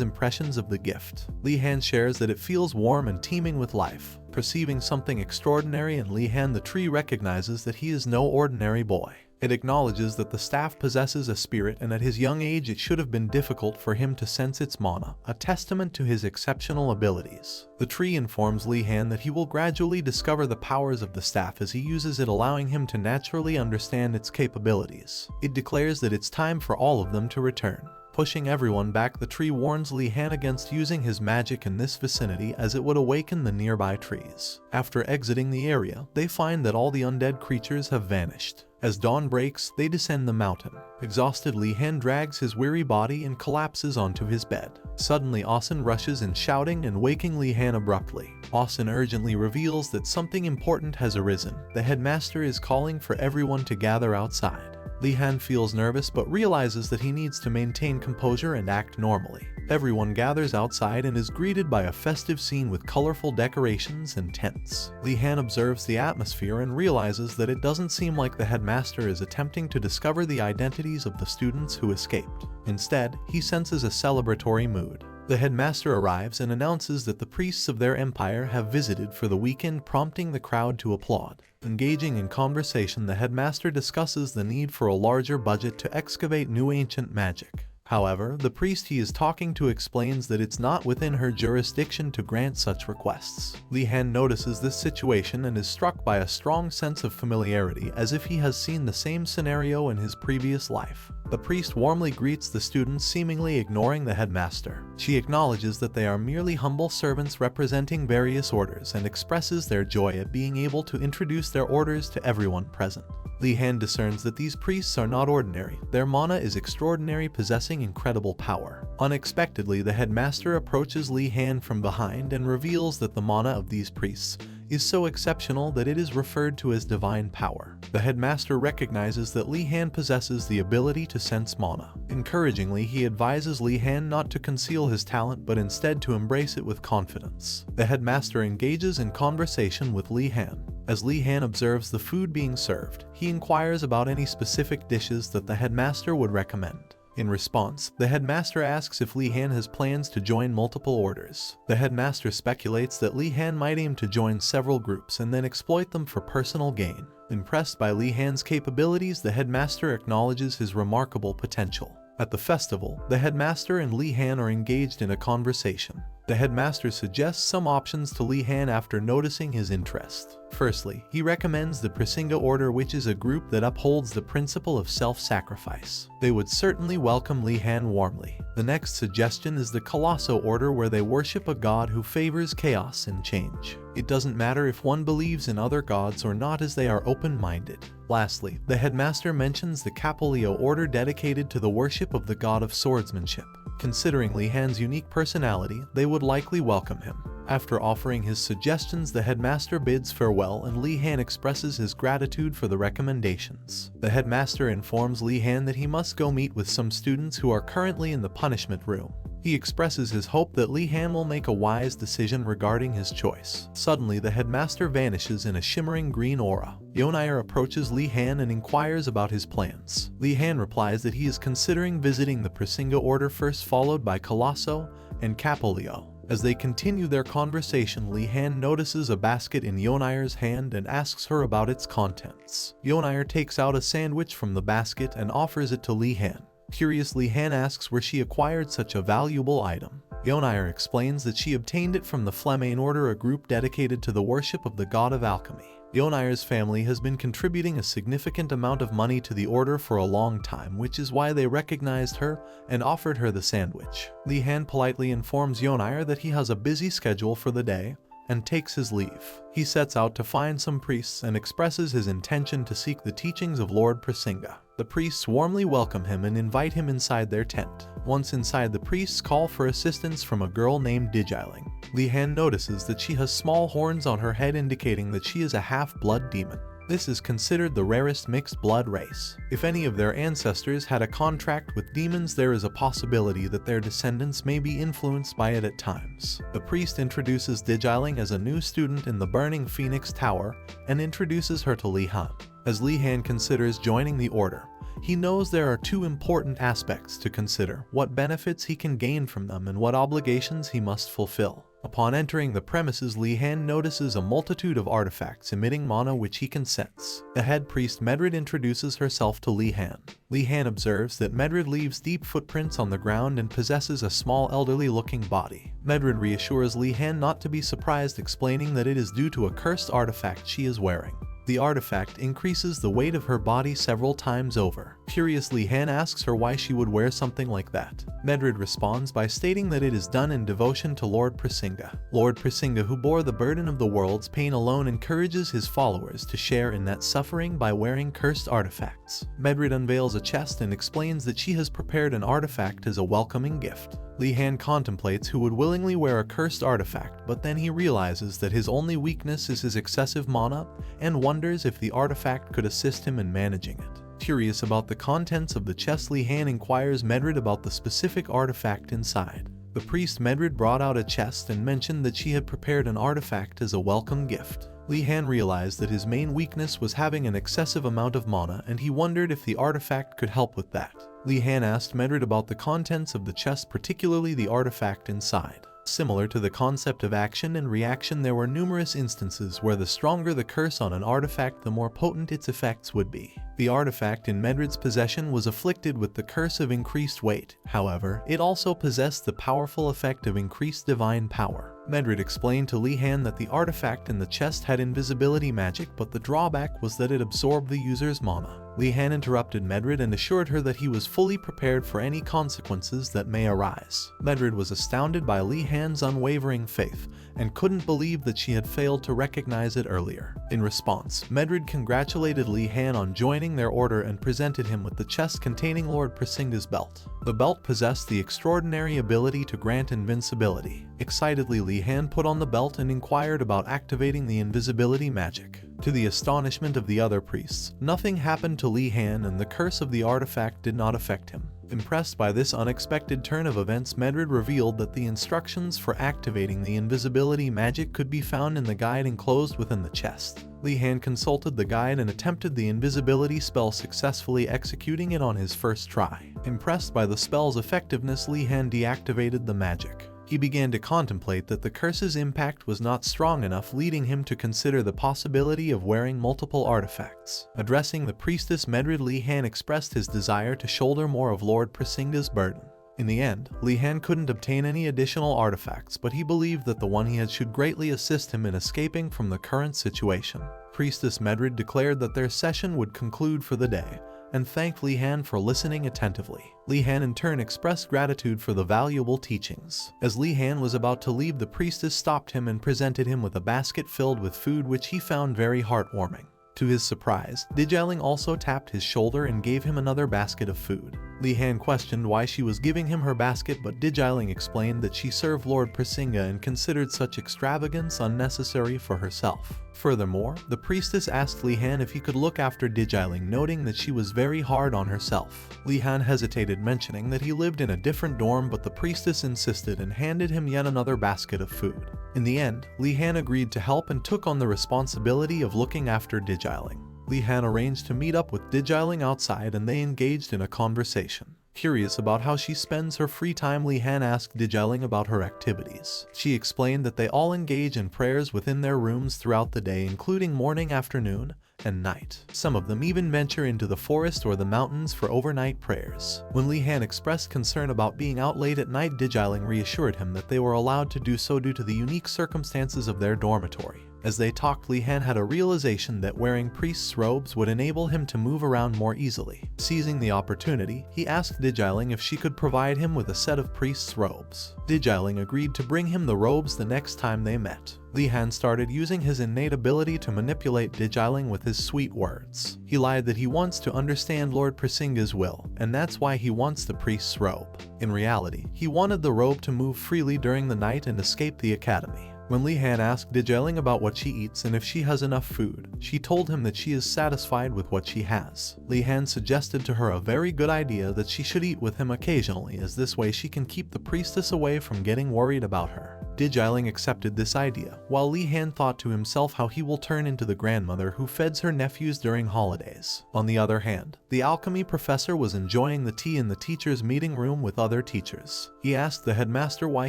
impressions of the gift. Li-han shares that it feels warm and teeming with life. Perceiving something extraordinary in Li-han, the tree recognizes that he is no ordinary boy. It acknowledges that the staff possesses a spirit, and at his young age it should have been difficult for him to sense its mana, a testament to his exceptional abilities. The tree informs Li-han that he will gradually discover the powers of the staff as he uses it, allowing him to naturally understand its capabilities. It declares that it's time for all of them to return. Pushing everyone back, the tree warns Li Han against using his magic in this vicinity as it would awaken the nearby trees. After exiting the area, they find that all the undead creatures have vanished. As dawn breaks, they descend the mountain. Exhausted, Li Han drags his weary body and collapses onto his bed. Suddenly, Austin rushes in shouting and waking Li Han abruptly. Austin urgently reveals that something important has arisen. The headmaster is calling for everyone to gather outside. Li Han feels nervous but realizes that he needs to maintain composure and act normally. Everyone gathers outside and is greeted by a festive scene with colorful decorations and tents. Li Han observes the atmosphere and realizes that it doesn't seem like the headmaster is attempting to discover the identities of the students who escaped. Instead, he senses a celebratory mood. The headmaster arrives and announces that the priests of their empire have visited for the weekend, prompting the crowd to applaud. Engaging in conversation, the headmaster discusses the need for a larger budget to excavate new ancient magic. However, the priest he is talking to explains that it's not within her jurisdiction to grant such requests. Li Han notices this situation and is struck by a strong sense of familiarity, as if he has seen the same scenario in his previous life. The priest warmly greets the students, seemingly ignoring the headmaster. She acknowledges that they are merely humble servants representing various orders and expresses their joy at being able to introduce their orders to everyone present. Li Han discerns that these priests are not ordinary. Their mana is extraordinary, possessing incredible power. Unexpectedly, the headmaster approaches Li Han from behind and reveals that the mana of these priests is so exceptional that it is referred to as divine power. The headmaster recognizes that Li Han possesses the ability to sense mana. Encouragingly, he advises Li Han not to conceal his talent but instead to embrace it with confidence. The headmaster engages in conversation with Li Han. As Li Han observes the food being served, he inquires about any specific dishes that the headmaster would recommend. In response, the headmaster asks if Li Han has plans to join multiple orders. The headmaster speculates that Li Han might aim to join several groups and then exploit them for personal gain. Impressed by Li Han's capabilities, the headmaster acknowledges his remarkable potential. At the festival, the headmaster and Li Han are engaged in a conversation. The headmaster suggests some options to Li Han after noticing his interest. Firstly, he recommends the Prasinga Order, which is a group that upholds the principle of self-sacrifice. They would certainly welcome Li Han warmly. The next suggestion is the Colosso Order, where they worship a god who favors chaos and change. It doesn't matter if one believes in other gods or not, as they are open-minded. Lastly, the headmaster mentions the Capolio Order, dedicated to the worship of the god of swordsmanship. Considering Li Han's unique personality, they would likely welcome him. After offering his suggestions, the headmaster bids farewell and Li Han expresses his gratitude for the recommendations. The headmaster informs Li Han that he must go meet with some students who are currently in the punishment room. He expresses his hope that Li Han will make a wise decision regarding his choice. Suddenly, the headmaster vanishes in a shimmering green aura. Yonair approaches Li Han and inquires about his plans. Li Han replies that he is considering visiting the Prasinga Order first, followed by Colosso and Capolio. As they continue their conversation, Li Han notices a basket in Yonair's hand and asks her about its contents. Yonair takes out a sandwich from the basket and offers it to Li Han. Curious, Li Han asks where she acquired such a valuable item. Yonair explains that she obtained it from the Flemaine Order, a group dedicated to the worship of the god of alchemy. Yonair's family has been contributing a significant amount of money to the order for a long time, which is why they recognized her and offered her the sandwich. Li Han politely informs Yonair that he has a busy schedule for the day and takes his leave. He sets out to find some priests and expresses his intention to seek the teachings of Lord Prasinga. The priests warmly welcome him and invite him inside their tent. Once inside, the priests call for assistance from a girl named Digiling. Li Han notices that she has small horns on her head, indicating that she is a half-blood demon. This is considered the rarest mixed blood race. If any of their ancestors had a contract with demons, there is a possibility that their descendants may be influenced by it at times. The priest introduces Digiling as a new student in the Burning Phoenix Tower and introduces her to Li Han. As Li Han considers joining the order, he knows there are two important aspects to consider: what benefits he can gain from them and what obligations he must fulfill. Upon entering the premises, Li Han notices a multitude of artifacts emitting mana which he can sense. The head priest Medrid introduces herself to Li Han. Li Han observes that Medrid leaves deep footprints on the ground and possesses a small elderly-looking body. Medrid reassures Li Han not to be surprised, explaining that it is due to a cursed artifact she is wearing. The artifact increases the weight of her body several times over. Curious, Li-han asks her why she would wear something like that. Medrid responds by stating that it is done in devotion to Lord Prasinga. Lord Prasinga, who bore the burden of the world's pain alone, encourages his followers to share in that suffering by wearing cursed artifacts. Medrid unveils a chest and explains that she has prepared an artifact as a welcoming gift. Li-han contemplates who would willingly wear a cursed artifact, but then he realizes that his only weakness is his excessive mana and wonders if the artifact could assist him in managing it. Curious about the contents of the chest, Li-han inquires Medrid about the specific artifact inside. The priest Medrid brought out a chest and mentioned that she had prepared an artifact as a welcome gift. Li-han realized that his main weakness was having an excessive amount of mana, and he wondered if the artifact could help with that. Li-han asked Medrid about the contents of the chest, particularly the artifact inside. Similar to the concept of action and reaction, there were numerous instances where the stronger the curse on an artifact, the more potent its effects would be. The artifact in Medrid's possession was afflicted with the curse of increased weight. However, it also possessed the powerful effect of increased divine power. Medrid explained to Li-han that the artifact in the chest had invisibility magic, but the drawback was that it absorbed the user's mana. Li-han interrupted Medrid and assured her that he was fully prepared for any consequences that may arise. Medrid was astounded by Li-han's unwavering faith and couldn't believe that she had failed to recognize it earlier. In response, Medrid congratulated Li-han on joining their order and presented him with the chest containing Lord Prasinga's belt. The belt possessed the extraordinary ability to grant invincibility. Excitedly, Li-han put on the belt and inquired about activating the invisibility magic. To the astonishment of the other priests, nothing happened to Li-han and the curse of the artifact did not affect him. Impressed by this unexpected turn of events, Medrid revealed that the instructions for activating the invisibility magic could be found in the guide enclosed within the chest. Li-han consulted the guide and attempted the invisibility spell, successfully executing it on his first try. Impressed by the spell's effectiveness, Li-han deactivated the magic. He began to contemplate that the curse's impact was not strong enough, leading him to consider the possibility of wearing multiple artifacts. Addressing the priestess Medrid, Li-han expressed his desire to shoulder more of Lord Prasinga's burden. In the end, Li-han couldn't obtain any additional artifacts, but he believed that the one he had should greatly assist him in escaping from the current situation. Priestess Medrid declared that their session would conclude for the day, and thanked Li-han for listening attentively. Li-han in turn expressed gratitude for the valuable teachings. As Li-han was about to leave, the priestess stopped him and presented him with a basket filled with food, which he found very heartwarming. To his surprise, Dijiling also tapped his shoulder and gave him another basket of food. Li-han questioned why she was giving him her basket, but Dijiling explained that she served Lord Prasinga and considered such extravagance unnecessary for herself. Furthermore, the priestess asked Li-han if he could look after Dijiling, noting that she was very hard on herself. Li-han hesitated, mentioning that he lived in a different dorm, but the priestess insisted and handed him yet another basket of food. In the end, Li-han agreed to help and took on the responsibility of looking after Dijiling. Li-han arranged to meet up with Dijiling outside and they engaged in a conversation. Curious about how she spends her free time, Li-han asked Dijiling about her activities. She explained that they all engage in prayers within their rooms throughout the day, including morning, afternoon, and night. Some of them even venture into the forest or the mountains for overnight prayers. When Li-han expressed concern about being out late at night, Dijiling reassured him that they were allowed to do so due to the unique circumstances of their dormitory. As they talked, Li-han had a realization that wearing priest's robes would enable him to move around more easily. Seizing the opportunity, he asked Dijiling if she could provide him with a set of priest's robes. Dijiling agreed to bring him the robes the next time they met. Li-han started using his innate ability to manipulate Dijiling with his sweet words. He lied that he wants to understand Lord Prasinga's will, and that's why he wants the priest's robe. In reality, he wanted the robe to move freely during the night and escape the academy. When Li-han asked Dijiling about what she eats and if she has enough food, she told him that she is satisfied with what she has. Li-han suggested to her a very good idea that she should eat with him occasionally, as this way she can keep the priestess away from getting worried about her. Dijiling accepted this idea, while Li-han thought to himself how he will turn into the grandmother who feds her nephews during holidays. On the other hand, the alchemy professor was enjoying the tea in the teacher's meeting room with other teachers. He asked the headmaster why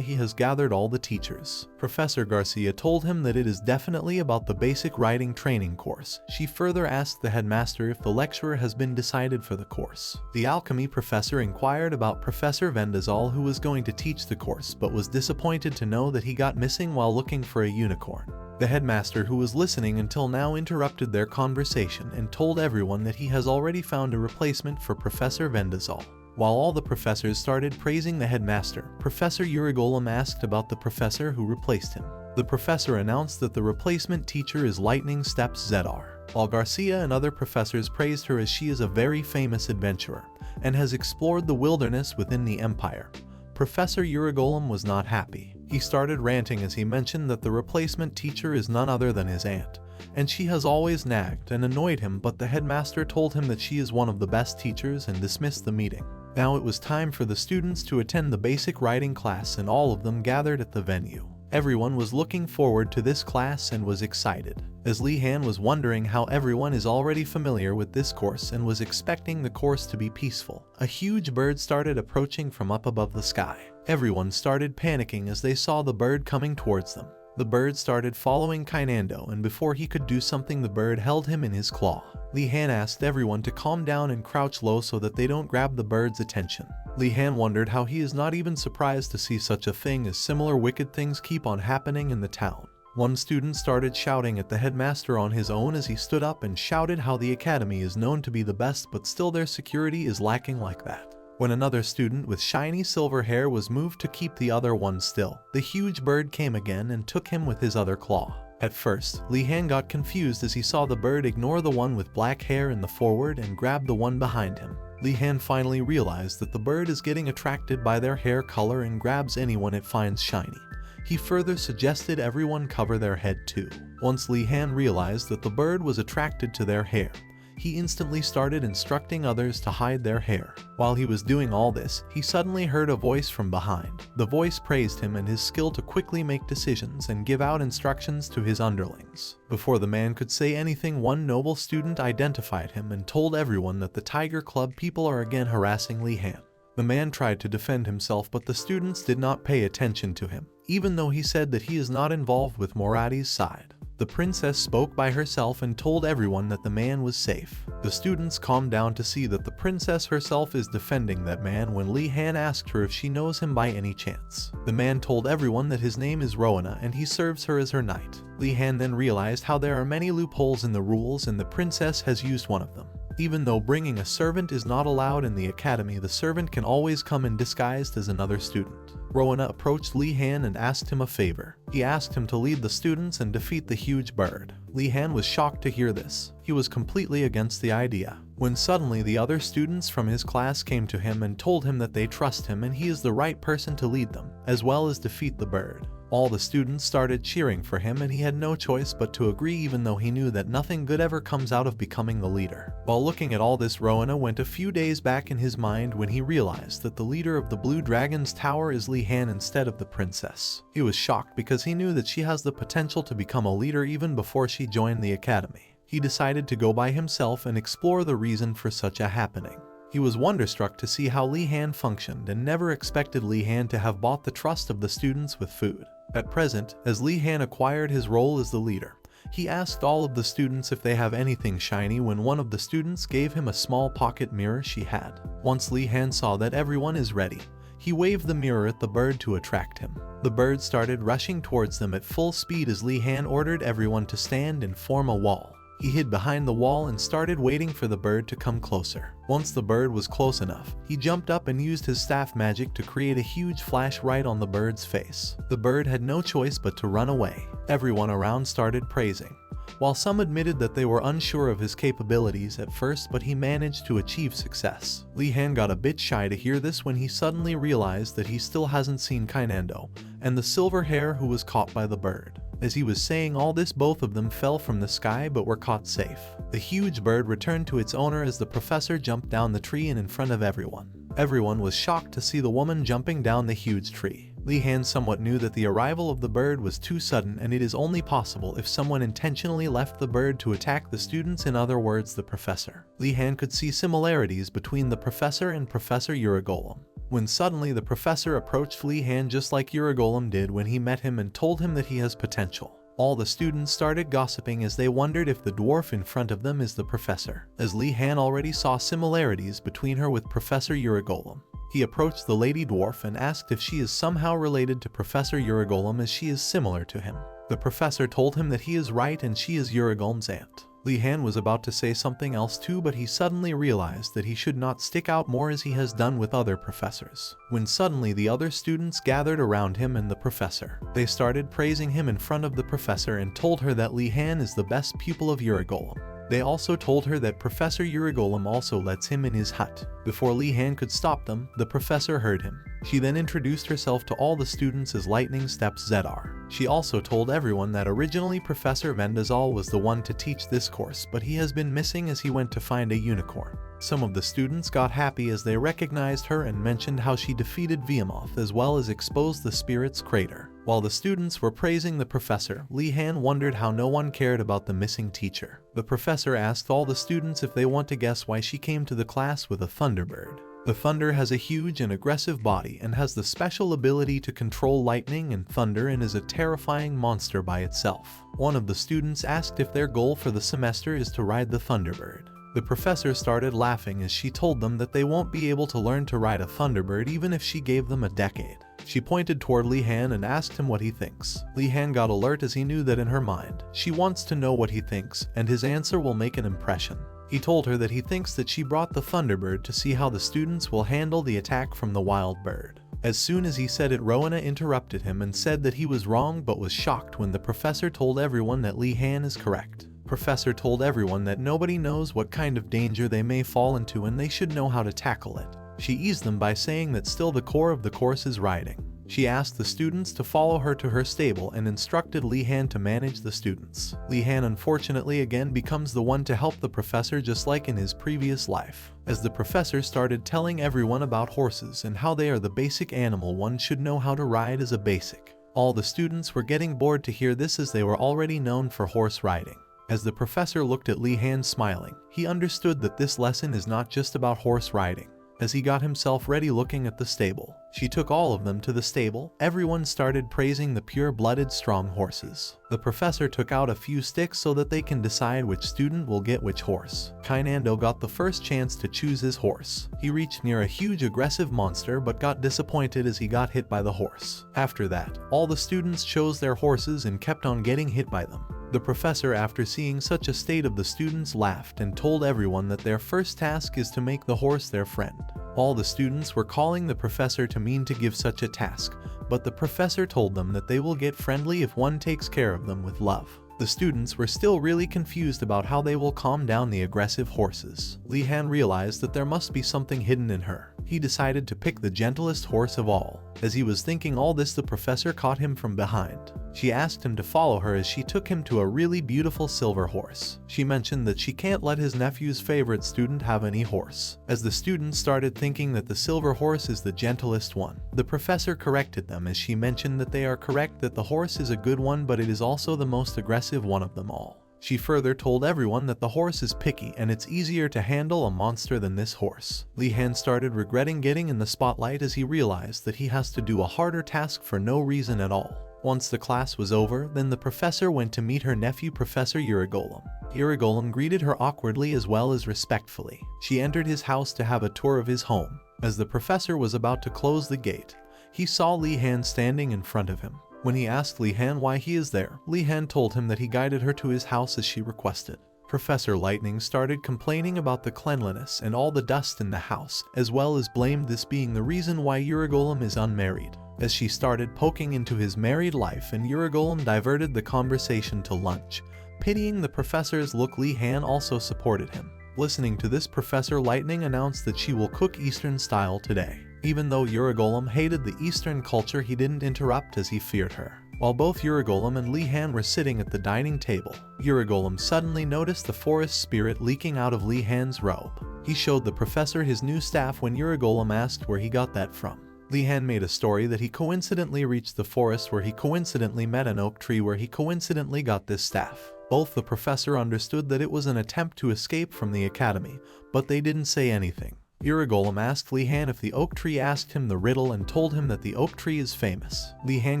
he has gathered all the teachers. Professor Garcia told him that it is definitely about the basic writing training course. She further asked the headmaster if the lecturer has been decided for the course. The alchemy professor inquired about Professor Vendazal, who was going to teach the course, but was disappointed to know that he got missing while looking for a unicorn. The headmaster, who was listening until now, interrupted their conversation and told everyone that he has already found a replacement for Professor Vendazal. While all the professors started praising the headmaster, Professor Urigolum asked about the professor who replaced him. The professor announced that the replacement teacher is Lightning Steps Zedar, while Garcia and other professors praised her as she is a very famous adventurer and has explored the wilderness within the Empire. Professor Urigolum was not happy. He started ranting as he mentioned that the replacement teacher is none other than his aunt, and she has always nagged and annoyed him, but the headmaster told him that she is one of the best teachers and dismissed the meeting. Now it was time for the students to attend the basic writing class, and all of them gathered at the venue. Everyone was looking forward to this class and was excited, as Li Han was wondering how everyone is already familiar with this course and was expecting the course to be peaceful. A huge bird started approaching from up above the sky. Everyone started panicking as they saw the bird coming towards them. The bird started following Kainando, and before he could do something, the bird held him in his claw. Li Han asked everyone to calm down and crouch low so that they don't grab the bird's attention. Li Han wondered how he is not even surprised to see such a thing, as similar wicked things keep on happening in the town. One student started shouting at the headmaster on his own as he stood up and shouted how the academy is known to be the best, but still their security is lacking like that. When another student with shiny silver hair was moved to keep the other one still, the huge bird came again and took him with his other claw. At first, Li Han got confused as he saw the bird ignore the one with black hair in the forward and grab the one behind him. Li Han finally realized that the bird is getting attracted by their hair color and grabs anyone it finds shiny. He further suggested everyone cover their head too. Once Li Han realized that the bird was attracted to their hair, he instantly started instructing others to hide their hair. While he was doing all this, he suddenly heard a voice from behind. The voice praised him and his skill to quickly make decisions and give out instructions to his underlings. Before the man could say anything, one noble student identified him and told everyone that the Tiger Club people are again harassing Li Han. The man tried to defend himself, but the students did not pay attention to him, even though he said that he is not involved with Morati's side. The princess spoke by herself and told everyone that the man was safe. The students calmed down to see that the princess herself is defending that man when Li Han asked her if she knows him by any chance. The man told everyone that his name is Rowena and he serves her as her knight. Li Han then realized how there are many loopholes in the rules and the princess has used one of them. Even though bringing a servant is not allowed in the academy, the servant can always come in disguised as another student. Rowena approached Li Han and asked him a favor. He asked him to lead the students and defeat the huge bird. Li Han was shocked to hear this. He was completely against the idea, when suddenly the other students from his class came to him and told him that they trust him and he is the right person to lead them, as well as defeat the bird. All the students started cheering for him and he had no choice but to agree, even though he knew that nothing good ever comes out of becoming the leader. While looking at all this, Rowena went a few days back in his mind when he realized that the leader of the Blue Dragon's Tower is Li Han instead of the princess. He was shocked because he knew that she has the potential to become a leader even before she joined the academy. He decided to go by himself and explore the reason for such a happening. He was wonderstruck to see how Li Han functioned and never expected Li Han to have bought the trust of the students with food. At present, as Li Han acquired his role as the leader, he asked all of the students if they have anything shiny when one of the students gave him a small pocket mirror she had. Once Li Han saw that everyone is ready, he waved the mirror at the bird to attract him. The bird started rushing towards them at full speed as Li Han ordered everyone to stand and form a wall. He hid behind the wall and started waiting for the bird to come closer. Once the bird was close enough, he jumped up and used his staff magic to create a huge flash right on the bird's face. The bird had no choice but to run away. Everyone around started praising, while some admitted that they were unsure of his capabilities at first, but he managed to achieve success. Li Han got a bit shy to hear this when he suddenly realized that he still hasn't seen Kainando and the silver hair who was caught by the bird. As he was saying all this, both of them fell from the sky but were caught safe. The huge bird returned to its owner as the professor jumped down the tree and in front of everyone. Everyone was shocked to see the woman jumping down the huge tree. Li Han somewhat knew that the arrival of the bird was too sudden and it is only possible if someone intentionally left the bird to attack the students, in other words the professor. Li Han could see similarities between the professor and Professor Urigolum, when suddenly the professor approached Li Han just like Urigolum did when he met him and told him that he has potential. All the students started gossiping as they wondered if the dwarf in front of them is the professor, as Li Han already saw similarities between her with Professor Urigolum. He approached the lady dwarf and asked if she is somehow related to Professor Urigolum as she is similar to him. The professor told him that he is right and she is Uragulm's aunt. Li Han was about to say something else too, but he suddenly realized that he should not stick out more as he has done with other professors. When suddenly the other students gathered around him and the professor. They started praising him in front of the professor and told her that Li Han is the best pupil of Uragulm. They also told her that Professor Uragulm also lets him in his hut. Before Li Han could stop them, the professor heard him. She then introduced herself to all the students as Lightning Steps Zedar. She also told everyone that originally Professor Vendazal was the one to teach this course, but he has been missing as he went to find a unicorn. Some of the students got happy as they recognized her and mentioned how she defeated Viamoth as well as exposed the spirit's crater. While the students were praising the professor, Li Han wondered how no one cared about the missing teacher. The professor asked all the students if they want to guess why she came to the class with a thunderbird. The thunder has a huge and aggressive body and has the special ability to control lightning and thunder and is a terrifying monster by itself. One of the students asked if their goal for the semester is to ride the thunderbird. The professor started laughing as she told them that they won't be able to learn to ride a thunderbird even if she gave them a decade. She pointed toward Li Han and asked him what he thinks. Li Han got alert as he knew that in her mind, she wants to know what he thinks, and his answer will make an impression. He told her that he thinks that she brought the thunderbird to see how the students will handle the attack from the wild bird. As soon as he said it, Rowena interrupted him and said that he was wrong but was shocked when the professor told everyone that Li Han is correct. Professor told everyone that nobody knows what kind of danger they may fall into and they should know how to tackle it. She eased them by saying that still the core of the course is riding. She asked the students to follow her to her stable and instructed Li Han to manage the students. Li Han unfortunately again becomes the one to help the professor just like in his previous life. As the professor started telling everyone about horses and how they are the basic animal one should know how to ride as a basic. All the students were getting bored to hear this as they were already known for horse riding. As the professor looked at Li Han smiling, he understood that this lesson is not just about horse riding. As he got himself ready looking at the stable, she took all of them to the stable. Everyone started praising the pure-blooded strong horses. The professor took out a few sticks so that they can decide which student will get which horse. Kainando got the first chance to choose his horse. He reached near a huge aggressive monster but got disappointed as he got hit by the horse. After that, all the students chose their horses and kept on getting hit by them. The professor, after seeing such a state of the students, laughed and told everyone that their first task is to make the horse their friend. All the students were calling the professor to mean to give such a task, but the professor told them that they will get friendly if one takes care of them with love. The students were still really confused about how they will calm down the aggressive horses. Li Han realized that there must be something hidden in her. He decided to pick the gentlest horse of all. As he was thinking all this, the professor caught him from behind. She asked him to follow her as she took him to a really beautiful silver horse. She mentioned that she can't let his nephew's favorite student have any horse. As the students started thinking that the silver horse is the gentlest one, the professor corrected them as she mentioned that they are correct, that the horse is a good one, but it is also the most aggressive one of them all. She further told everyone that the horse is picky and it's easier to handle a monster than this horse. Li Han started regretting getting in the spotlight as he realized that he has to do a harder task for no reason at all. Once the class was over, then the professor went to meet her nephew Professor Uragulm. Uragulm greeted her awkwardly as well as respectfully. She entered his house to have a tour of his home. As the professor was about to close the gate, he saw Li Han standing in front of him. When he asked Li Han why he is there, Li Han told him that he guided her to his house as she requested. Professor Lightning started complaining about the cleanliness and all the dust in the house, as well as blamed this being the reason why Uragulm is unmarried. As she started poking into his married life, and Uragulm diverted the conversation to lunch. Pitying the professor's look, Li Han also supported him. Listening to this, Professor Lightning announced that she will cook Eastern style today. Even though Uragulm hated the Eastern culture, he didn't interrupt as he feared her. While both Uragulm and Li Han were sitting at the dining table, Uragulm suddenly noticed the forest spirit leaking out of Li Han's robe. He showed the professor his new staff when Uragulm asked where he got that from. Li Han made a story that he coincidentally reached the forest where he coincidentally met an oak tree where he coincidentally got this staff. Both the professor understood that it was an attempt to escape from the academy, but they didn't say anything. Uragulm asked Li Han if the oak tree, asked him the riddle and told him that the oak tree is famous. Li Han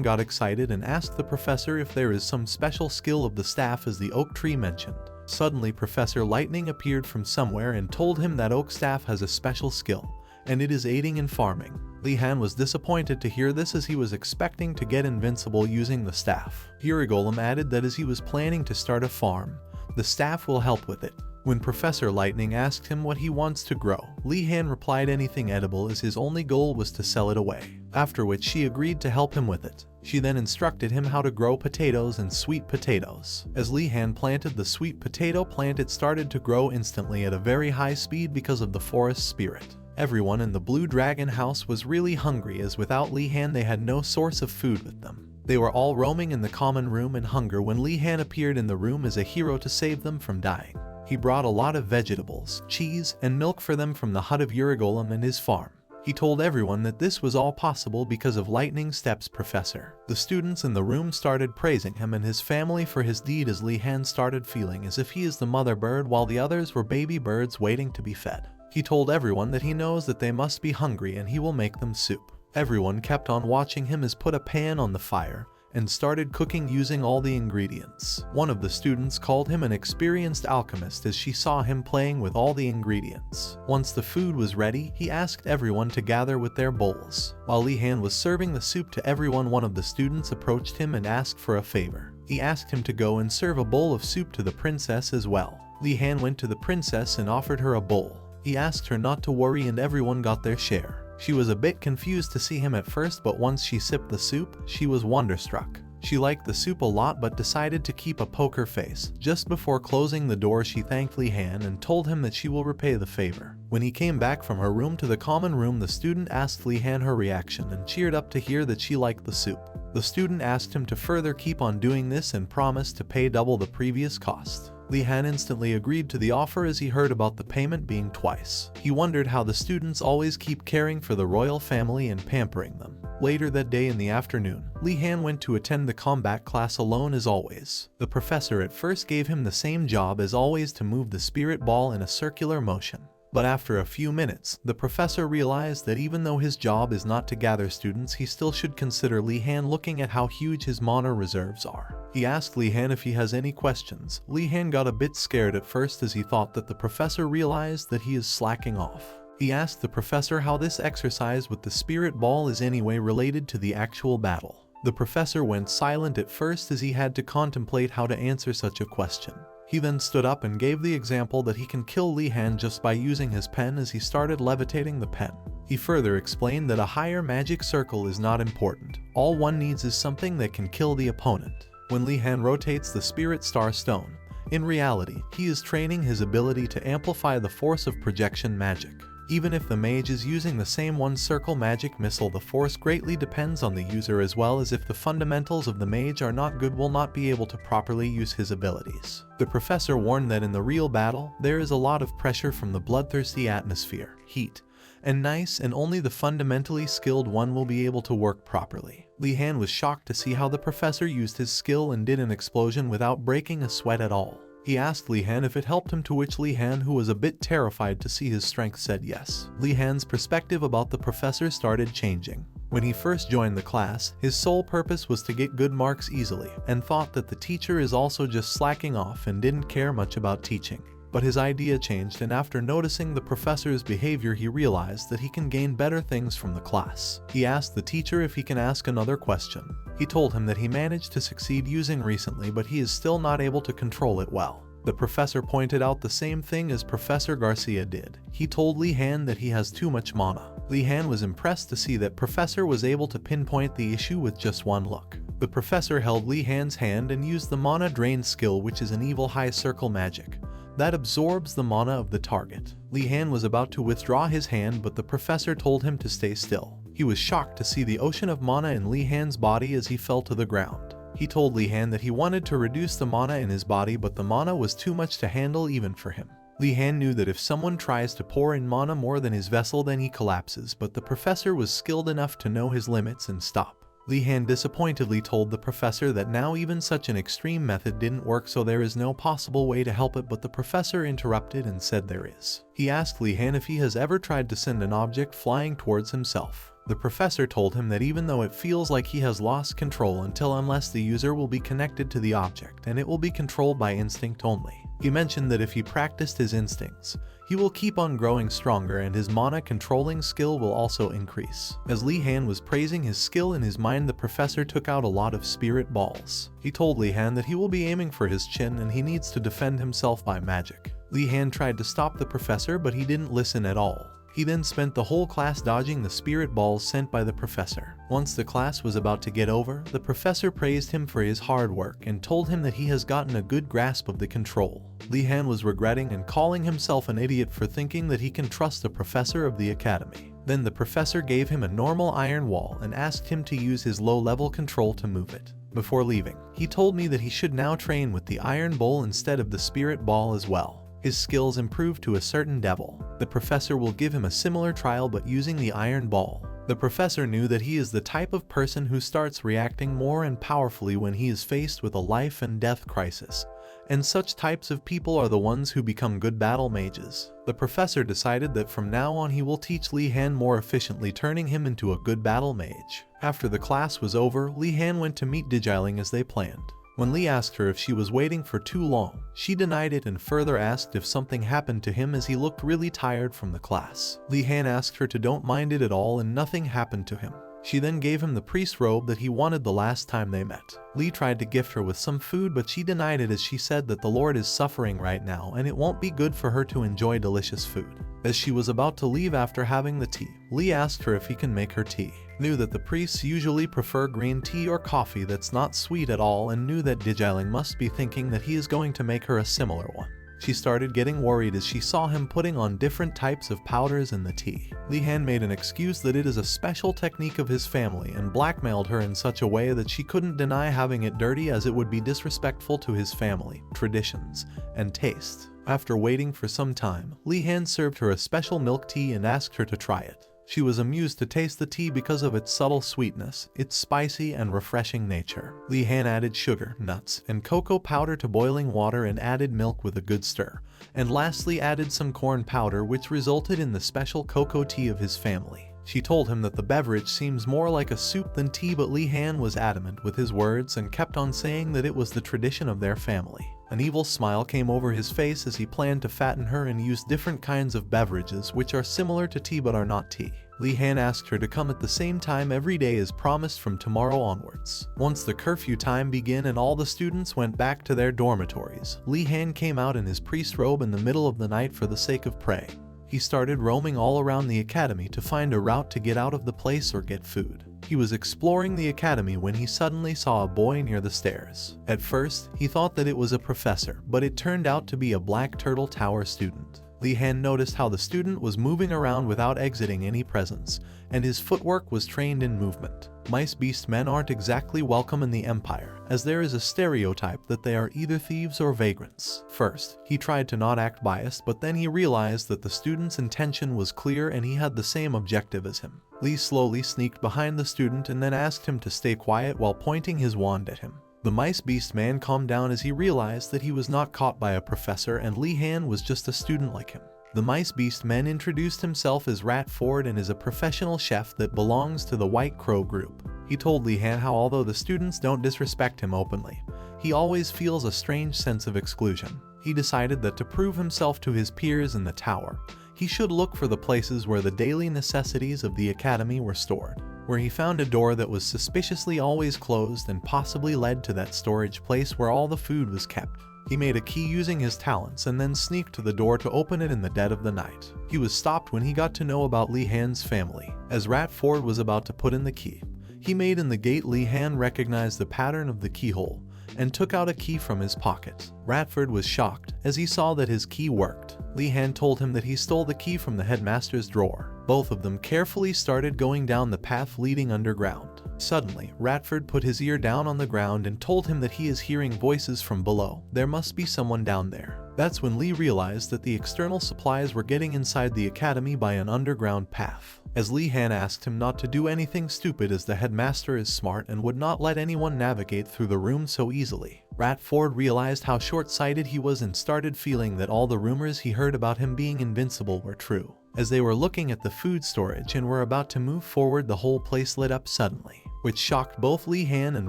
got excited and asked the professor if there is some special skill of the staff as the oak tree mentioned. Suddenly Professor Lightning appeared from somewhere and told him that oak staff has a special skill. and it is aiding in farming. Li Han was disappointed to hear this as he was expecting to get invincible using the staff. Urigolem added that as he was planning to start a farm, the staff will help with it. When Professor Lightning asked him what he wants to grow, Li Han replied anything edible as his only goal was to sell it away, after which she agreed to help him with it. She then instructed him how to grow potatoes and sweet potatoes. As Li Han planted the sweet potato plant, it started to grow instantly at a very high speed because of the forest spirit. Everyone in the Blue Dragon house was really hungry as without Li Han they had no source of food with them. They were all roaming in the common room in hunger when Li Han appeared in the room as a hero to save them from dying. He brought a lot of vegetables, cheese, and milk for them from the hut of Urigolem and his farm. He told everyone that this was all possible because of Lightning Step's professor. The students in the room started praising him and his family for his deed as Li Han started feeling as if he is the mother bird while the others were baby birds waiting to be fed. He told everyone that he knows that they must be hungry and he will make them soup. Everyone kept on watching him as put a pan on the fire and started cooking using all the ingredients. One of the students called him an experienced alchemist as she saw him playing with all the ingredients. Once the food was ready, he asked everyone to gather with their bowls. While Li Han was serving the soup to everyone, one of the students approached him and asked for a favor. He asked him to go and serve a bowl of soup to the princess as well. Li Han went to the princess and offered her a bowl. He asked her not to worry and everyone got their share. She was a bit confused to see him at first, but once she sipped the soup, she was wonderstruck. She liked the soup a lot but decided to keep a poker face. Just before closing the door, she thanked Li Han and told him that she will repay the favor. When he came back from her room to the common room, the student asked Li Han her reaction and cheered up to hear that she liked the soup. The student asked him to further keep on doing this and promised to pay double the previous cost. Li Han instantly agreed to the offer as he heard about the payment being twice. He wondered how the students always keep caring for the royal family and pampering them. Later that day in the afternoon, Li Han went to attend the combat class alone as always. The professor at first gave him the same job as always to move the spirit ball in a circular motion. But after a few minutes, the professor realized that even though his job is not to gather students, he still should consider Li Han, looking at how huge his mana reserves are. He asked Li Han if he has any questions. Li Han got a bit scared at first as he thought that the professor realized that he is slacking off. He asked the professor how this exercise with the spirit ball is anyway related to the actual battle. The professor went silent at first as he had to contemplate how to answer such a question. He then stood up and gave the example that he can kill Li Han just by using his pen as he started levitating the pen. He further explained that a higher magic circle is not important. All one needs is something that can kill the opponent. When Li Han rotates the Spirit Star Stone, in reality, he is training his ability to amplify the force of projection magic. Even if the mage is using the same one-circle magic missile, the force greatly depends on the user, as well as if the fundamentals of the mage are not good, will not be able to properly use his abilities. The professor warned that in the real battle, there is a lot of pressure from the bloodthirsty atmosphere, heat, and nice, and only the fundamentally skilled one will be able to work properly. Li Han was shocked to see how the professor used his skill and did an explosion without breaking a sweat at all. He asked Li Han if it helped him, to which Li Han, who was a bit terrified to see his strength, said yes. Li Han's perspective about the professor started changing. When he first joined the class, his sole purpose was to get good marks easily, and thought that the teacher is also just slacking off and didn't care much about teaching. But his idea changed, and after noticing the professor's behavior, he realized that he can gain better things from the class. He asked the teacher if he can ask another question. He told him that he managed to succeed using recently, but he is still not able to control it well. The professor pointed out the same thing as Professor Garcia did. He told Li Han that he has too much mana. Li Han was impressed to see that Professor was able to pinpoint the issue with just one look. The professor held Li Han's hand and used the Mana Drain skill, which is an evil high circle magic that absorbs the mana of the target. Li Han was about to withdraw his hand, but the professor told him to stay still. He was shocked to see the ocean of mana in Li Han's body as he fell to the ground. He told Li Han that he wanted to reduce the mana in his body, but the mana was too much to handle even for him. Li Han knew that if someone tries to pour in mana more than his vessel, then he collapses, but the professor was skilled enough to know his limits and stop. Li Han disappointedly told the professor that now even such an extreme method didn't work, so there is no possible way to help it, but the professor interrupted and said there is. He asked Li Han if he has ever tried to send an object flying towards himself. The professor told him that even though it feels like he has lost control unless the user will be connected to the object and it will be controlled by instinct only. He mentioned that if he practiced his instincts, he will keep on growing stronger and his mana controlling skill will also increase. As Li Han was praising his skill in his mind, the professor took out a lot of spirit balls. He told Li Han that he will be aiming for his chin and he needs to defend himself by magic. Li Han tried to stop the professor, but he didn't listen at all. He then spent the whole class dodging the spirit balls sent by the professor. Once the class was about to get over, the professor praised him for his hard work and told him that he has gotten a good grasp of the control. Li Han was regretting and calling himself an idiot for thinking that he can trust the professor of the academy. Then the professor gave him a normal iron wall and asked him to use his low-level control to move it. Before leaving, he told me that he should now train with the iron bowl instead of the spirit ball as well. His skills improved to a certain level. The professor will give him a similar trial but using the iron ball. The professor knew that he is the type of person who starts reacting more and powerfully when he is faced with a life and death crisis, and such types of people are the ones who become good battle mages. The professor decided that from now on he will teach Li Han more efficiently, turning him into a good battle mage. After the class was over, Li Han went to meet Dijiling as they planned. When Li asked her if she was waiting for too long, she denied it and further asked if something happened to him as he looked really tired from the class. Li Han asked her to don't mind it at all and nothing happened to him. She then gave him the priest robe that he wanted the last time they met. Li tried to gift her with some food, but she denied it as she said that the Lord is suffering right now and it won't be good for her to enjoy delicious food. As she was about to leave after having the tea, Li asked her if he can make her tea. Knew that the priests usually prefer green tea or coffee that's not sweet at all, and knew that Dijiling must be thinking that he is going to make her a similar one. She started getting worried as she saw him putting on different types of powders in the tea. Li Han made an excuse that it is a special technique of his family and blackmailed her in such a way that she couldn't deny having it dirty, as it would be disrespectful to his family, traditions, and taste. After waiting for some time, Li Han served her a special milk tea and asked her to try it. She was amused to taste the tea because of its subtle sweetness, its spicy and refreshing nature. Li Han added sugar, nuts, and cocoa powder to boiling water and added milk with a good stir, and lastly added some corn powder, which resulted in the special cocoa tea of his family. She told him that the beverage seems more like a soup than tea, but Li Han was adamant with his words and kept on saying that it was the tradition of their family. An evil smile came over his face as he planned to fatten her and use different kinds of beverages which are similar to tea but are not tea. Li Han asked her to come at the same time every day as promised from tomorrow onwards. Once the curfew time began and all the students went back to their dormitories, Li Han came out in his priest robe in the middle of the night for the sake of praying. He started roaming all around the academy to find a route to get out of the place or get food. He was exploring the academy when he suddenly saw a boy near the stairs. At first, he thought that it was a professor, but it turned out to be a Black Turtle Tower student. Li Han noticed how the student was moving around without exiting any presence, and his footwork was trained in movement. Mice beast men aren't exactly welcome in the Empire, as there is a stereotype that they are either thieves or vagrants. First, he tried to not act biased, but then he realized that the student's intention was clear and he had the same objective as him. Li slowly sneaked behind the student and then asked him to stay quiet while pointing his wand at him. The mice beast man calmed down as he realized that he was not caught by a professor and Li Han was just a student like him. The mice beast man introduced himself as Rat Ford and is a professional chef that belongs to the White Crow group. He told Li Han how although the students don't disrespect him openly, he always feels a strange sense of exclusion. He decided that to prove himself to his peers in the tower, he should look for the places where the daily necessities of the academy were stored, where he found a door that was suspiciously always closed and possibly led to that storage place where all the food was kept. He made a key using his talents and then sneaked to the door to open it in the dead of the night. He was stopped when he got to know about Li Han's family. As Rat Ford was about to put in the key he made in the gate, Li Han recognized the pattern of the keyhole and took out a key from his pocket. Ratford was shocked as he saw that his key worked. Li Han told him that he stole the key from the headmaster's drawer. Both of them carefully started going down the path leading underground. Suddenly, Ratford put his ear down on the ground and told him that he is hearing voices from below. There must be someone down there. That's when Li realized that the external supplies were getting inside the academy by an underground path. As Li Han asked him not to do anything stupid as the headmaster is smart and would not let anyone navigate through the room so easily. Ratford realized how short-sighted he was and started feeling that all the rumors he heard about him being invincible were true. As they were looking at the food storage and were about to move forward, the whole place lit up suddenly, which shocked both Li-Han and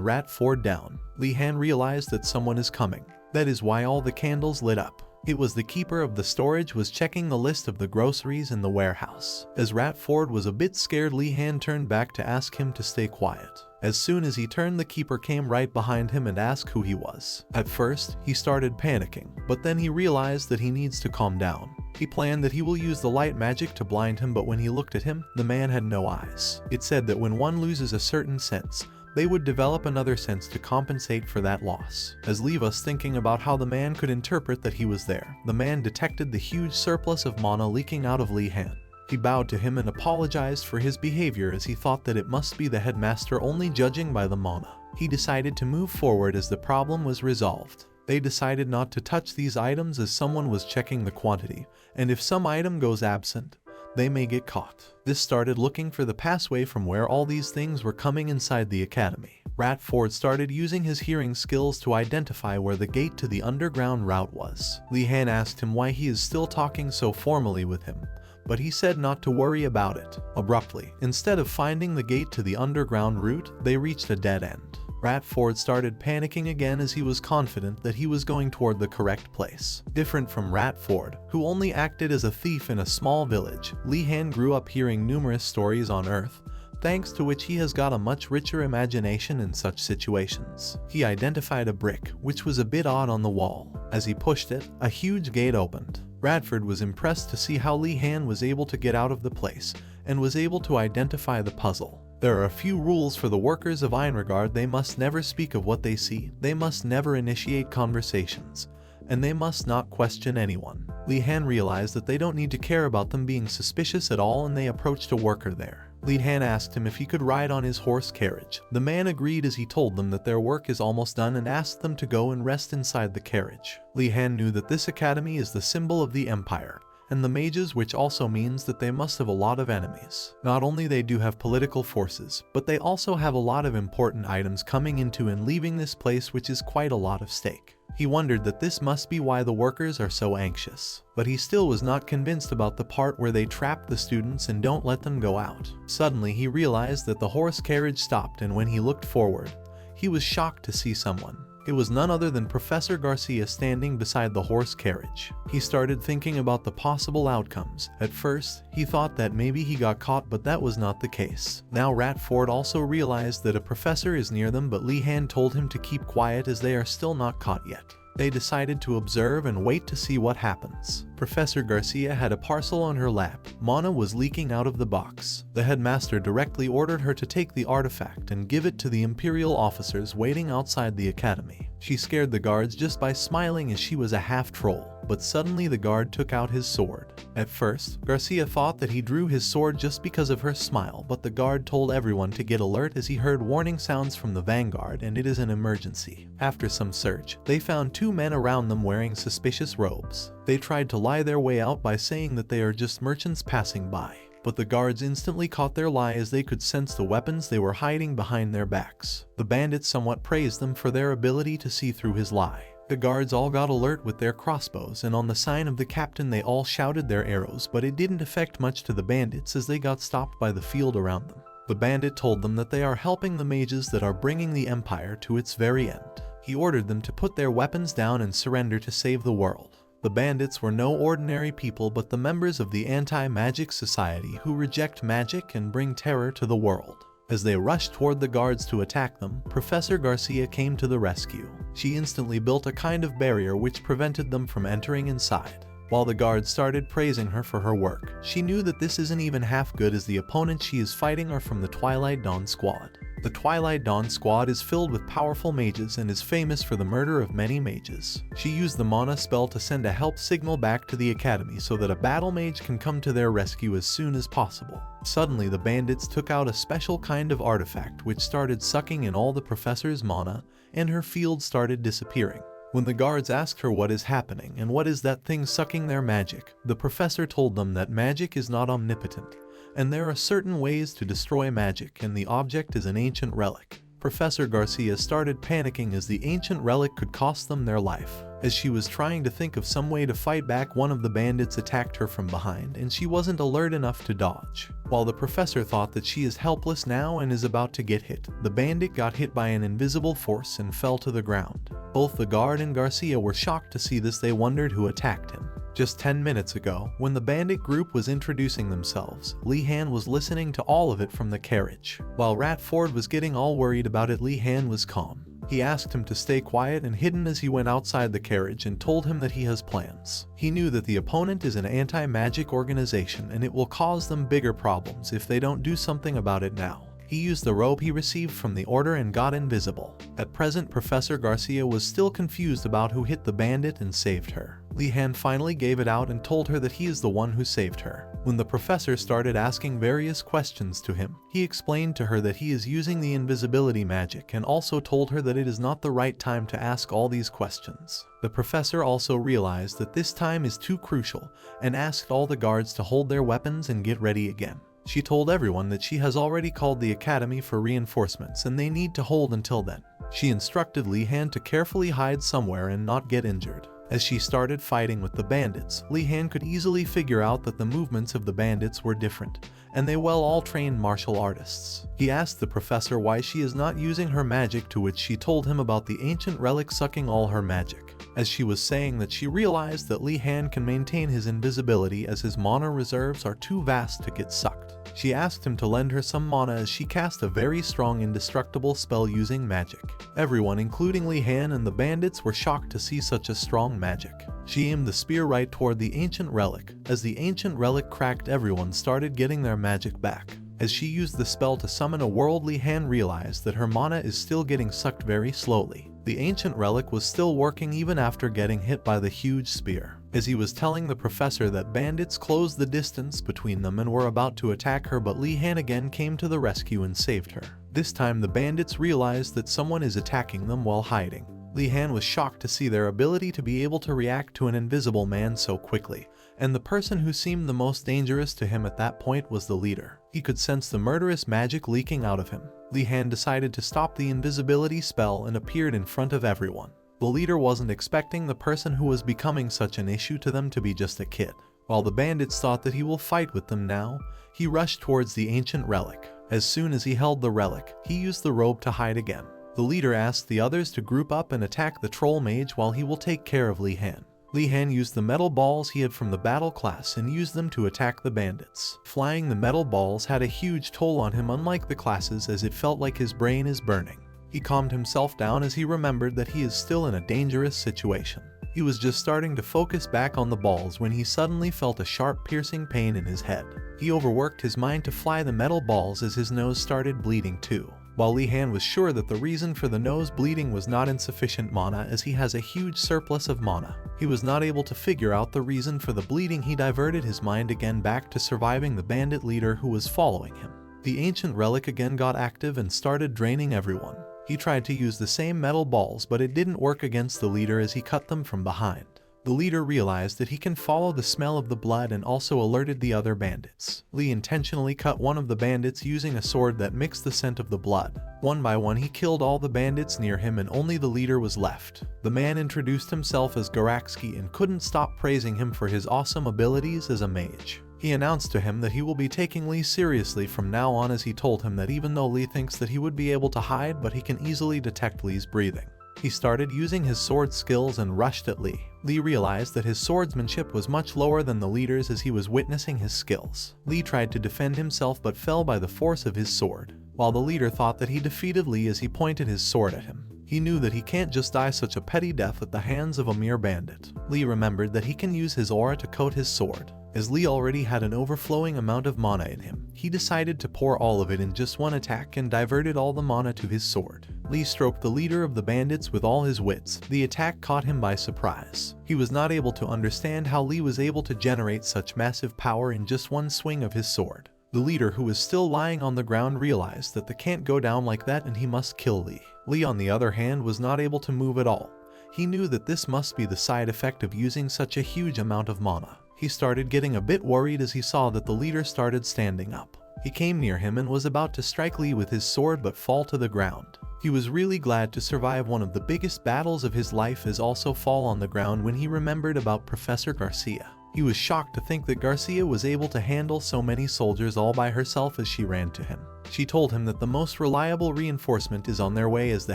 Ratford down. Li-Han realized that someone is coming. That is why all the candles lit up. It was the keeper of the storage was checking the list of the groceries in the warehouse. As Ratford was a bit scared, Li-Han turned back to ask him to stay quiet. As soon as he turned, the keeper came right behind him and asked who he was. At first, he started panicking, but then he realized that he needs to calm down. He planned that he will use the light magic to blind him, but when he looked at him, the man had no eyes. It said that when one loses a certain sense, they would develop another sense to compensate for that loss. As leave us thinking about how the man could interpret that he was there, the man detected the huge surplus of mana leaking out of Li-Han. He bowed to him and apologized for his behavior, as he thought that it must be the headmaster only judging by the mana. He decided to move forward as the problem was resolved. They decided not to touch these items as someone was checking the quantity, and if some item goes absent, they may get caught. This started looking for the passway from where all these things were coming inside the academy. Ratford started using his hearing skills to identify where the gate to the underground route was. Li-Han asked him why he is still talking so formally with him, but he said not to worry about it. Abruptly, instead of finding the gate to the underground route, they reached a dead end. Ratford started panicking again as he was confident that he was going toward the correct place. Different from Ratford, who only acted as a thief in a small village, Li-Han grew up hearing numerous stories on Earth, thanks to which he has got a much richer imagination in such situations. He identified a brick, which was a bit odd on the wall. As he pushed it, a huge gate opened. Ratford was impressed to see how Li-Han was able to get out of the place, and was able to identify the puzzle. There are a few rules for the workers of Einregard. They must never speak of what they see, they must never initiate conversations, and they must not question anyone. Li-Han realized that they don't need to care about them being suspicious at all, and they approached a worker there. Li-Han asked him if he could ride on his horse carriage. The man agreed as he told them that their work is almost done and asked them to go and rest inside the carriage. Li-Han knew that this academy is the symbol of the Empire, and the mages, which also means that they must have a lot of enemies. Not only they do have political forces, but they also have a lot of important items coming into and leaving this place, which is quite a lot of stake. He wondered that this must be why the workers are so anxious, but he still was not convinced about the part where they trap the students and don't let them go out. Suddenly he realized that the horse carriage stopped, and when he looked forward, he was shocked to see someone. It was none other than Professor Garcia standing beside the horse carriage. He started thinking about the possible outcomes. At first, he thought that maybe he got caught, but that was not the case. Now Ratford also realized that a professor is near them, but Li-Han told him to keep quiet as they are still not caught yet. They decided to observe and wait to see what happens. Professor Garcia had a parcel on her lap. Mana was leaking out of the box. The headmaster directly ordered her to take the artifact and give it to the Imperial officers waiting outside the academy. She scared the guards just by smiling, as she was a half-troll. But suddenly the guard took out his sword. At first, Garcia thought that he drew his sword just because of her smile, but the guard told everyone to get alert as he heard warning sounds from the vanguard, and it is an emergency. After some search, they found two men around them wearing suspicious robes. They tried to lie their way out by saying that they are just merchants passing by, but the guards instantly caught their lie as they could sense the weapons they were hiding behind their backs. The bandits somewhat praised them for their ability to see through his lie. The guards all got alert with their crossbows, and on the sign of the captain they all shouted their arrows, but it didn't affect much to the bandits as they got stopped by the field around them. The bandit told them that they are helping the mages that are bringing the empire to its very end. He ordered them to put their weapons down and surrender to save the world. The bandits were no ordinary people, but the members of the anti-magic society who reject magic and bring terror to the world. As they rushed toward the guards to attack them, Professor Garcia came to the rescue. She instantly built a kind of barrier which prevented them from entering inside. While the guards started praising her for her work, she knew that this isn't even half good, as the opponents she is fighting are from the Twilight Dawn Squad. The Twilight Dawn Squad is filled with powerful mages and is famous for the murder of many mages. She used the mana spell to send a help signal back to the academy so that a battle mage can come to their rescue as soon as possible. Suddenly the bandits took out a special kind of artifact which started sucking in all the professor's mana, and her field started disappearing. When the guards asked her what is happening and what is that thing sucking their magic, the professor told them that magic is not omnipotent, and there are certain ways to destroy magic, and the object is an ancient relic. Professor Garcia started panicking as the ancient relic could cost them their life. As she was trying to think of some way to fight back, one of the bandits attacked her from behind and she wasn't alert enough to dodge. While the professor thought that she is helpless now and is about to get hit, the bandit got hit by an invisible force and fell to the ground. Both the guard and Garcia were shocked to see this. They wondered who attacked him. Just 10 minutes ago, when the bandit group was introducing themselves, Li-Han was listening to all of it from the carriage. While Ratford was getting all worried about it, Li-Han was calm. He asked him to stay quiet and hidden as he went outside the carriage and told him that he has plans. He knew that the opponent is an anti-magic organization and it will cause them bigger problems if they don't do something about it now. He used the robe he received from the order and got invisible. At present, Professor Garcia was still confused about who hit the bandit and saved her. Li-Han finally gave it out and told her that he is the one who saved her. When the professor started asking various questions to him, he explained to her that he is using the invisibility magic and also told her that it is not the right time to ask all these questions. The professor also realized that this time is too crucial and asked all the guards to hold their weapons and get ready again. She told everyone that she has already called the academy for reinforcements and they need to hold until then. She instructed Li-Han to carefully hide somewhere and not get injured. As she started fighting with the bandits, Li-Han could easily figure out that the movements of the bandits were different, and they were all trained martial artists. He asked the professor why she is not using her magic, to which she told him about the ancient relic sucking all her magic. As she was saying that, she realized that Li-Han can maintain his invisibility as his mana reserves are too vast to get sucked. She asked him to lend her some mana as she cast a very strong indestructible spell using magic. Everyone, including Li-Han and the bandits, were shocked to see such a strong magic. She aimed the spear right toward the ancient relic. As the ancient relic cracked, everyone started getting their magic back. As she used the spell to summon a world, Li-Han realized that her mana is still getting sucked very slowly. The ancient relic was still working even after getting hit by the huge spear. As he was telling the professor that bandits closed the distance between them and were about to attack her, but Li-Han again came to the rescue and saved her. This time the bandits realized that someone is attacking them while hiding. Li-Han was shocked to see their ability to be able to react to an invisible man so quickly, and the person who seemed the most dangerous to him at that point was the leader. He could sense the murderous magic leaking out of him. Li-Han decided to stop the invisibility spell and appeared in front of everyone. The leader wasn't expecting the person who was becoming such an issue to them to be just a kid. While the bandits thought that he will fight with them now, he rushed towards the ancient relic. As soon as he held the relic, he used the robe to hide again. The leader asked the others to group up and attack the troll mage while he will take care of Li-Han. Li-Han used the metal balls he had from the battle class and used them to attack the bandits. Flying the metal balls had a huge toll on him, unlike the classes, as it felt like his brain is burning. He calmed himself down as he remembered that he is still in a dangerous situation. He was just starting to focus back on the balls when he suddenly felt a sharp piercing pain in his head. He overworked his mind to fly the metal balls as his nose started bleeding too. While Li-Han was sure that the reason for the nose bleeding was not insufficient mana, as he has a huge surplus of mana, he was not able to figure out the reason for the bleeding. He diverted his mind again back to surviving the bandit leader who was following him. The ancient relic again got active and started draining everyone. He tried to use the same metal balls, but it didn't work against the leader as he cut them from behind. The leader realized that he can follow the smell of the blood and also alerted the other bandits. Li intentionally cut one of the bandits using a sword that mixed the scent of the blood. One by one he killed all the bandits near him and only the leader was left. The man introduced himself as Garaksky and couldn't stop praising him for his awesome abilities as a mage. He announced to him that he will be taking Li seriously from now on, as he told him that even though Li thinks that he would be able to hide, but he can easily detect Li's breathing. He started using his sword skills and rushed at Li. Li realized that his swordsmanship was much lower than the leader's as he was witnessing his skills. Li tried to defend himself but fell by the force of his sword. While the leader thought that he defeated Li as he pointed his sword at him. He knew that he can't just die such a petty death at the hands of a mere bandit. Li remembered that he can use his aura to coat his sword. As Li already had an overflowing amount of mana in him, he decided to pour all of it in just one attack and diverted all the mana to his sword. Li stroked the leader of the bandits with all his wits. The attack caught him by surprise. He was not able to understand how Li was able to generate such massive power in just one swing of his sword. The leader, who was still lying on the ground, realized that they can't go down like that and he must kill Li. Li, on the other hand, was not able to move at all. He knew that this must be the side effect of using such a huge amount of mana. He started getting a bit worried as he saw that the leader started standing up. He came near him and was about to strike Li with his sword but fall to the ground. He was really glad to survive one of the biggest battles of his life, as also fall on the ground when he remembered about Professor Garcia. He was shocked to think that Garcia was able to handle so many soldiers all by herself as she ran to him. She told him that the most reliable reinforcement is on their way, as the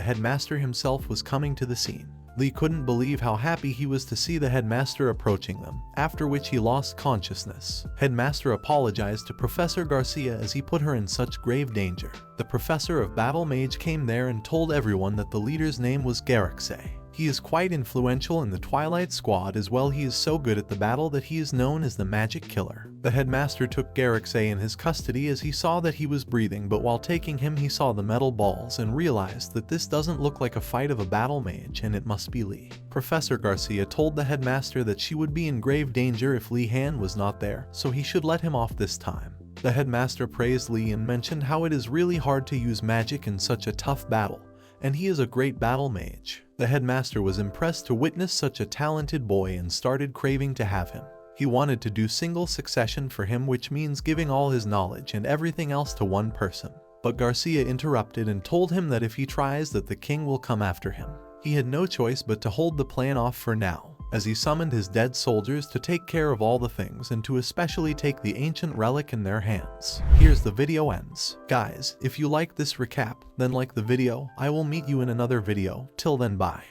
headmaster himself was coming to the scene. Lee couldn't believe how happy he was to see the headmaster approaching them, after which he lost consciousness. Headmaster apologized to Professor Garcia as he put her in such grave danger. The professor of Battle Mage came there and told everyone that the leader's name was Garixay. He is quite influential in the Twilight Squad, as well he is so good at the battle that he is known as the Magic Killer. The headmaster took Garixay in his custody as he saw that he was breathing, but while taking him he saw the metal balls and realized that this doesn't look like a fight of a battle mage and it must be Lee. Professor Garcia told the headmaster that she would be in grave danger if Lee Han was not there, so he should let him off this time. The headmaster praised Lee and mentioned how it is really hard to use magic in such a tough battle, and he is a great battle mage. The headmaster was impressed to witness such a talented boy and started craving to have him. He wanted to do single succession for him, which means giving all his knowledge and everything else to one person. But Garcia interrupted and told him that if he tries that the king will come after him. He had no choice but to hold the plan off for now, as he summoned his dead soldiers to take care of all the things and to especially take the ancient relic in their hands. Here's the video ends. Guys, if you like this recap, then like the video. I will meet you in another video. Till then, bye.